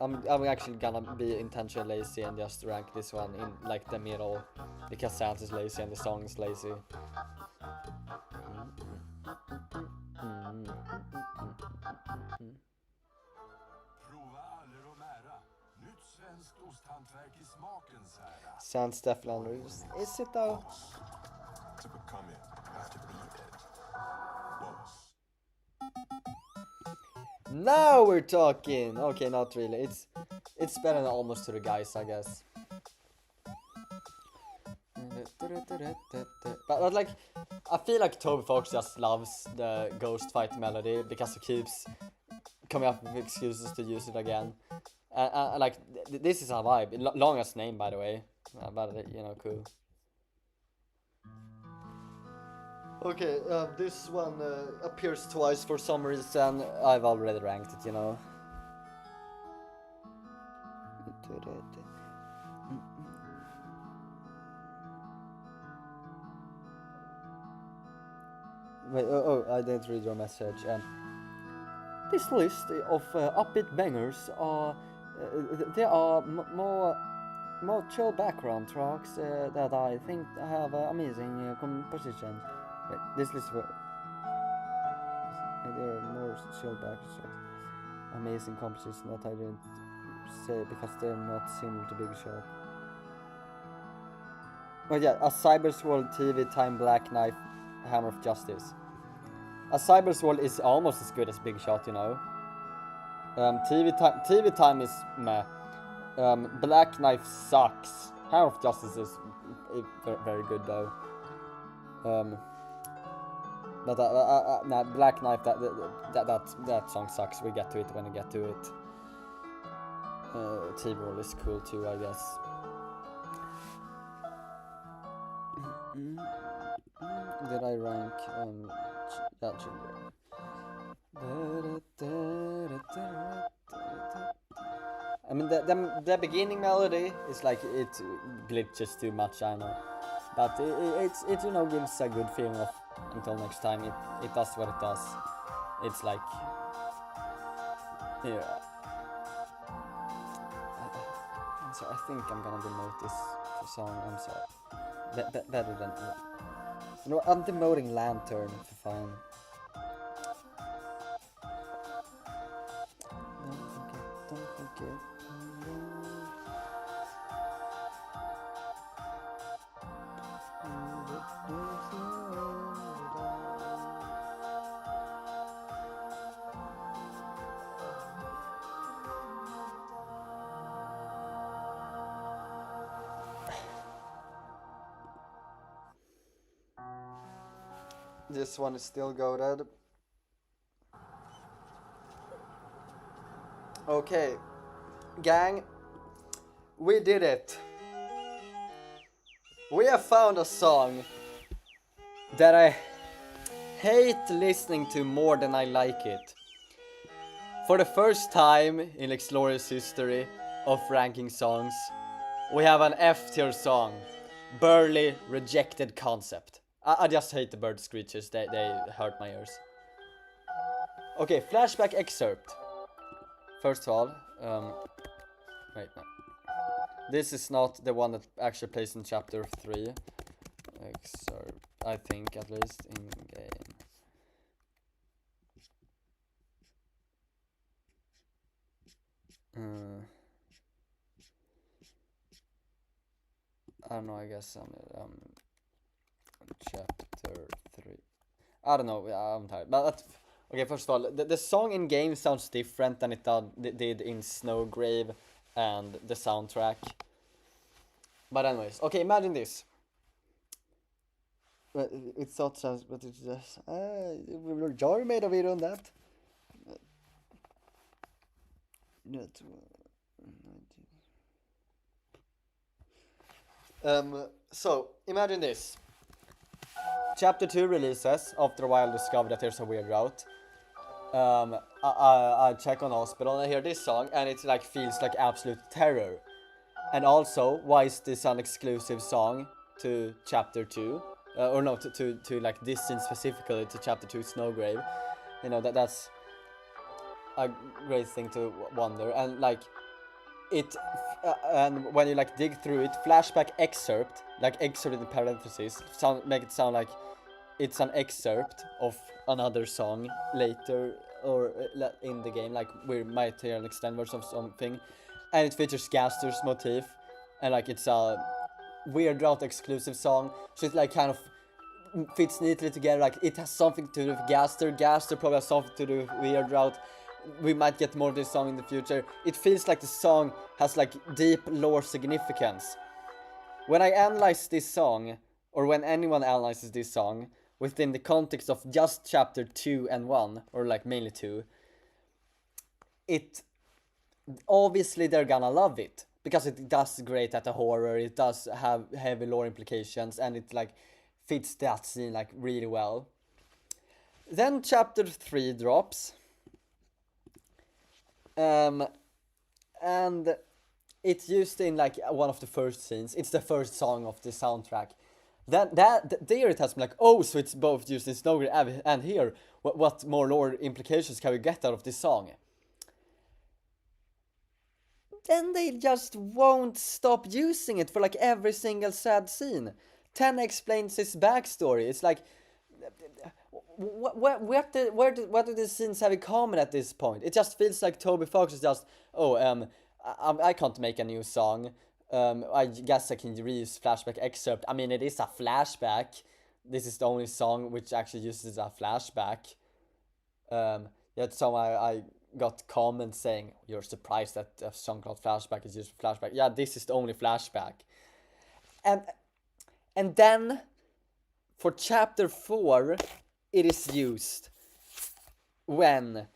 I'm actually gonna be intentionally lazy and just rank this one in like the middle, because Sans is lazy and the song is lazy. Prova alla de ära. Nytt svenskt osthantverk i smakens ära. Sans definitely under. Is it though? To become it, you have to be it. Boss. Now we're talking. Okay, not really. It's better than Almost to the Guys, I guess. But like, I feel like Toby Fox just loves the ghost fight melody because he keeps coming up with excuses to use it again. Like, this is a vibe. Longest name, by the way. But you know, cool. Okay, this one appears twice for some reason. I've already ranked it, you know. Wait, I didn't read your message. This list of upbeat bangers are there are more chill background tracks that I think have amazing compositions. Wait, this list there are more chill background tracks, amazing compositions that I didn't say because they're not similar to Big Shot. But yeah, a Cybersword TV Time Black Knife Hammer of Justice. A Cybersword is almost as good as Big Shot, you know. TV Time is meh. Black Knife sucks. Hammer of Justice is very good though. But nah, Black Knife, that song sucks. We get to it when we get to it. TV is cool too, I guess. Did I rank I mean the beginning melody is like it glitches too much, I know, but it you know gives a good feeling of until next time. It does what it does. It's like yeah. I'm sorry, I think I'm gonna demote this song. I'm sorry. Better than you know, I'm demoting Lantern for fun. Don't forget. This one is still goated. Okay, gang, we did it. We have found a song that I hate listening to more than I like it. For the first time in Explorer's history of ranking songs, we have an F tier song, Burly Rejected Concept. I just hate the bird screeches, they hurt my ears. Okay, flashback excerpt. First of all, wait, no. This is not the one that actually plays in chapter 3. Excerpt, I think, at least, in game. I don't know, I guess chapter 3. I don't know, I'm tired. But okay, first of all, the song in game sounds different than it did in Snowgrave and the soundtrack. But anyways, okay, imagine this. It's not just, but it's just jar made of it on that. So imagine this. Chapter 2 releases. After a while, discover that there's a weird route. I check on hospital and I hear this song, and it like feels like absolute terror. And also, why is this an exclusive song to chapter 2? Or no, to like this scene specifically, to chapter 2 Snowgrave. You know, that's a great thing to wonder. And like it and when you like dig through it, flashback excerpt, like excerpt in parentheses, make it sound like it's an excerpt of another song later or in the game, like we might hear an extended version of something, and it features Gaster's motif, and like it's a weird route exclusive song, so it like kind of fits neatly together. Like it has something to do with Gaster probably has something to do with weird route. We might get more of this song in the future. It feels like the song has like deep lore significance. When I analyze this song, or when anyone analyzes this song within the context of just chapter 2 and 1, or like mainly 2, it obviously they're gonna love it because it does great at the horror, it does have heavy lore implications, and it like fits that scene like really well. Then chapter 3 drops. And it's used in like one of the first scenes. It's the first song of the soundtrack. There it has been like, oh, so it's both used in Snowgrave and here. What more lore implications can we get out of this song? Then they just won't stop using it for like every single sad scene. Ten explains his backstory. It's like, what do these scenes have in common at this point? It just feels like Toby Fox is just, I can't make a new song. I guess I can reuse flashback excerpt. I mean, it is a flashback. This is the only song which actually uses a flashback. Yet so I got comments saying, you're surprised that a song called Flashback is used for flashback. Yeah, this is the only flashback. And then, for chapter 4, it is used when,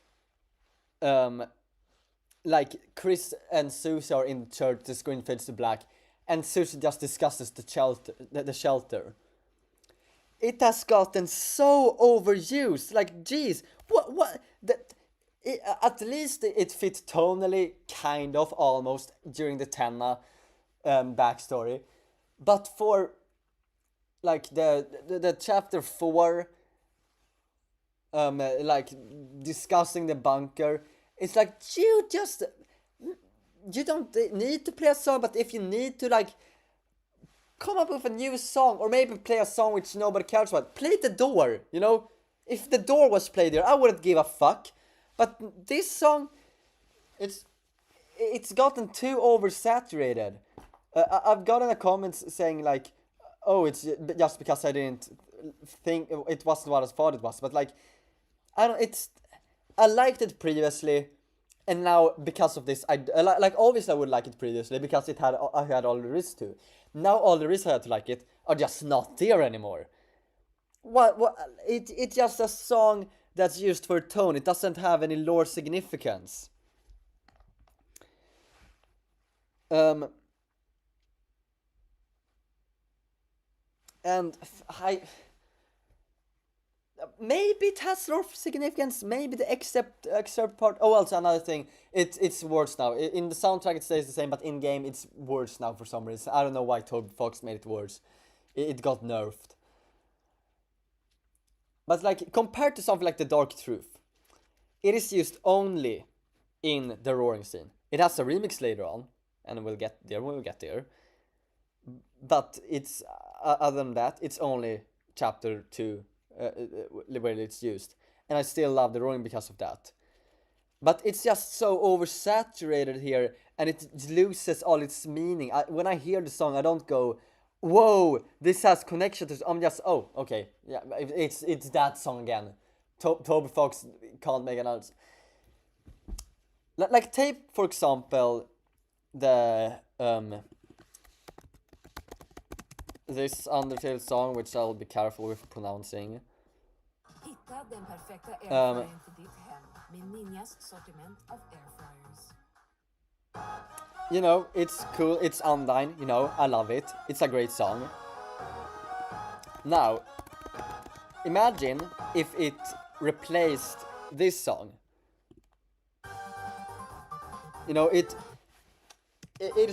like, Chris and Susie are in church, the screen fades to black, and Susie just discusses the shelter. It has gotten so overused, like, geez, at least it fit tonally, kind of, almost, during the Tenna backstory, but for, like, the chapter 4, like, discussing the bunker, it's like, you don't need to play a song, but if you need to, like, come up with a new song, or maybe play a song which nobody cares about, play The Door, you know? If The Door was played there, I wouldn't give a fuck, but this song, it's gotten too oversaturated. I've gotten a comments saying, like, oh, it's just because I didn't think it wasn't what I thought it was, but, like, I liked it previously, and now because of this, like, obviously I would like it previously because I had all the risks to. Now all the reasons I had to like it are just not there anymore. It's just a song that's used for tone. It doesn't have any lore significance. And maybe it has lore significance, maybe the excerpt part. Oh, also another thing, it's words now. In the soundtrack it stays the same, but in game it's words now for some reason. I don't know why Toby Fox made it words. It got nerfed. But, like, compared to something like The Dark Truth, it is used only in the roaring scene. It has a remix later on, and we'll get there when we get there. But it's other than that, it's only chapter 2 where it's used, and I still love the roaring because of that. But it's just so oversaturated here, and it loses all its meaning. When I hear the song, I don't go, Whoa, this has connection to. I'm just. Oh, okay. Yeah, it's that song again. Toby Fox can't make another. Like take for example the this Undertale song, which I'll be careful with pronouncing. Hitta den perfekta airfryern till ditt hem med Ninjas sortiment av airfryers. You know, it's cool, it's Undyne, you know, I love it. It's a great song. Now, imagine if it replaced this song. You know, it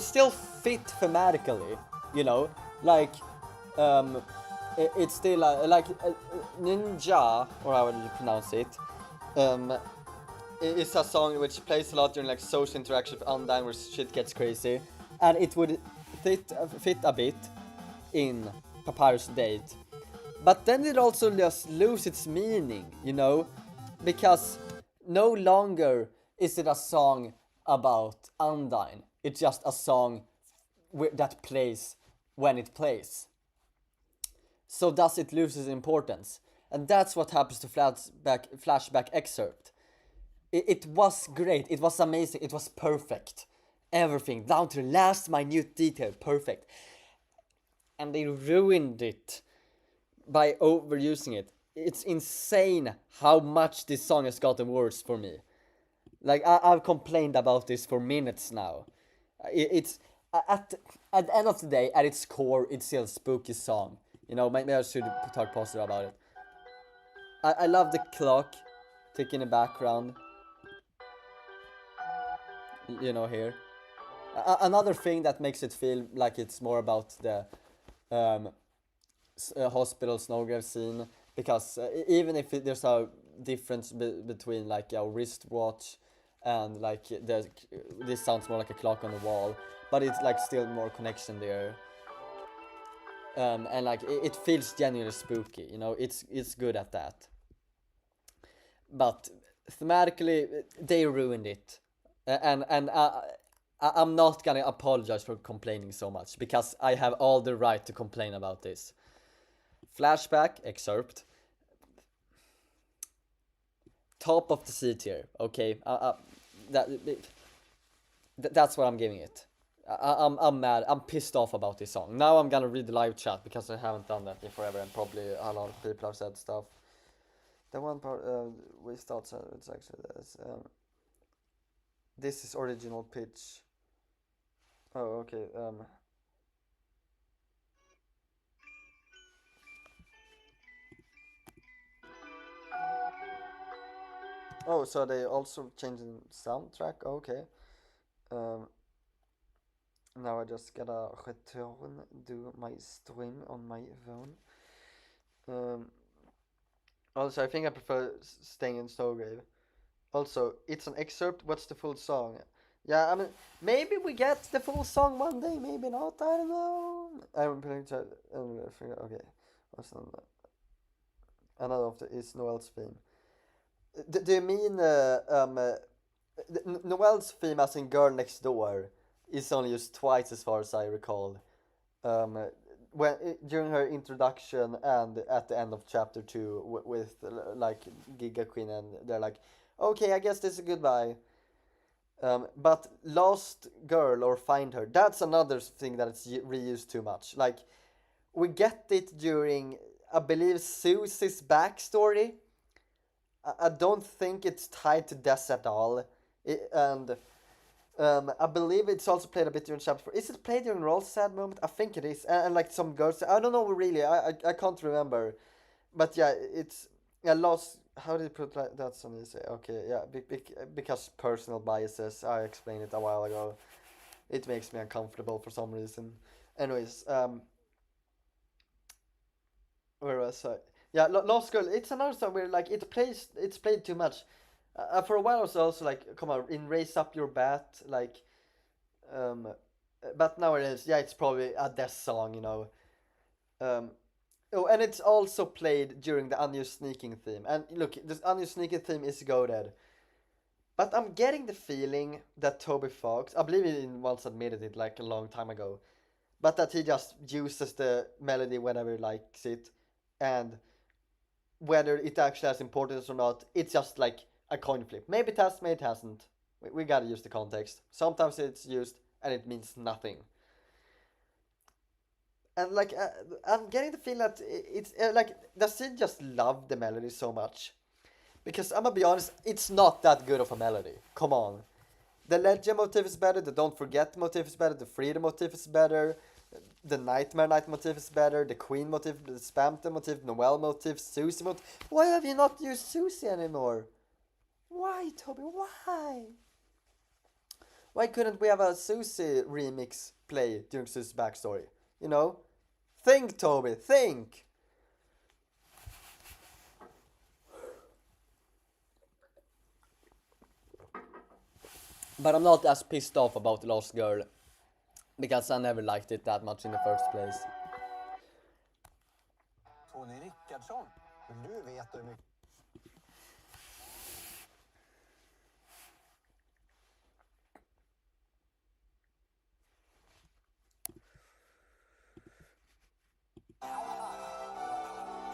still fit thematically, you know, like, it's still like Ninja, or how would you pronounce it, it's a song which plays a lot during like social interaction with Undyne where shit gets crazy, and it would fit a bit in Papyrus Date, but then it also just loses its meaning, you know, because no longer is it a song about Undyne, it's just a song that plays when it plays. So thus it loses importance, and that's what happens to flashback excerpt. It was great, it was amazing, it was perfect, everything down to the last minute detail, perfect, and they ruined it by overusing it. It's insane how much this song has gotten worse for me. Like I've complained about this for minutes now. It's at the end of the day, at its core, it's still a spooky song. You know, maybe I should talk positive about it. I love the clock ticking in the background. You know, here. Another thing that makes it feel like it's more about the hospital Snowgrave scene, because even if there's a difference between like a wristwatch and like this sounds more like a clock on the wall, but it's like still more connection there. And like it feels genuinely spooky, you know, it's good at that. But thematically, they ruined it, and I'm not gonna apologize for complaining so much, because I have all the right to complain about this. Flashback excerpt, top of the C tier. Okay, that's what I'm giving it. I'm mad. I'm pissed off about this song. Now I'm gonna read the live chat, because I haven't done that in forever, and probably a lot of people have said stuff. The one part we start, it's actually this. This is original pitch. Oh, okay. Oh, so they also changing soundtrack. Okay. Now I just gotta return do my stream on my phone. Also, I think I prefer staying in Snowgrave. Also, it's an excerpt. What's the full song? Yeah, I mean, maybe we get the full song one day. Maybe not. I don't know. I'm playing. Okay. What's another of the is Noel's theme. Do you mean Noel's theme, as in Girl Next Door, is only used twice as far as I recall. When during her introduction and at the end of chapter 2 with like Giga Queen, and they're like, okay, I guess this is goodbye. But Lost Girl or Find Her, that's another thing that it's reused too much. Like, we get it during, I believe, Susie's backstory. I don't think it's tied to Des at all. And I believe it's also played a bit during chapter 4. Is it played during Roll's sad moment? I think it is. And like some girls, I don't know really. I can't remember. But yeah, it's Lost. How did you put that on easy? Okay, yeah, because personal biases. I explained it a while ago. It makes me uncomfortable for some reason. Anyways, where was I? Yeah, Lost Girl. It's another song where like it's played too much. For a while I was also like, come on, in Raise Up Your Bat, like, but nowadays, yeah, it's probably a Death song, you know. Oh, and it's also played during the Unused Sneaking theme. And look, this Unused Sneaking theme is goated. But I'm getting the feeling that Toby Fox, I believe he once admitted it like a long time ago, but that he just uses the melody whenever he likes it, and whether it actually has importance or not, it's just like a coin flip. Maybe it has, maybe it hasn't. We gotta use the context. Sometimes it's used and it means nothing. And like, I'm getting the feeling that it's like, does he just love the melody so much? Because I'm gonna be honest, it's not that good of a melody. Come on. The Legend motif is better, the Don't Forget motif is better, the Freedom motif is better, the Nightmare Night motif is better, the Queen motif, the Spamton motif, Noel motif, Susie motif. Why have you not used Susie anymore? Why, Toby? Why? Why couldn't we have a Susie remix play during Susie's backstory? You know? Think, Toby, think! But I'm not as pissed off about Lost Girl, because I never liked it that much in the first place. Tony Rickardsson, vill du veta hur mycket...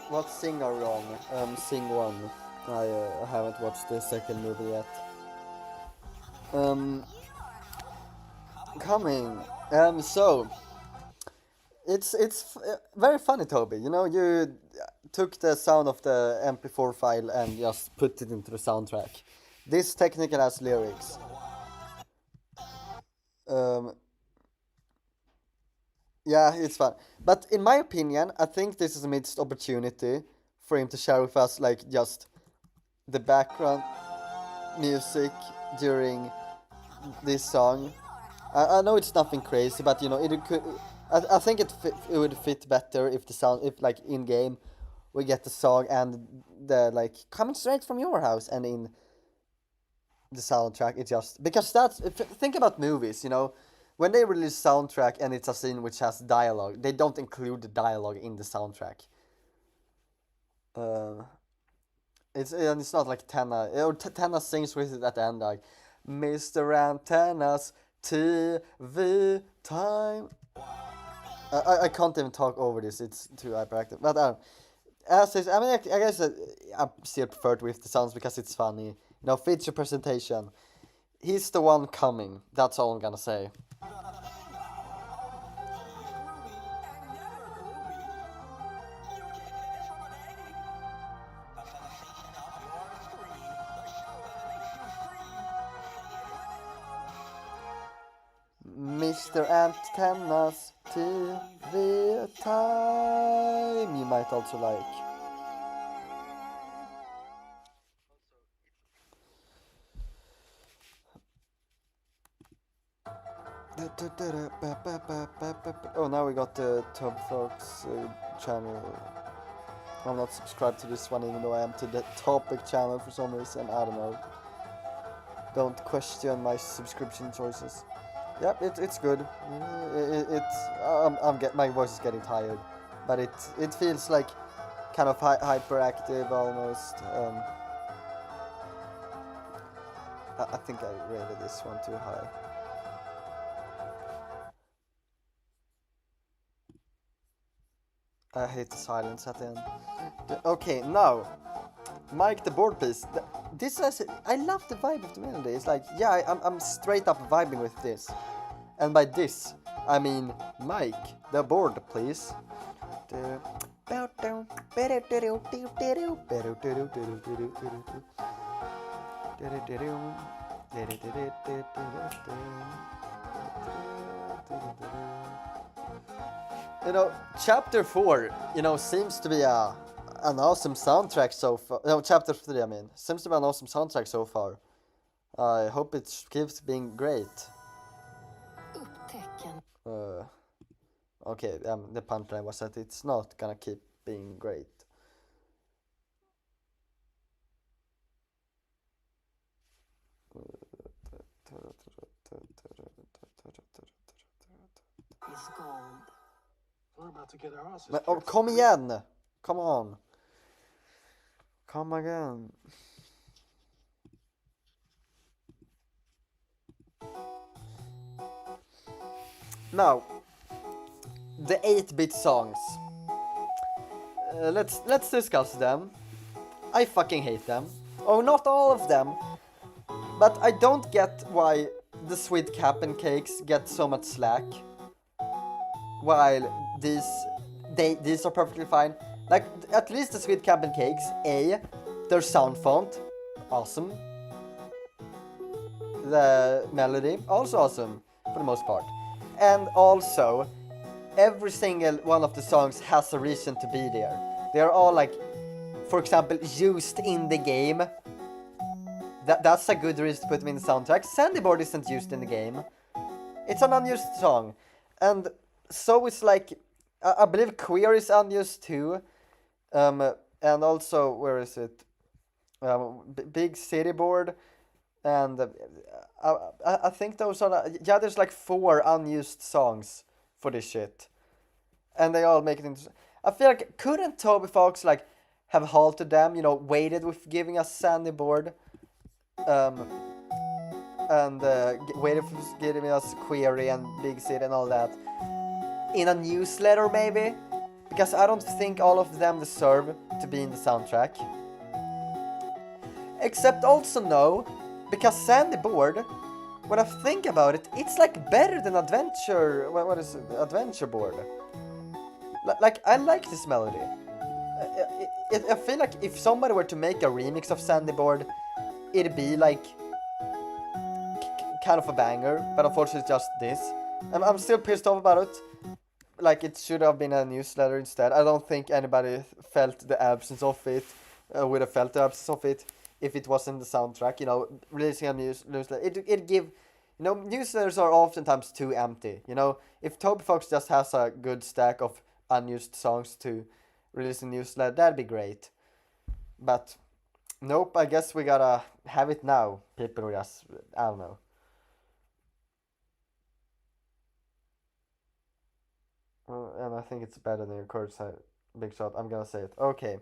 What Sing are we on? Sing 1. I haven't watched the second movie yet. Coming. So it's very funny, Toby. You know, you took the sound of the MP4 file and just put it into the soundtrack. This technically has lyrics. Yeah, it's fun. But in my opinion, I think this is a missed opportunity for him to share with us, like, just the background music during this song. I know it's nothing crazy, but you know, it could. I think it would fit better if the sound, if like in game, we get the song and the like coming straight from your house, and in the soundtrack it's just because that's think about movies, you know, when they release soundtrack and it's a scene which has dialogue, they don't include the dialogue in the soundtrack. It's not like Tenna, or Tenna sings with it at the end, like Mr. Antenna's TV time. I can't even talk over this, it's too hyperactive. But as is, I mean, I guess I still prefer it with the sounds because it's funny. You know, feature presentation. He's the one coming. That's all I'm gonna say. Mr. Antenna's TV time, you might also like. Oh, now we got the Tub Folks channel. I'm not subscribed to this one, even though I am to the Topic channel for some reason. I don't know. Don't question my subscription choices. Yep, it's good. My voice is getting tired, but it feels like kind of hyperactive almost. I think I rated this one too high. I hate the silence at the end. Okay, now, Mike the board piece. This I love the vibe of the melody. It's like, yeah, I'm straight up vibing with this. And by this, I mean Mike the board, please. You know, chapter 4, you know, seems to be an awesome soundtrack so far. No, chapter 3, I mean, seems to be an awesome soundtrack so far. I hope it keeps being great. Okay, the punchline was that it's not gonna keep being great. Is gold. We're about to get our asses Men, kom igen! Come on! Come again. Now, the 8-bit songs. Let's discuss them. I fucking hate them. Oh, not all of them. But I don't get why the Sweet Cap'n Cakes get so much slack, while these are perfectly fine. Like, at least the Sweet Cap'n Cakes, their sound font, awesome. The melody, also awesome, for the most part. And also, every single one of the songs has a reason to be there. They are all, like, for example, used in the game. That's a good reason to put them in the soundtrack. Sandyboard isn't used in the game. It's an unused song. And so it's like, I believe Queer is unused too. And also, where is it? Big City Board. And I think those are, yeah, there's like 4 unused songs for this shit. And they all make it into, I feel like, couldn't Toby Fox like have halted them, waited with giving us Sandyboard? And waited for giving us Query and Big City and all that in a newsletter maybe, because I don't think all of them deserve to be in the soundtrack. Except also no, because Sandyboard, when I think about it, it's like better than Adventure. What is it? Adventure Board. Like, I like this melody. I feel like if somebody were to make a remix of Sandyboard, it'd be like kind of a banger, but unfortunately it's just this. I'm still pissed off about it. Like, it should have been a newsletter instead. I don't think anybody felt the absence of it, would have felt the absence of it if it wasn't the soundtrack. Releasing a newsletter, it give, newsletters are oftentimes too empty. If Toby Fox just has a good stack of unused songs to release a newsletter, that'd be great. But nope, I guess we gotta have it now. People just, I don't know. And I think it's better than your Kurt's big shot. I'm gonna say it. Okay.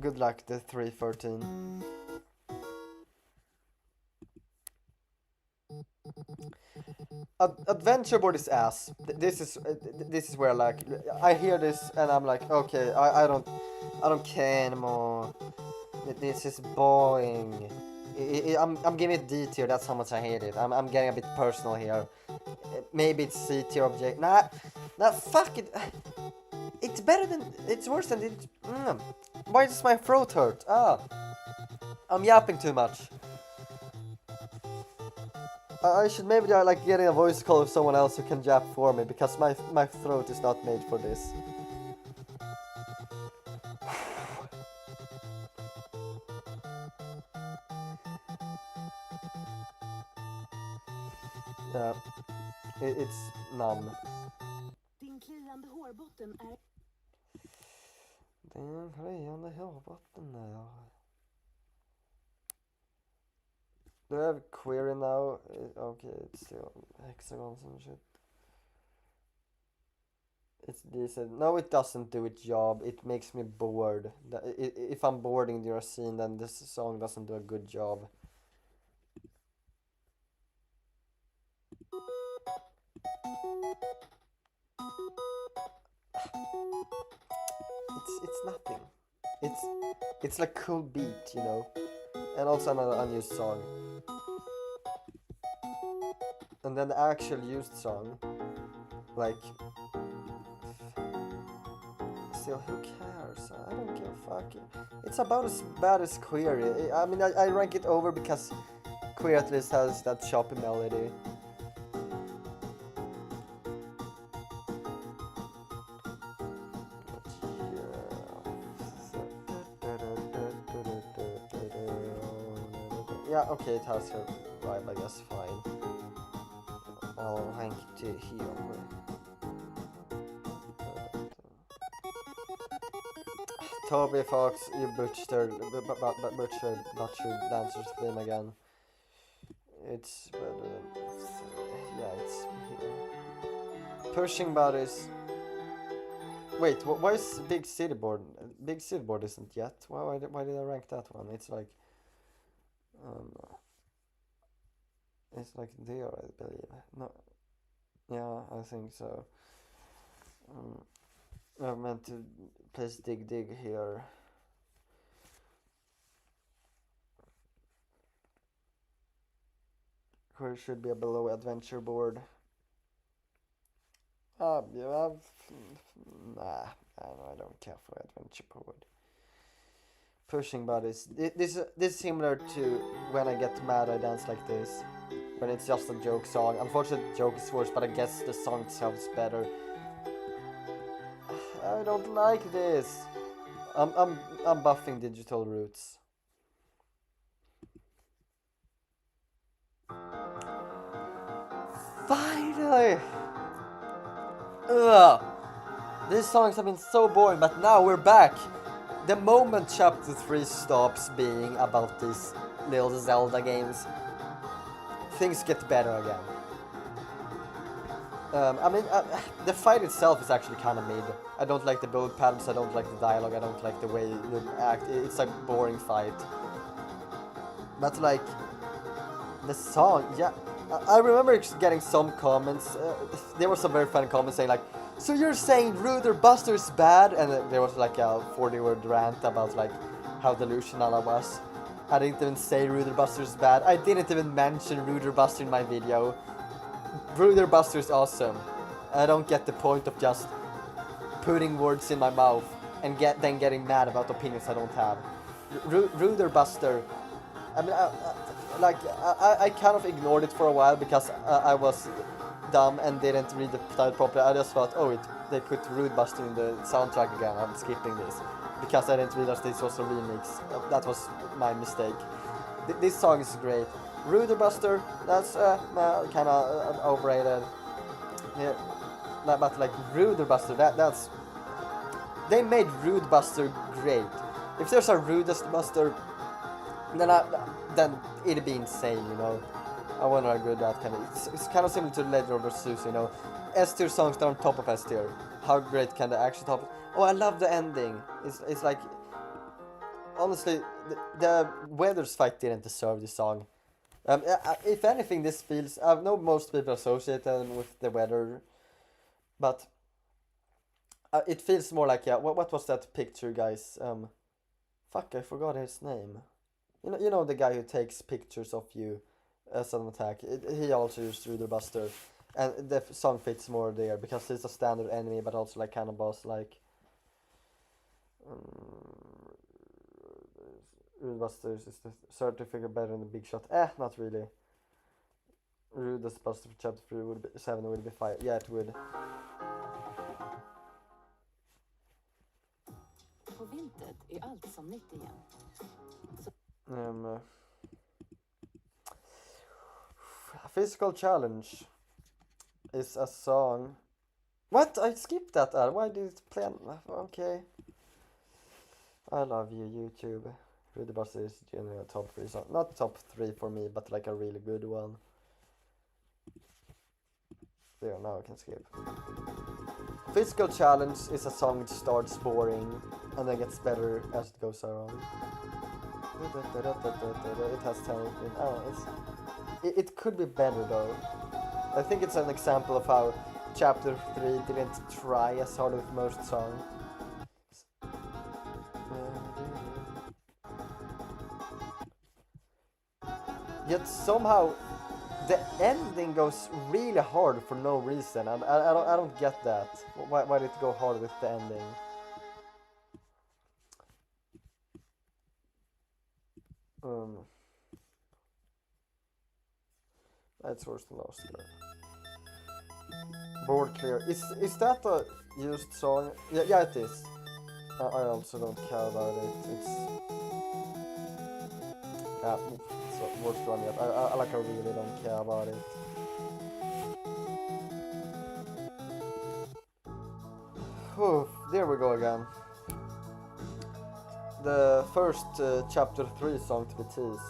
Good luck, the 313. Adventure Board is ass. This is where, like, I hear this and I'm like, okay, I don't care anymore. This is boring. I'm giving it D tier. That's how much I hate it. I'm getting a bit personal here. Maybe it's C tier object. Nah, fuck it. It's better than. It's worse than it. Why does my throat hurt? I'm yapping too much. I should maybe like getting a voice call of someone else who can yap for me, because my throat is not made for this. Yeah, it's numb. Din kliande hårbotten är... Den kliande hårbotten är... Do I have query now? Okay, it's still hexagons and shit. It's decent. No, it doesn't do its job. It makes me bored. If I'm bored in your scene, then this song doesn't do a good job. It's nothing. It's like cool beat, and also another unused song. And then the actual used song, like, still, who cares? I don't give a fuck. It's about as bad as Query. I mean, I rank it over because Query at least has that choppy melody. Yeah, okay, it has her vibe, I guess, fine. I'll rank it to here. Toby Fox, you butchered Dancer's theme again. It's better than... Yeah, it's here. Pushing Buddies. Wait, why is Big City Board? Big City Board isn't yet. Why did I rank that one? It's like... it's like there, I believe. No, yeah, I think so. I meant to place dig here. Where should be a below adventure board. Yeah, nah, I don't care for adventure board. Pushing bodies. This is similar to when I get mad I dance like this. When it's just a joke song. Unfortunately, the joke is worse, but I guess the song itself is better. I don't like this. I'm buffing Digital Roots. Finally! Ugh! These songs have been so boring, but now we're back! The moment chapter 3 stops being about these little Zelda games, things get better again. The fight itself is actually kind of mid. I don't like the build patterns, I don't like the dialogue, I don't like the way you act. It's a boring fight. But like, the song, yeah. I remember getting some comments. There was some very funny comments saying like, so you're saying Ruder Buster is bad? And there was like a 40-word rant about like how delusional I was. I didn't even say Ruder Buster is bad. I didn't even mention Ruder Buster in my video. Ruder Buster is awesome. I don't get the point of just putting words in my mouth and then getting mad about opinions I don't have. Ruder Buster. I mean, I kind of ignored it for a while because I was dumb and didn't read the title properly. I just thought, oh, they put Rude Buster in the soundtrack again. I'm skipping this because I didn't realize this was a remix. That was my mistake. This song is great. Ruder Buster, that's kind of overrated. Yeah, but like Ruder Buster, that's they made Rude Buster great. If there's a Rudest Buster, then it'd be insane, you know. I wonder how good that can be. It's kind of similar to Legend of Zeus, you know. S tier songs are on top of S tier. How great can they actually top it? Oh, I love the ending. It's like, honestly, the Weathers fight didn't deserve this song. If anything, this feels. I know most people associate them with the weather, but it feels more like, yeah. What was that picture, guys? Fuck, I forgot his name. You know the guy who takes pictures of you as an attack. He also used Ruder Buster, and the song fits more there because he's a standard enemy, but also like kind of boss like. Rude Buster is the third figure better than the Big Shot. Not really. Rudest Buster for chapter 3 would be 7 would be 5. Yeah, it would. På vintern är allt som nytt igen. Physical Challenge is a song. What? I skipped that. Why did it play? Okay. I love you, YouTube. Rudy Buster is generally a top 3 song. Not top 3 for me, but like a really good one. There, now I can skip. Physical Challenge is a song that starts boring and then gets better as it goes around. It has talent. It could be better though. I think it's an example of how chapter 3 didn't try as hard with most songs. Yet somehow the ending goes really hard for no reason, and I don't get that. Why did it go hard with the ending? That's worse than last year. Board clear. Is that a used song? Yeah, it is. I also don't care about it. It's worst one yet. I really don't care about it. There we go again. The first chapter 3 song to be teased.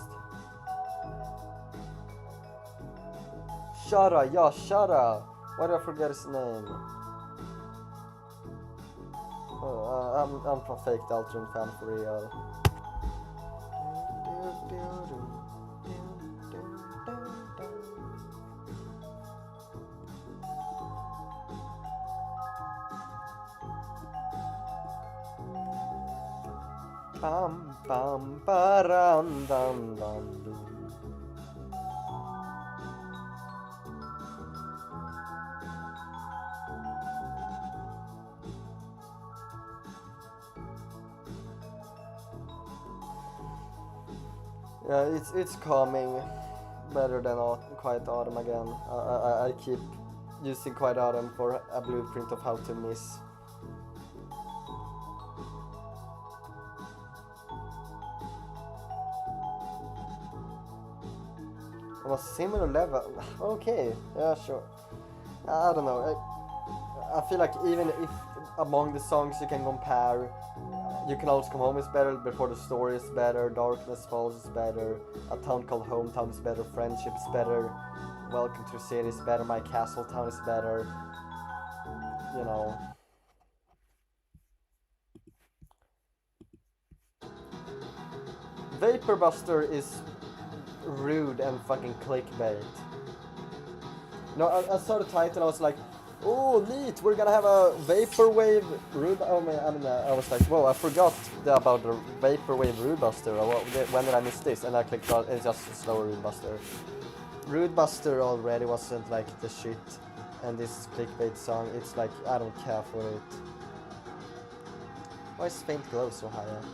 Shara. Why did I forget his name? I'm a fake Deltarune fan for real. Bam bam baran dam dam dum. Yeah, it's calming, better than Quiet Autumn again. I keep using Quiet Autumn for a blueprint of how to miss. On a similar level, okay, yeah, sure. I don't know. I feel like even if among the songs you can compare, You Can Always Come Home is better, Before the Story is better, Darkness Falls is better, A Town Called Hometown is better, Friendship is better, Welcome to the City is better, My Castle Town is better, you know. Vapor Buster is rude and fucking clickbait. No, I saw the title and I was like, oh, neat, we're gonna have a Vaporwave Rude. Oh man, I was like, whoa, I forgot about the Vaporwave Rude Buster. When did I miss this? And I clicked on it's just a slower Rude Buster. Rude Buster already wasn't like the shit. And this clickbait song, it's like, I don't care for it. Why is Faint Glow so high up?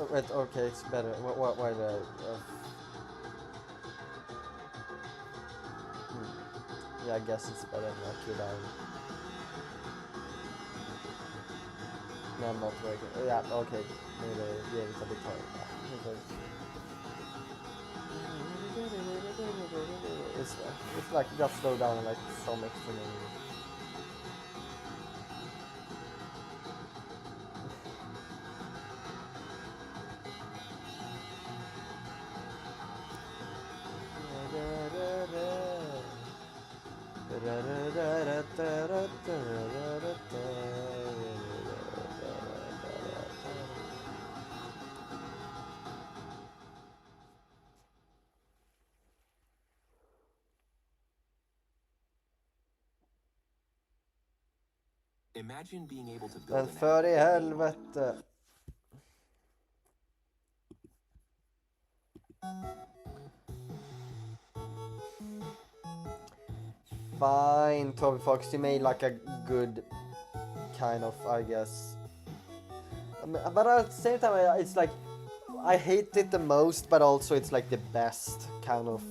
Wait, okay, it's better. Why the... Yeah, I guess it's better than Knock You Down. No, I'm not working. Yeah, okay. Maybe, yeah, it's a bit hard. It's like just slow down like some extra minutes. Imagine being able to build Men an app för i that helvete. Fine, Toby Fox, you made like a good kind of, I guess. But at the same time, it's like I hate it the most, but also it's like the best kind of.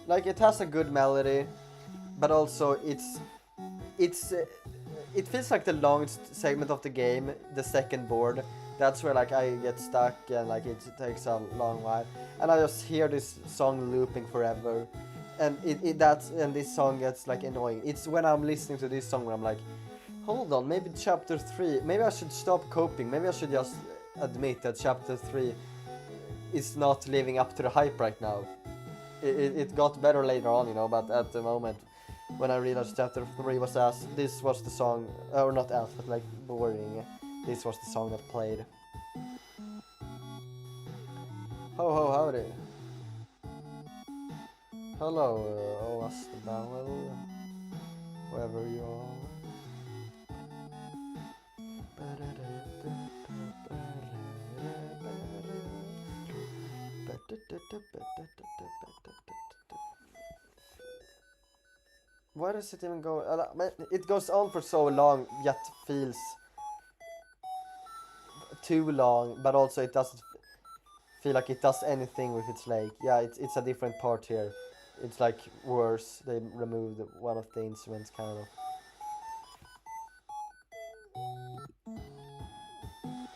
Like it has a good melody, but also it feels like the longest segment of the game, the second board. That's where like I get stuck and like it takes a long while, and I just hear this song looping forever, and this song gets like annoying. It's when I'm listening to this song where I'm like, hold on, maybe chapter 3, maybe I should stop coping, maybe I should just admit that chapter 3 is not living up to the hype right now. It got better later on, you know, but at the moment when I realized chapter 3 was ass, this was the song, or not ass, but like boring, this was the song that played. Ho ho howdy. Hello, Oast Bowel, wherever you are. Why does it even go? It goes on for so long, yet feels too long, but also it doesn't feel like it does anything with its like. Yeah, it's a different part here. It's like worse. They removed one of the instruments, kind of.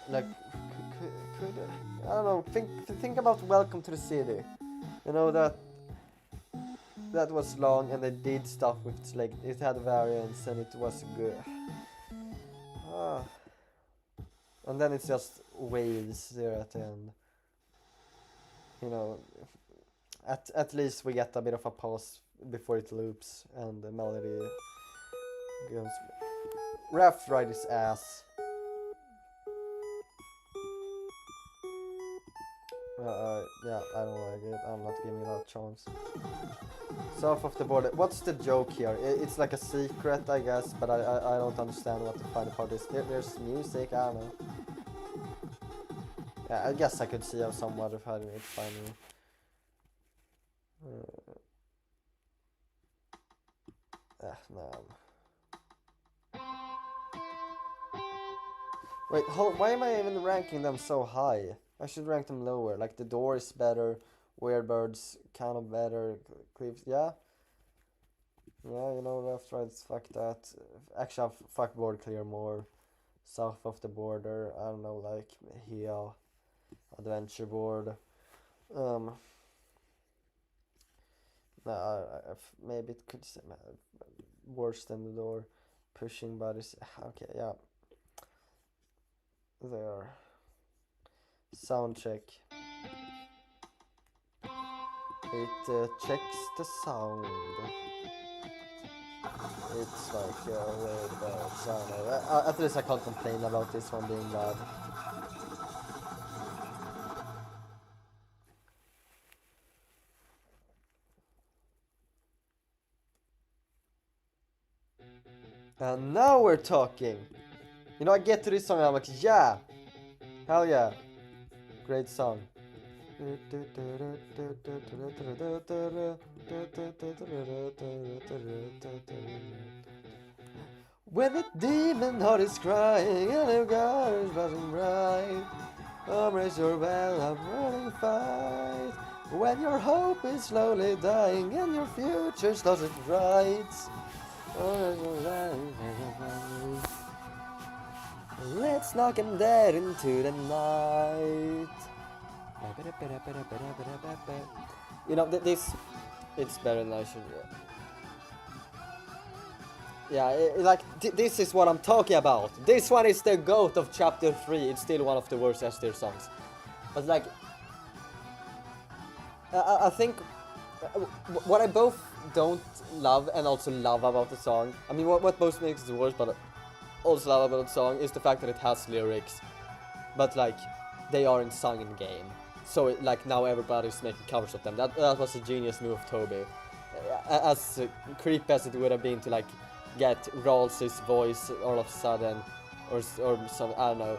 Like, could I don't know. Think about Welcome to the City. You know that was long and they did stuff with its like it had variants and it was good. And then it's just waves there at the end. You know, at least we get a bit of a pause before it loops and the melody goes. Raft ride his ass. Yeah, I don't like it. I'm not giving it a chance. South of the border. What's the joke here? It's like a secret, I guess, but I don't understand what the funny part is. There's music, I don't know. Yeah, I guess I could see how someone would find it funny. No. Wait, why am I even ranking them so high? I should rank them lower. Like, The Door is better, Weird Birds kind of better, Cliffs, yeah? Yeah, you know, Left Rights, fuck that. Actually, fuck Board Clear more. South of the Border, I don't know, like, here. Adventure Board. Maybe it could say worse than The Door. Pushing Bodies, okay, yeah. There. Sound check. It checks the sound. It's like weird birds. I don't know. At least I can't complain about this one being bad. And now we're talking. You know, I get to this song and I'm like, yeah, hell yeah, great song. When the demon heart is crying and the God is buzzing bright, raise your bell, I'm running fight. When your hope is slowly dying and your future's lost its rights. Let's knock him dead into the night. You know, this, it's better than I should. Yeah, this is what I'm talking about. This one is the GOAT of chapter 3. It's still one of the worst S-tier songs. But like, I think what I both don't love and also love about the song, I mean what both makes it worse, but also love about the song is the fact that it has lyrics, but like they aren't sung in game. So like now everybody's making covers of them. That was a genius move of Toby. As creepy as it would have been to like get Rawls' voice all of a sudden, or some, I don't know.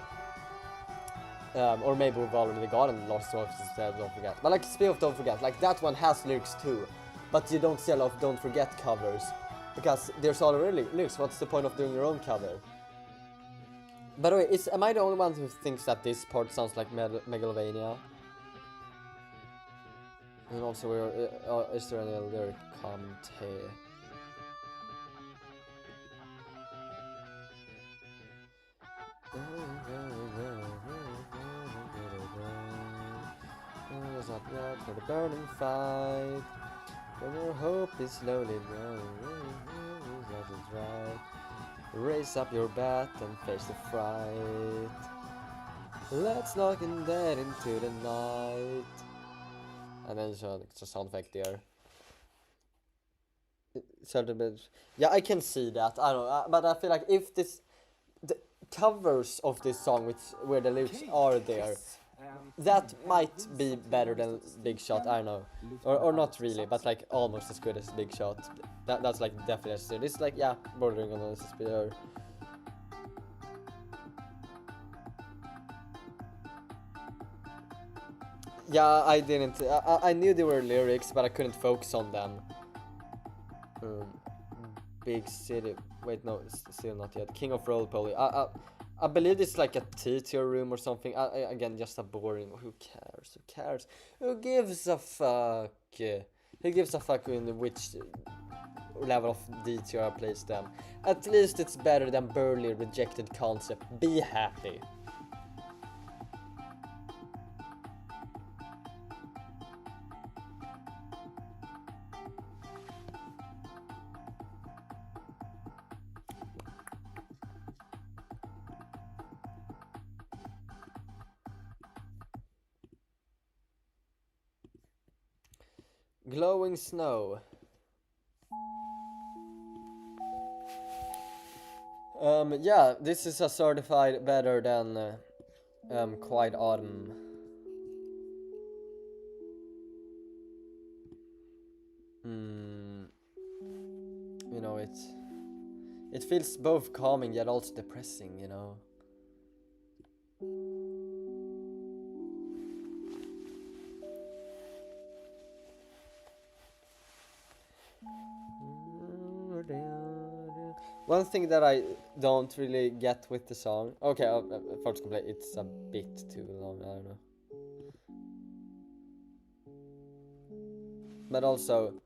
Or maybe we've already gotten Lost Voices instead, Don't Forget. But like, speaking of Don't Forget, like that one has lyrics too. But you don't see a lot of Don't Forget covers. Because there's already lyrics, what's the point of doing your own cover? By the way, am I the only one who thinks that this part sounds like Megalovania? And also, is there any lyric comment here? Up for the burning fight. When your hope is slowly growing, that is right. Raise up your bat and face the fright. Let's knock him dead into the night. And then it's a sound effect there. Yeah, I can see that. I don't know, but I feel like if the covers of this song, where the lyrics are there, that might be better than Big Shot, I don't know. Or not really, but like almost as good as Big Shot. That's like definitely, this is like, yeah, bordering on this better. Yeah, I didn't, I knew there were lyrics, but I couldn't focus on them. Big City, wait no, still not yet. King of Roll Poly. I believe it's like a T-tier room or something. Again, just a boring. Who cares? Who cares? Who gives a fuck? Who gives a fuck in which level of D-tier I place them? At least it's better than Burly Rejected Concept. Be happy. Glowing Snow. Yeah, this is a certified better than Quiet Autumn. You know, it feels both calming yet also depressing, you know. One thing that I don't really get with the song. Okay, first complaint, it's a bit too long, I don't know. But also,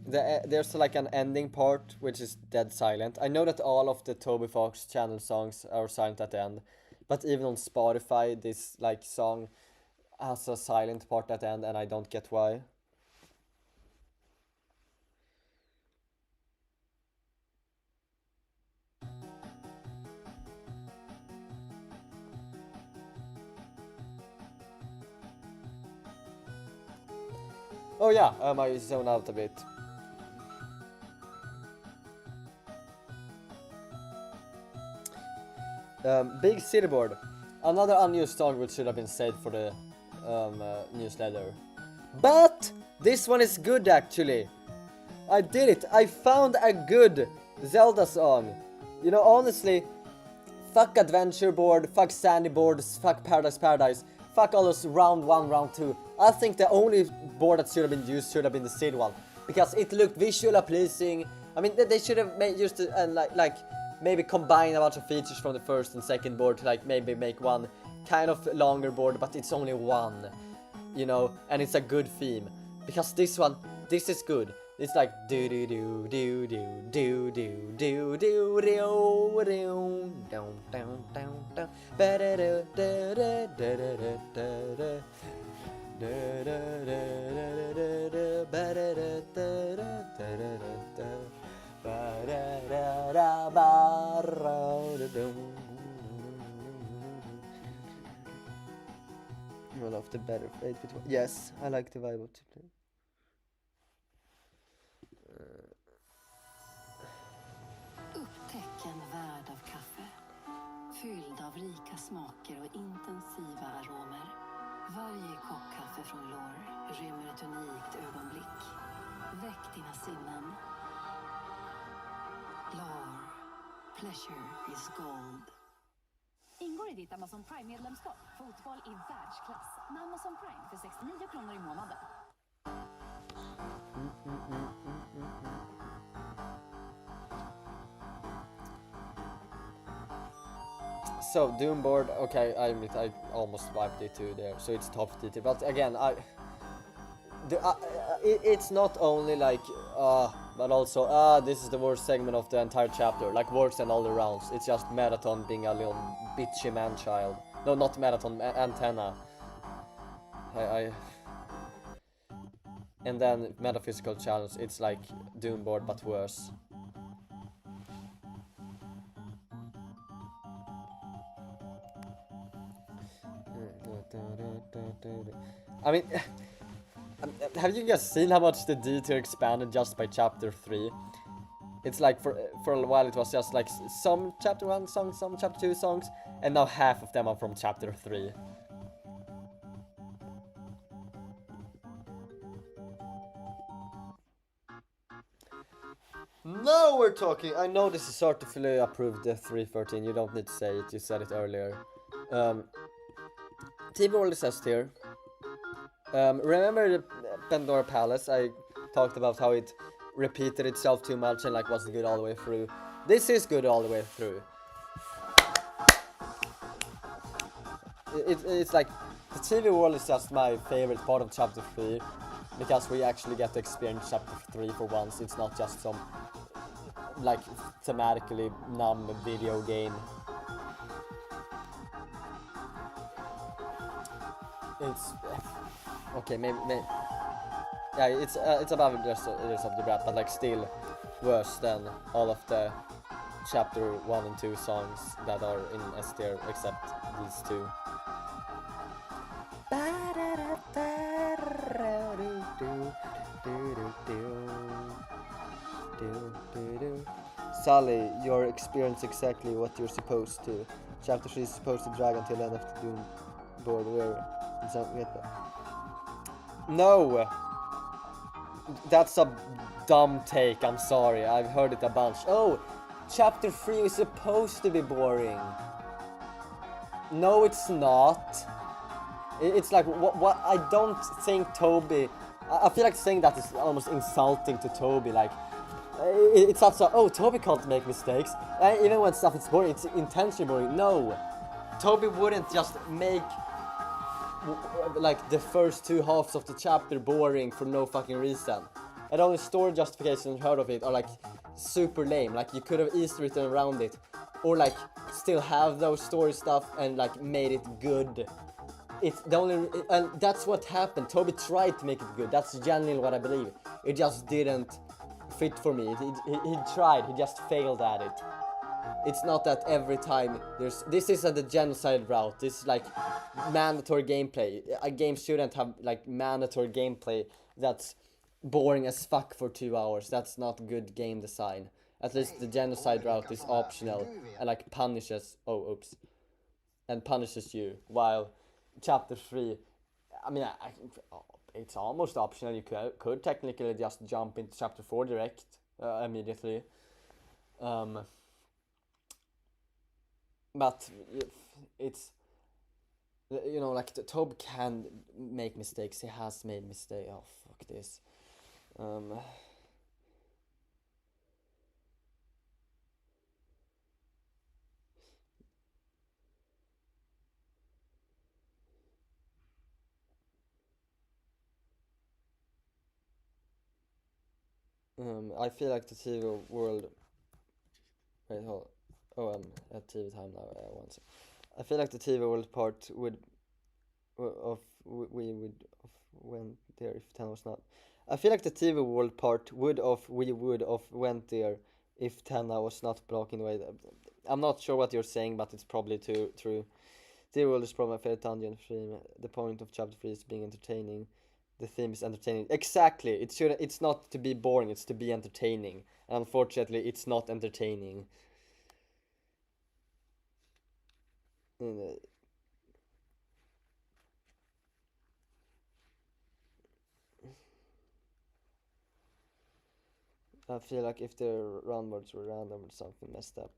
there's like an ending part which is dead silent. I know that all of the Toby Fox channel songs are silent at the end, but even on Spotify, this like song has a silent part at the end, and I don't get why. Oh yeah, I zoned out a bit. Big City Board. Another unused song which should have been saved for the newsletter. But this one is good actually. I did it. I found a good Zelda song. You know, honestly, fuck Adventure Board, fuck Sandy Boards, fuck Paradise Paradise, fuck all those round 1, round 2. I think the only board that should have been used should have been the Sid one, because it looked visually pleasing. I mean, they should have made used to, and like maybe combine a bunch of features from the first and second board to like maybe make one kind of longer board, but it's only one, you know, and it's a good theme. Because this is good. It's like do do do do do do do do do do do down down down down ba da da da da da da da da da da da da ba da da da da da da ba da da da ba ra da dum. One of the better fate between. Yes, I like the vibe of the play. Upptäck en värld av kaffe. Fylld av rika smaker och intensiva aromer. Varje kopp kaffe från Lore rymmer ett unikt ögonblick. Väck dina sinnen. Lore. Pleasure is gold. Ingår i ditt Amazon Prime-medlemskap. Fotboll i världsklass. Med Amazon Prime för 69 kronor i månaden. So Doom board, okay, I admit I almost wiped it too there, so it's top DT. But again, it's not only like but also this is the worst segment of the entire chapter, like worse than all the rounds. It's just Marathon being a little bitchy man child. No, not Marathon, Antenna. And then Metaphysical Challenge, it's like Doom board but worse. I mean, have you guys seen how much the D tier expanded just by chapter 3? It's like for a while it was just like some chapter 1 songs, some chapter 2 songs, and now half of them are from chapter 3. Now we're talking. I know this is certifiably approved 313. You don't need to say it. You said it earlier. TV World is S tier. Remember the Pandora Palace? I talked about how it repeated itself too much and like wasn't good all the way through. This is good all the way through. It's like the TV World is just my favorite part of chapter 3, because we actually get to experience chapter 3 for once. It's not just some like thematically numb video game. It's okay, maybe yeah, it's above the rest of the rap, but like still worse than all of the chapter 1 and 2 songs that are in S tier except these two. Sally, you're experiencing exactly what you're supposed to. Chapter 3 is supposed to drag until the end of the Doom board where no! That's a dumb take, I'm sorry, I've heard it a bunch. Oh! Chapter 3 is supposed to be boring. No, it's not. It's like, what I don't think Toby... I feel like saying that is almost insulting to Toby, like... It's not so, oh, Toby can't make mistakes. Even when stuff is boring, it's intentionally boring. No! Toby wouldn't just make... like, the first 2 halves of the chapter boring for no fucking reason. And only story justifications heard of it are, like, super lame. Like, you could have easily written around it. Or, like, still have those story stuff and, like, made it good. It's the only... and that's what happened. Toby tried to make it good. That's genuinely what I believe. It just didn't fit for me. He tried. He just failed at it. It's not that every time there's... This isn't the genocide route. This is, like, mandatory gameplay. A game shouldn't have, like, mandatory gameplay that's boring as fuck for 2 hours. That's not good game design. At least the genocide route is optional and, like, punishes... Oh, oops. And punishes you, while chapter 3... I mean, it's almost optional. You could technically just jump into chapter 4 direct, immediately. But it's... You know, like, Tob can make mistakes. He has made mistakes. Oh, fuck this. I feel like the TV world... Wait, hold on. Oh, I'm at TV time now. One second. I feel like the TV world part would... we would of went there if 10 was not... I feel like the TV world part we would have went there if 10 was not blocking the way. I'm not sure what you're saying, but it's probably true. TV world is probably my favorite dungeon theme. The point of chapter 3 is being entertaining. The theme is entertaining. Exactly. It's not to be boring, it's to be entertaining. And unfortunately, it's not entertaining. I feel like if the round words were random or something messed up,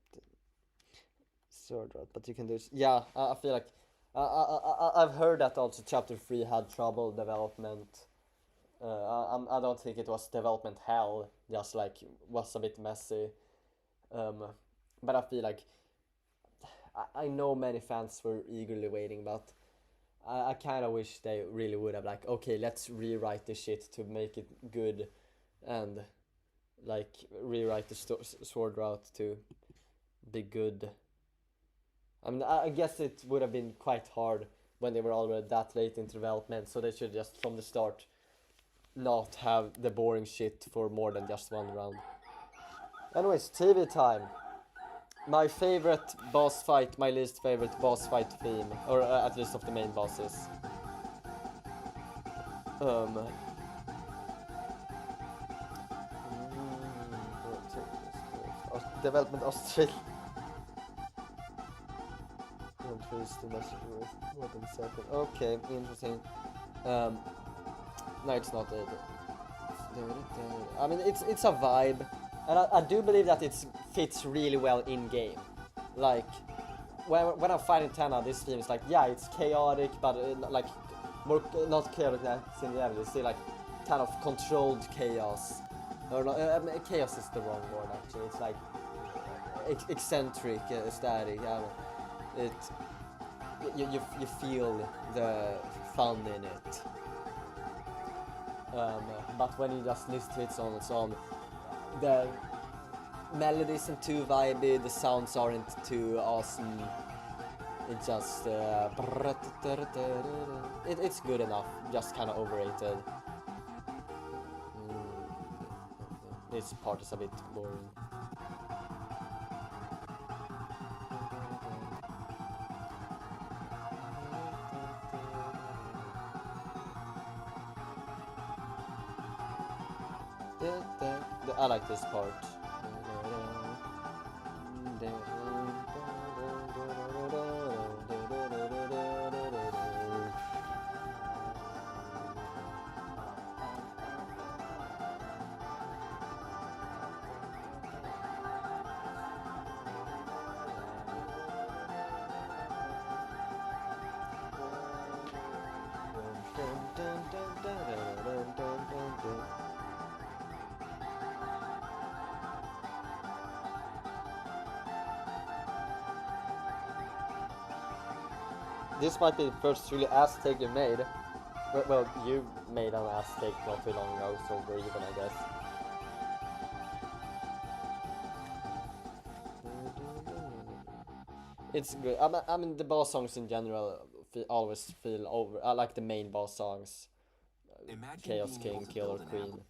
sword route, but you can do... Yeah, I feel like... I've heard that also chapter 3 had trouble development. I don't think it was development hell, just like was a bit messy. But I feel like... I know many fans were eagerly waiting, but I kind of wish they really would have, like, okay, let's rewrite this shit to make it good, and like rewrite the sword route to be good. I mean, I guess it would have been quite hard when they were already that late in development, so they should just from the start not have the boring shit for more than just one round. Anyways, TV time. My favorite boss fight, my least favorite boss fight theme, or at least of the main bosses. Development Australia. Increase the message with more than a second. Okay, interesting. No, it's not it. I mean, it's a vibe, and I do believe that it fits really well in game. Like when I'm fighting Tenna, this theme is like, yeah, it's chaotic, but like more not chaotic than in the level. It's still like kind of controlled chaos. Or not, chaos is the wrong word actually. It's like eccentric, static. You feel the fun in it. But when you just listen to it on its own, the melody isn't too vibey, the sounds aren't too awesome. It just it's good enough, just kind of overrated. This part is a bit boring. I like this part. This might be the first really Aztec you made. Well, you made an Aztec not too long ago, so we're even, I guess. It's good. I mean, the boss songs in general always feel over. I like the main boss songs. Chaos King, Killer Queen.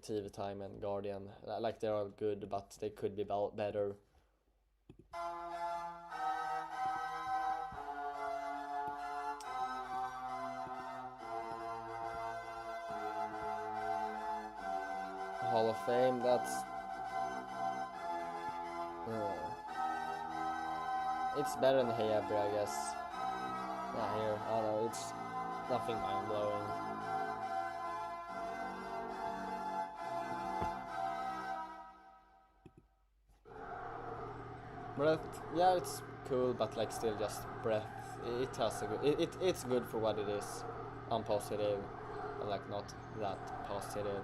TV Time and Guardian. Like, they're all good, but they could be better. Hall of Fame, that's... it's better than Hey Abby, I guess. Yeah, here, I don't know, it's nothing mind-blowing. Breath, yeah, it's cool, but like still just Breath. It has a good, it's good for what it is. I'm positive, and like not that positive.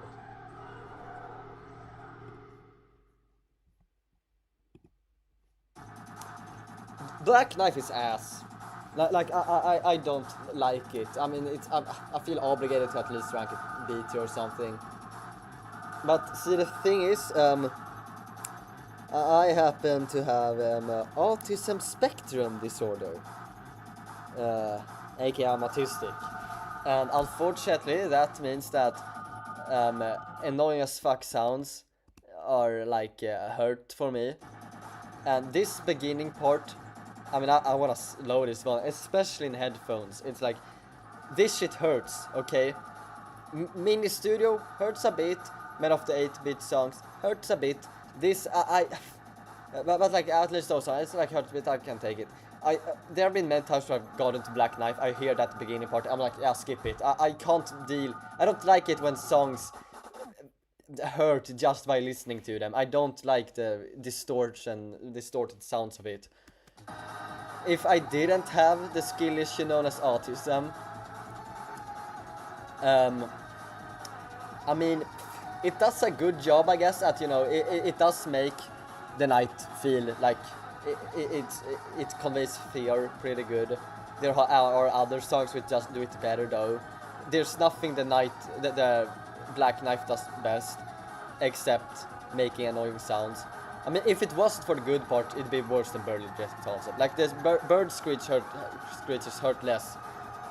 Black Knife is ass. Like I don't like it. I mean, it's I feel obligated to at least rank it B tier or something. But see, the thing is, I happen to have autism spectrum disorder, aka I'm autistic, and unfortunately that means that annoying as fuck sounds are like hurt for me, and this beginning part, I mean, I wanna slow this one, especially in headphones. It's like, this shit hurts, okay? Mini Studio hurts a bit, made of the 8-bit songs hurts a bit. This, but like, at least those songs, it's like hurts a bit, I can take it. There have been many times where I've gone into Black Knife, I hear that beginning part, I'm like, yeah, skip it. I can't deal, I don't like it when songs hurt just by listening to them. I don't like the distorted sounds of it. If I didn't have the skill issue known as autism, I mean, it does a good job, I guess, at, you know, it does make the night feel like it conveys fear pretty good. There are other songs which just do it better though. There's nothing the Black Knife does best, except making annoying sounds. I mean, if it wasn't for the good part, it'd be worse than Burly Jet concept. Like, this bird screeches hurt less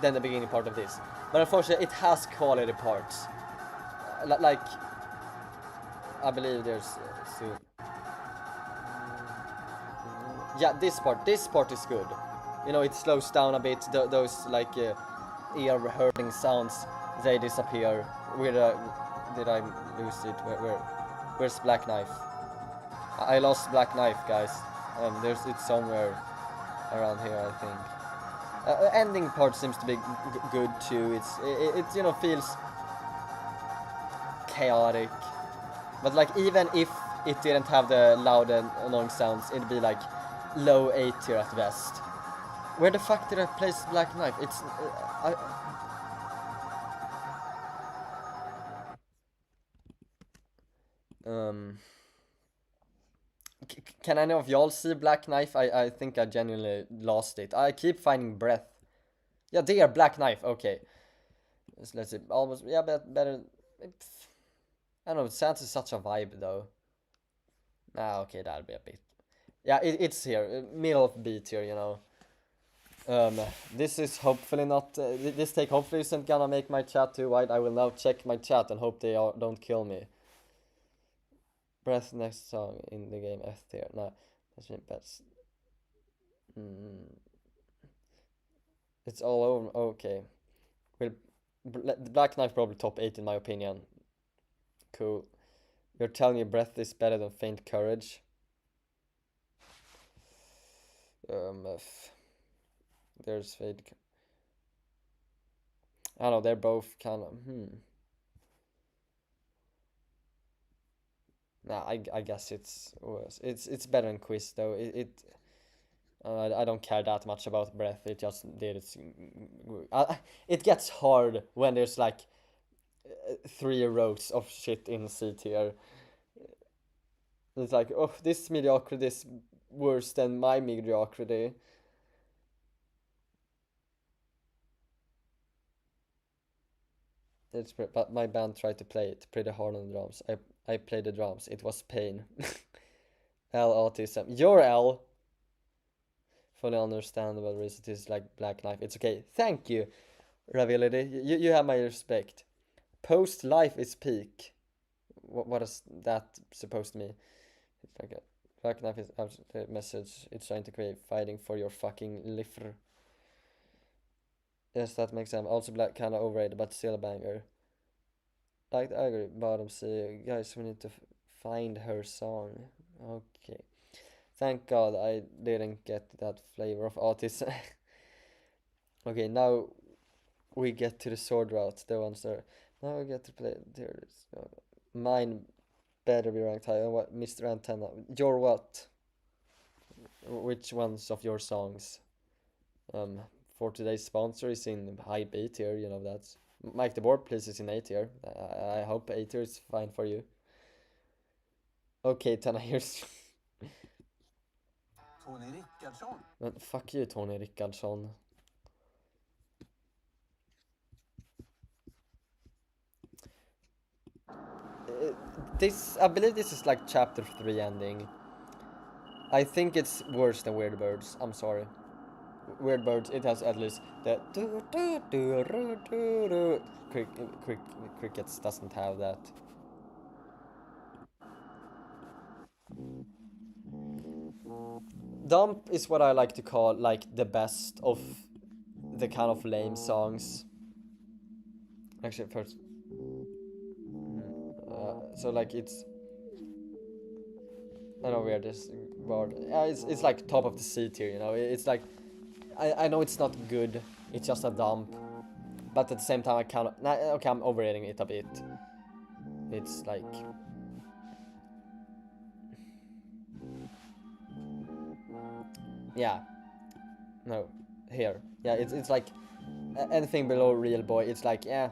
than the beginning part of this. But unfortunately, it has quality parts. Like, I believe there's soon. Yeah, this part is good. You know, it slows down a bit. Those like ear-hurting sounds, they disappear. Where did I lose it? Where's Black Knife? I lost Black Knife, guys. It's somewhere around here, I think. Ending part seems to be good too. It you know, feels chaotic, but like, even if it didn't have the loud and annoying sounds, it'd be like low A tier at best. Where the fuck did I place Black Knife? It's Can any of y'all see Black Knife? I think I genuinely lost it. I keep finding Breath. Yeah, they are Black Knife. Okay. Let's see. Almost. Yeah, but better. I don't know. Sans is such a vibe though. Ah, okay, that'll be a bit. Yeah, it's here. Middle of B tier, you know. This is hopefully not. This take hopefully isn't gonna make my chat too wide. I will now check my chat and hope they don't kill me. Breath next song in the game F tier. No, that's it's all over. Okay, Black Knife probably top 8 in my opinion. Cool. You're telling your breath is better than Faint Courage. There's Faint. I don't know, they're both kind of Nah, I guess it's worse. It's better than Quiz though. I don't care that much about breath. It just did it gets hard when there's like 3 rows of shit in C tier. It's like, oh, this mediocrity is worse than my mediocrity. But my band tried to play it pretty hard on the drums. I played the drums. It was pain. L autism. Your L. Fully understandable reason it is like Black Knife. It's okay. Thank you, Ravility. You have my respect. Post life is peak. What is that supposed to mean? It's like a Black Knife is the message it's trying to create, fighting for your fucking lifer. Yes, that makes sense. Also Black kinda overrated, but still a banger. Like I agree. Bottom C, guys. We need to find her song. Okay. Thank God I didn't get that flavor of autism. Okay, now we get to the sword route. The ones there. Now we get to play. There it is. Mine better be ranked higher. What, Mr. Antenna? Your what? Which ones of your songs? For today's sponsor is in high B tier. You know that's. Mike the Board, please, is in A tier. I hope A tier is fine for you. Okay, Tana, here's. Tony Rickardsson. Men fuck you, Tony Rickardsson. I believe this is like chapter 3 ending. I think it's worse than Weird Birds. I'm sorry. Weird Birds, it has at least the Crickets doesn't have that. Dump is what I like to call like the best of the kind of lame songs. Actually, first. So like it's. I don't know where this word. It's like top of the C tier, you know. It's like I know it's not good. It's just a dump, but at the same time I kind of okay. I'm overrating it a bit. It's like yeah, no, here yeah. It's like anything below Real Boy. It's like yeah.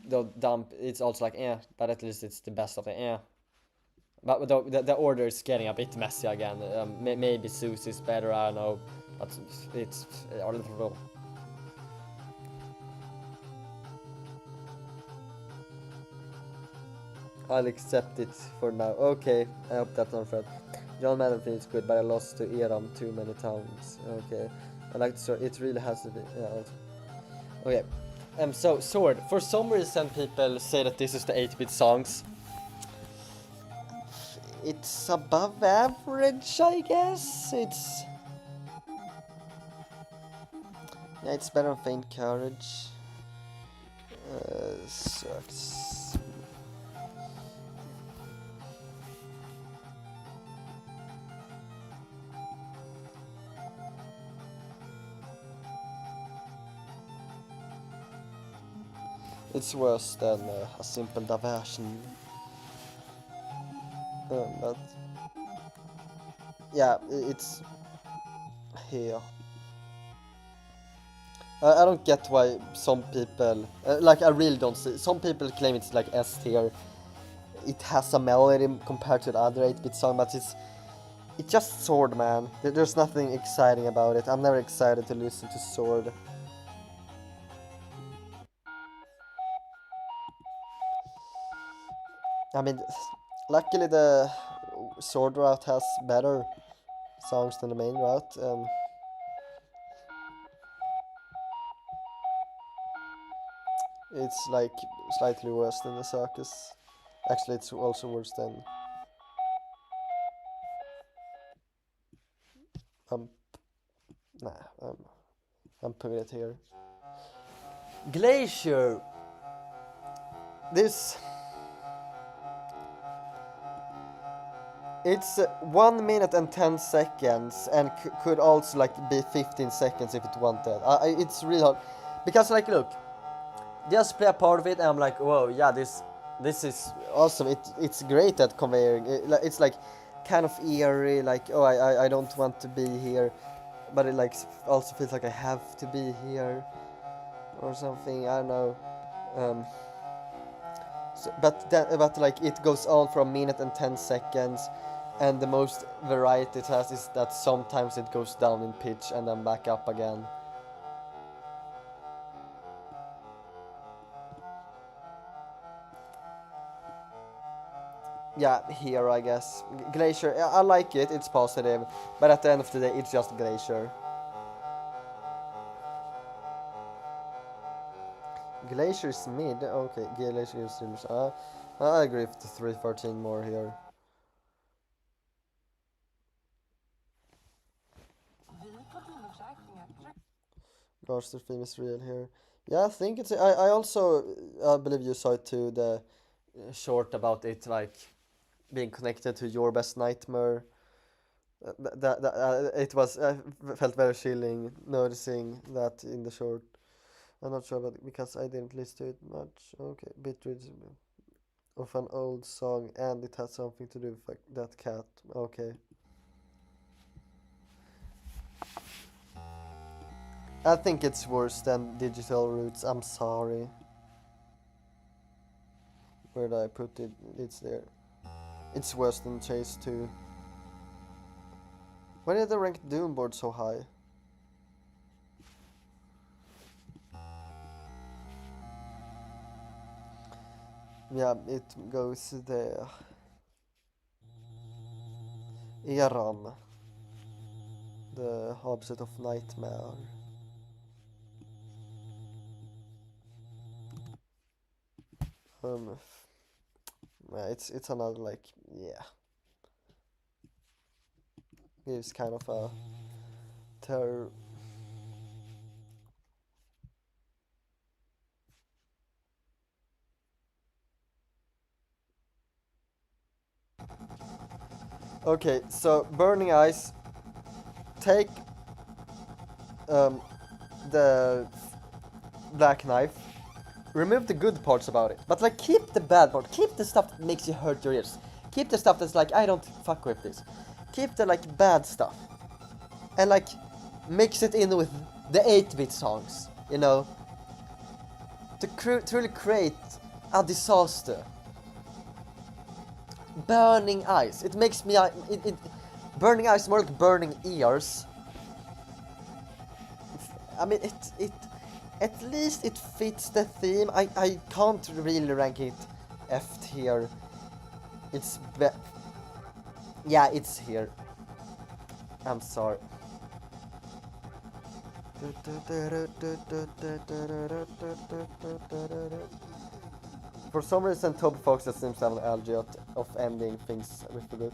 The dump. It's also like yeah, but at least it's the best of it. Yeah. But the order is getting a bit messy again. Maybe Susie's better, I don't know. But it's a little. I'll accept it for now. Okay, I hope that's not fair. John Madden feels good, but I lost to Eram too many times. Okay, I like the story. It really has to be. Yeah. Okay. So Sword. For some reason, people say that this is the 8-bit songs. It's above average, I guess. Yeah, it's better than Faint Courage. Sucks. It's worse than a simple diversion. But yeah, it's here. I don't get why some people like I really don't see. Some people claim it's like S tier. It has a melody compared to the other 8-bit song, but it's just Sword, man. There's nothing exciting about it. I'm never excited to listen to Sword. I mean, luckily the Sword route has better songs than the main route. It's like slightly worse than the Circus. Actually, it's also worse than nah. I'm putting it here. Glacier. This. It's 1 minute and 10 seconds and could also like be 15 seconds if it wanted. It's really hard because like look, just play a part of it and I'm like, whoa, yeah, this is awesome. It's great at conveying. It's like kind of eerie, like oh I don't want to be here, but it like also feels like I have to be here or something. I don't know. But like it goes on for 1 minute and 10 seconds, and the most variety it has is that sometimes it goes down in pitch and then back up again. Yeah, here I guess. Glacier, I like it, it's positive, but at the end of the day it's just Glacier. Glacier is mid, okay, Glacier is I agree with the 313 more here. Gosh, the theme is real here. Yeah, I think it's. I also I believe you saw it too. The short about it like being connected to your best nightmare. It was felt very chilling noticing that in the short. I'm not sure about it because I didn't listen to it much. Okay, bit of an old song and it has something to do with like, that cat. Okay. I think it's worse than Digital Roots. I'm sorry. Where did I put it? It's there. It's worse than Chase 2. Why did they rank Doom board so high? Yeah, it goes there. Eram. The opposite of Nightmare. Yeah, it's another like yeah. Gives kind of a terror. Okay, so Burning Eyes. Take the black knife. Remove the good parts about it, but like keep the bad part. Keep the stuff that makes you hurt your ears. Keep the stuff that's like I don't fuck with this. Keep the like bad stuff, and like mix it in with the 8-bit songs. You know, to truly create a disaster. Burning Eyes. It makes me Burning Eyes more like burning ears. I mean it at least it fits the theme. I can't really rank it F tier. It's yeah, it's here. I'm sorry. For some reason, Toby Fox seems to have an allergy of ending things with the good.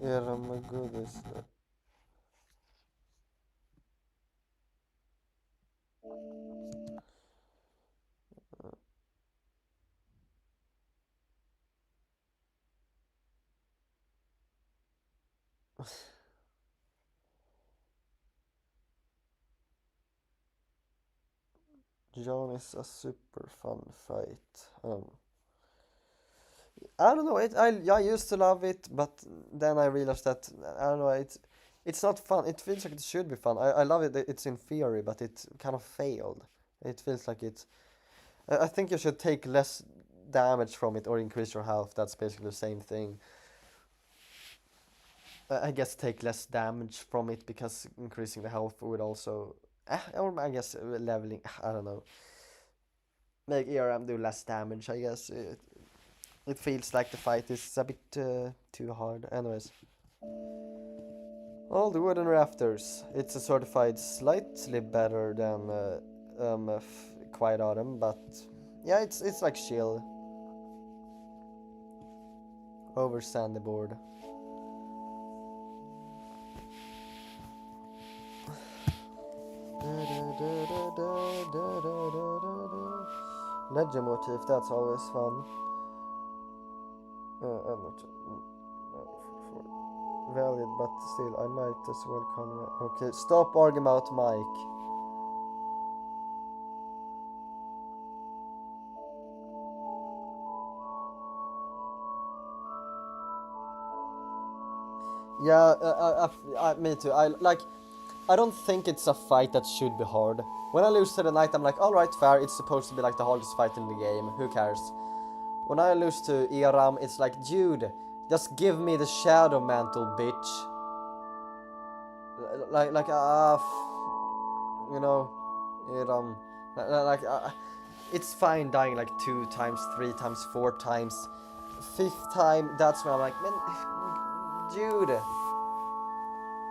Yeah, oh my goodness. John is a super fun fight. I don't know. I used to love it, but then I realized that I don't know. It's not fun. It feels like it should be fun. I love it. It's in theory, but it kind of failed. It feels like it. I think you should take less damage from it or increase your health. That's basically the same thing. I guess take less damage from it because increasing the health would also, or I guess leveling. I don't know. Make ERM do less damage. I guess it feels like the fight is a bit too hard. Anyways, all the wooden rafters. It's a certified slightly better than Quiet Autumn, but yeah, it's like chill over sandy board. Legend motif, that's always fun. I'm not valid, but still, I might as well come. Okay, stop arguing about Mike. Yeah, me too. I don't think it's a fight that should be hard. When I lose to the knight, I'm like, alright, fair, it's supposed to be like the hardest fight in the game, who cares? When I lose to Eram, it's like, dude, just give me the shadow mantle, bitch. You know, Eram, it's fine dying like 2 times, 3 times, 4 times. 5th time, that's when I'm like, man, dude.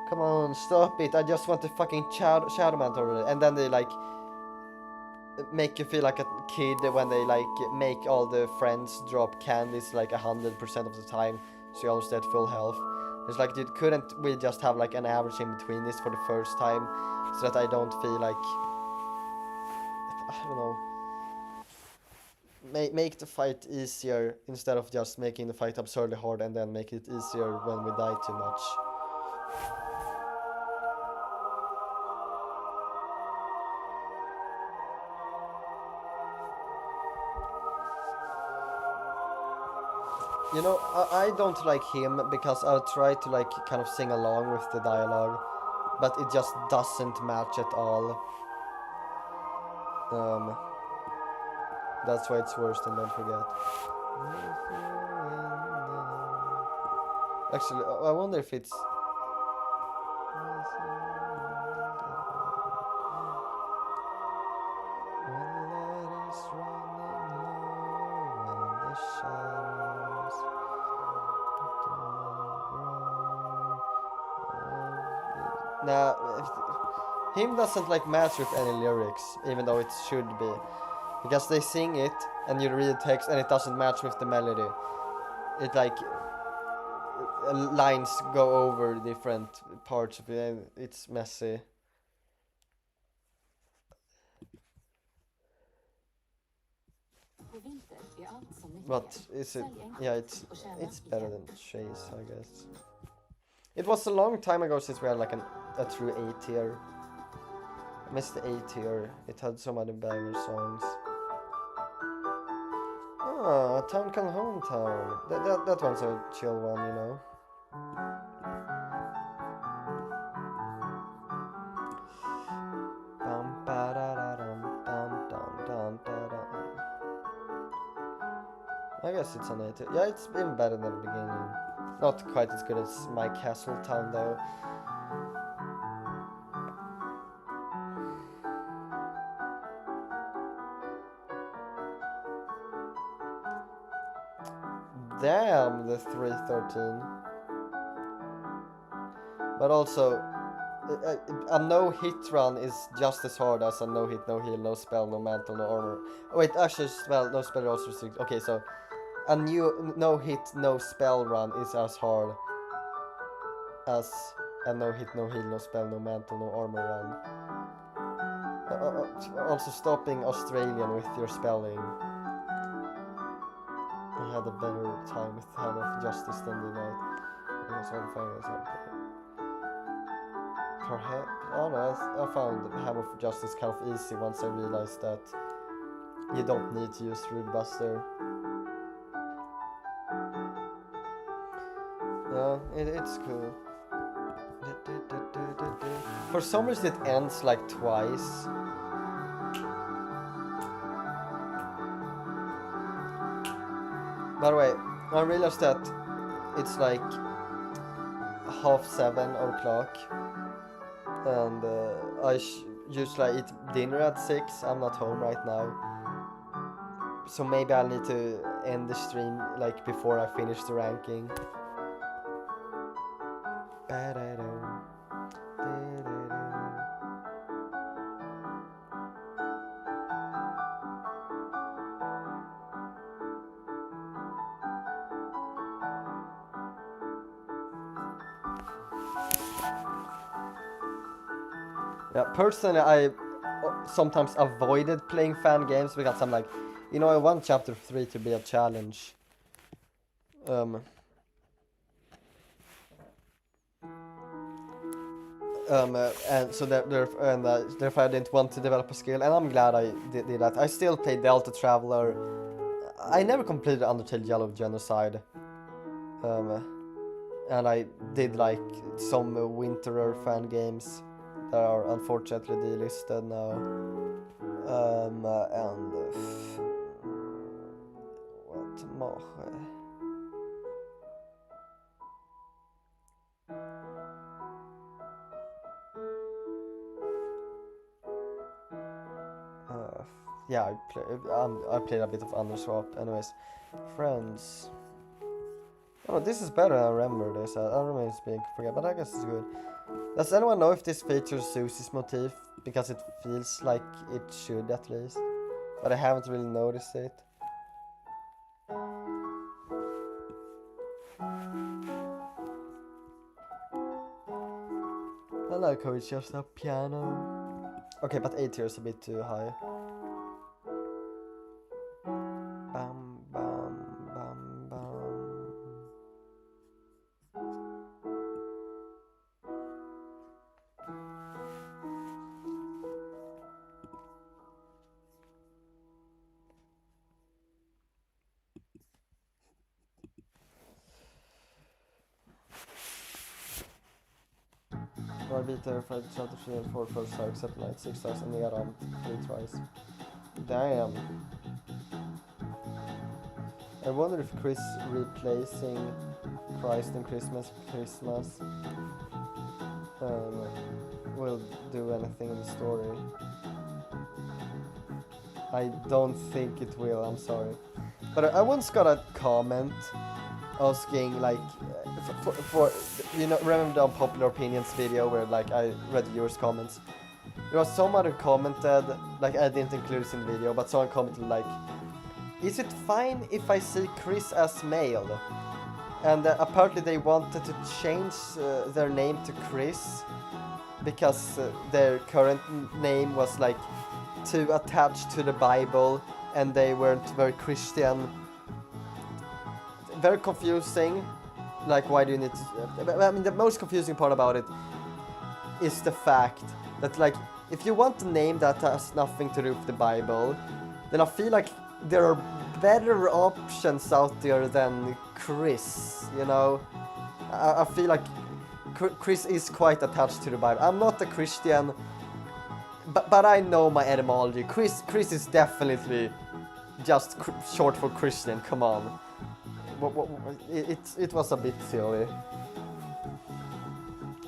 Come on, stop it. I just want the fucking shadow mantle already. And then they like make you feel like a kid when they like make all the friends drop candies like 100% of the time, so you almost at full health. It's like, dude, couldn't we just have like an average in between this for the first time, so that I don't feel like, I don't know, make the fight easier instead of just making the fight absurdly hard and then make it easier when we die too much. You know, I don't like him because I'll try to like kind of sing along with the dialogue, but it just doesn't match at all. That's why it's worse than Don't Forget. Actually, I wonder if it's... Nah, him doesn't like match with any lyrics, even though it should be. Because they sing it, and you read text, and it doesn't match with the melody. It like... lines go over different parts of it, and it's messy. But is it? Yeah, it's better than Chase, I guess. It was a long time ago since we had like a true A tier. I missed the A tier. It had so many banger songs. Ah, Town Come Hometown. That one's a chill one, you know. I guess it's an A tier. Yeah, it's been better than the beginning. Not quite as good as My Castle Town though. Damn, the 313. But also, a no-hit run is just as hard as a no-hit, no-heal, no spell, no mantle, no armor. Oh, wait, actually, spell, no spell, also restrict. Okay, so a new no-hit, no spell run is as hard as a no-hit, no-heal, no spell, no mantle, no armor run. Also, stopping Australian with your spelling. I had a better time with Hammer of Justice than the night. Perhaps, I don't know, I found Hammer of Justice kind of easy once I realized that you don't need to use Rude Buster. Yeah, it's cool. For some reason it ends like twice. By the way, I realized that it's like 7:30, and I usually eat dinner at 6. I'm not home right now, so maybe I'll need to end the stream like before I finish the ranking. Yeah, personally, I sometimes avoided playing fan games because I'm like, you know, I want chapter 3 to be a challenge. And so therefore I didn't want to develop a skill, and I'm glad I did that. I still played Delta Traveler. I never completed Undertale Yellow Genocide. And I did like some Winterer fan games that are unfortunately delisted now. What more? Yeah, I played a bit of Underswap. Anyways, friends. Oh, this is better than I remember this. I remember it's being forget, but I guess it's good. Does anyone know if this features Susie's motif? Because it feels like it should at least. But I haven't really noticed it. I like how it's just a piano. Okay, but 8 here is a bit too high. Bam, bam, bam, bam. I beat terrified chapter 3 and 4 first try except night 6 stars and got on 3 tries. Damn. I wonder if Chris replacing Christ and Christmas will do anything in the story. I don't think it will, I'm sorry. But I once got a comment asking like for you know, remember the unpopular opinions video where like I read viewers' comments? There was someone who commented, like I didn't include this in the video, but someone commented like, is it fine if I see Chris as male? And apparently they wanted to change their name to Chris because their current name was like too attached to the Bible and they weren't very Christian. Very confusing. Like, why do you need to... I mean, the most confusing part about it is the fact that, like, if you want a name that has nothing to do with the Bible, then I feel like there are better options out there than Chris, you know? I feel like Chris is quite attached to the Bible. I'm not a Christian, but I know my etymology. Chris is definitely just short for Christian, come on. It was a bit silly.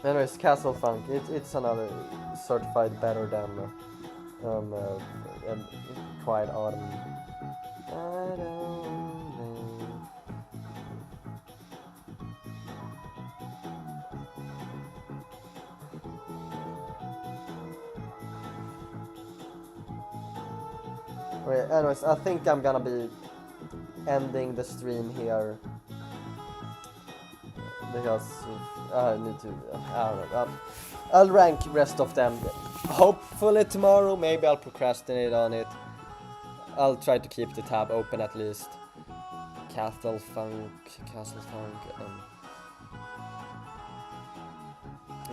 Anyways, Castle Funk, it's another certified better than Quiet Autumn. I don't know. Wait, anyways, I think I'm gonna be ending the stream here because I need to, I don't know, I'll rank rest of them hopefully tomorrow. Maybe I'll procrastinate on it. I'll try to keep the tab open at least. Castle Funk,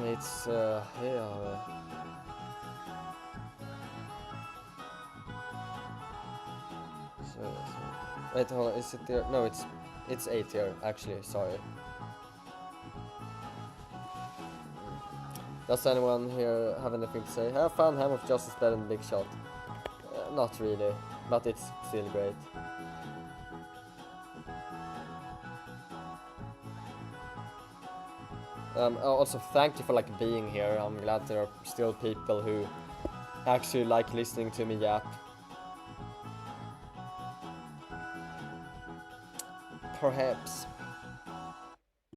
it's yeah. So, wait, hold on, is it there? No, it's 8 here, actually, sorry. Does anyone here have anything to say? Have fun, Ham of Justice better than Big Shot? Not really, but it's still great. Also, thank you for like being here. I'm glad there are still people who actually like listening to me yap. Perhaps.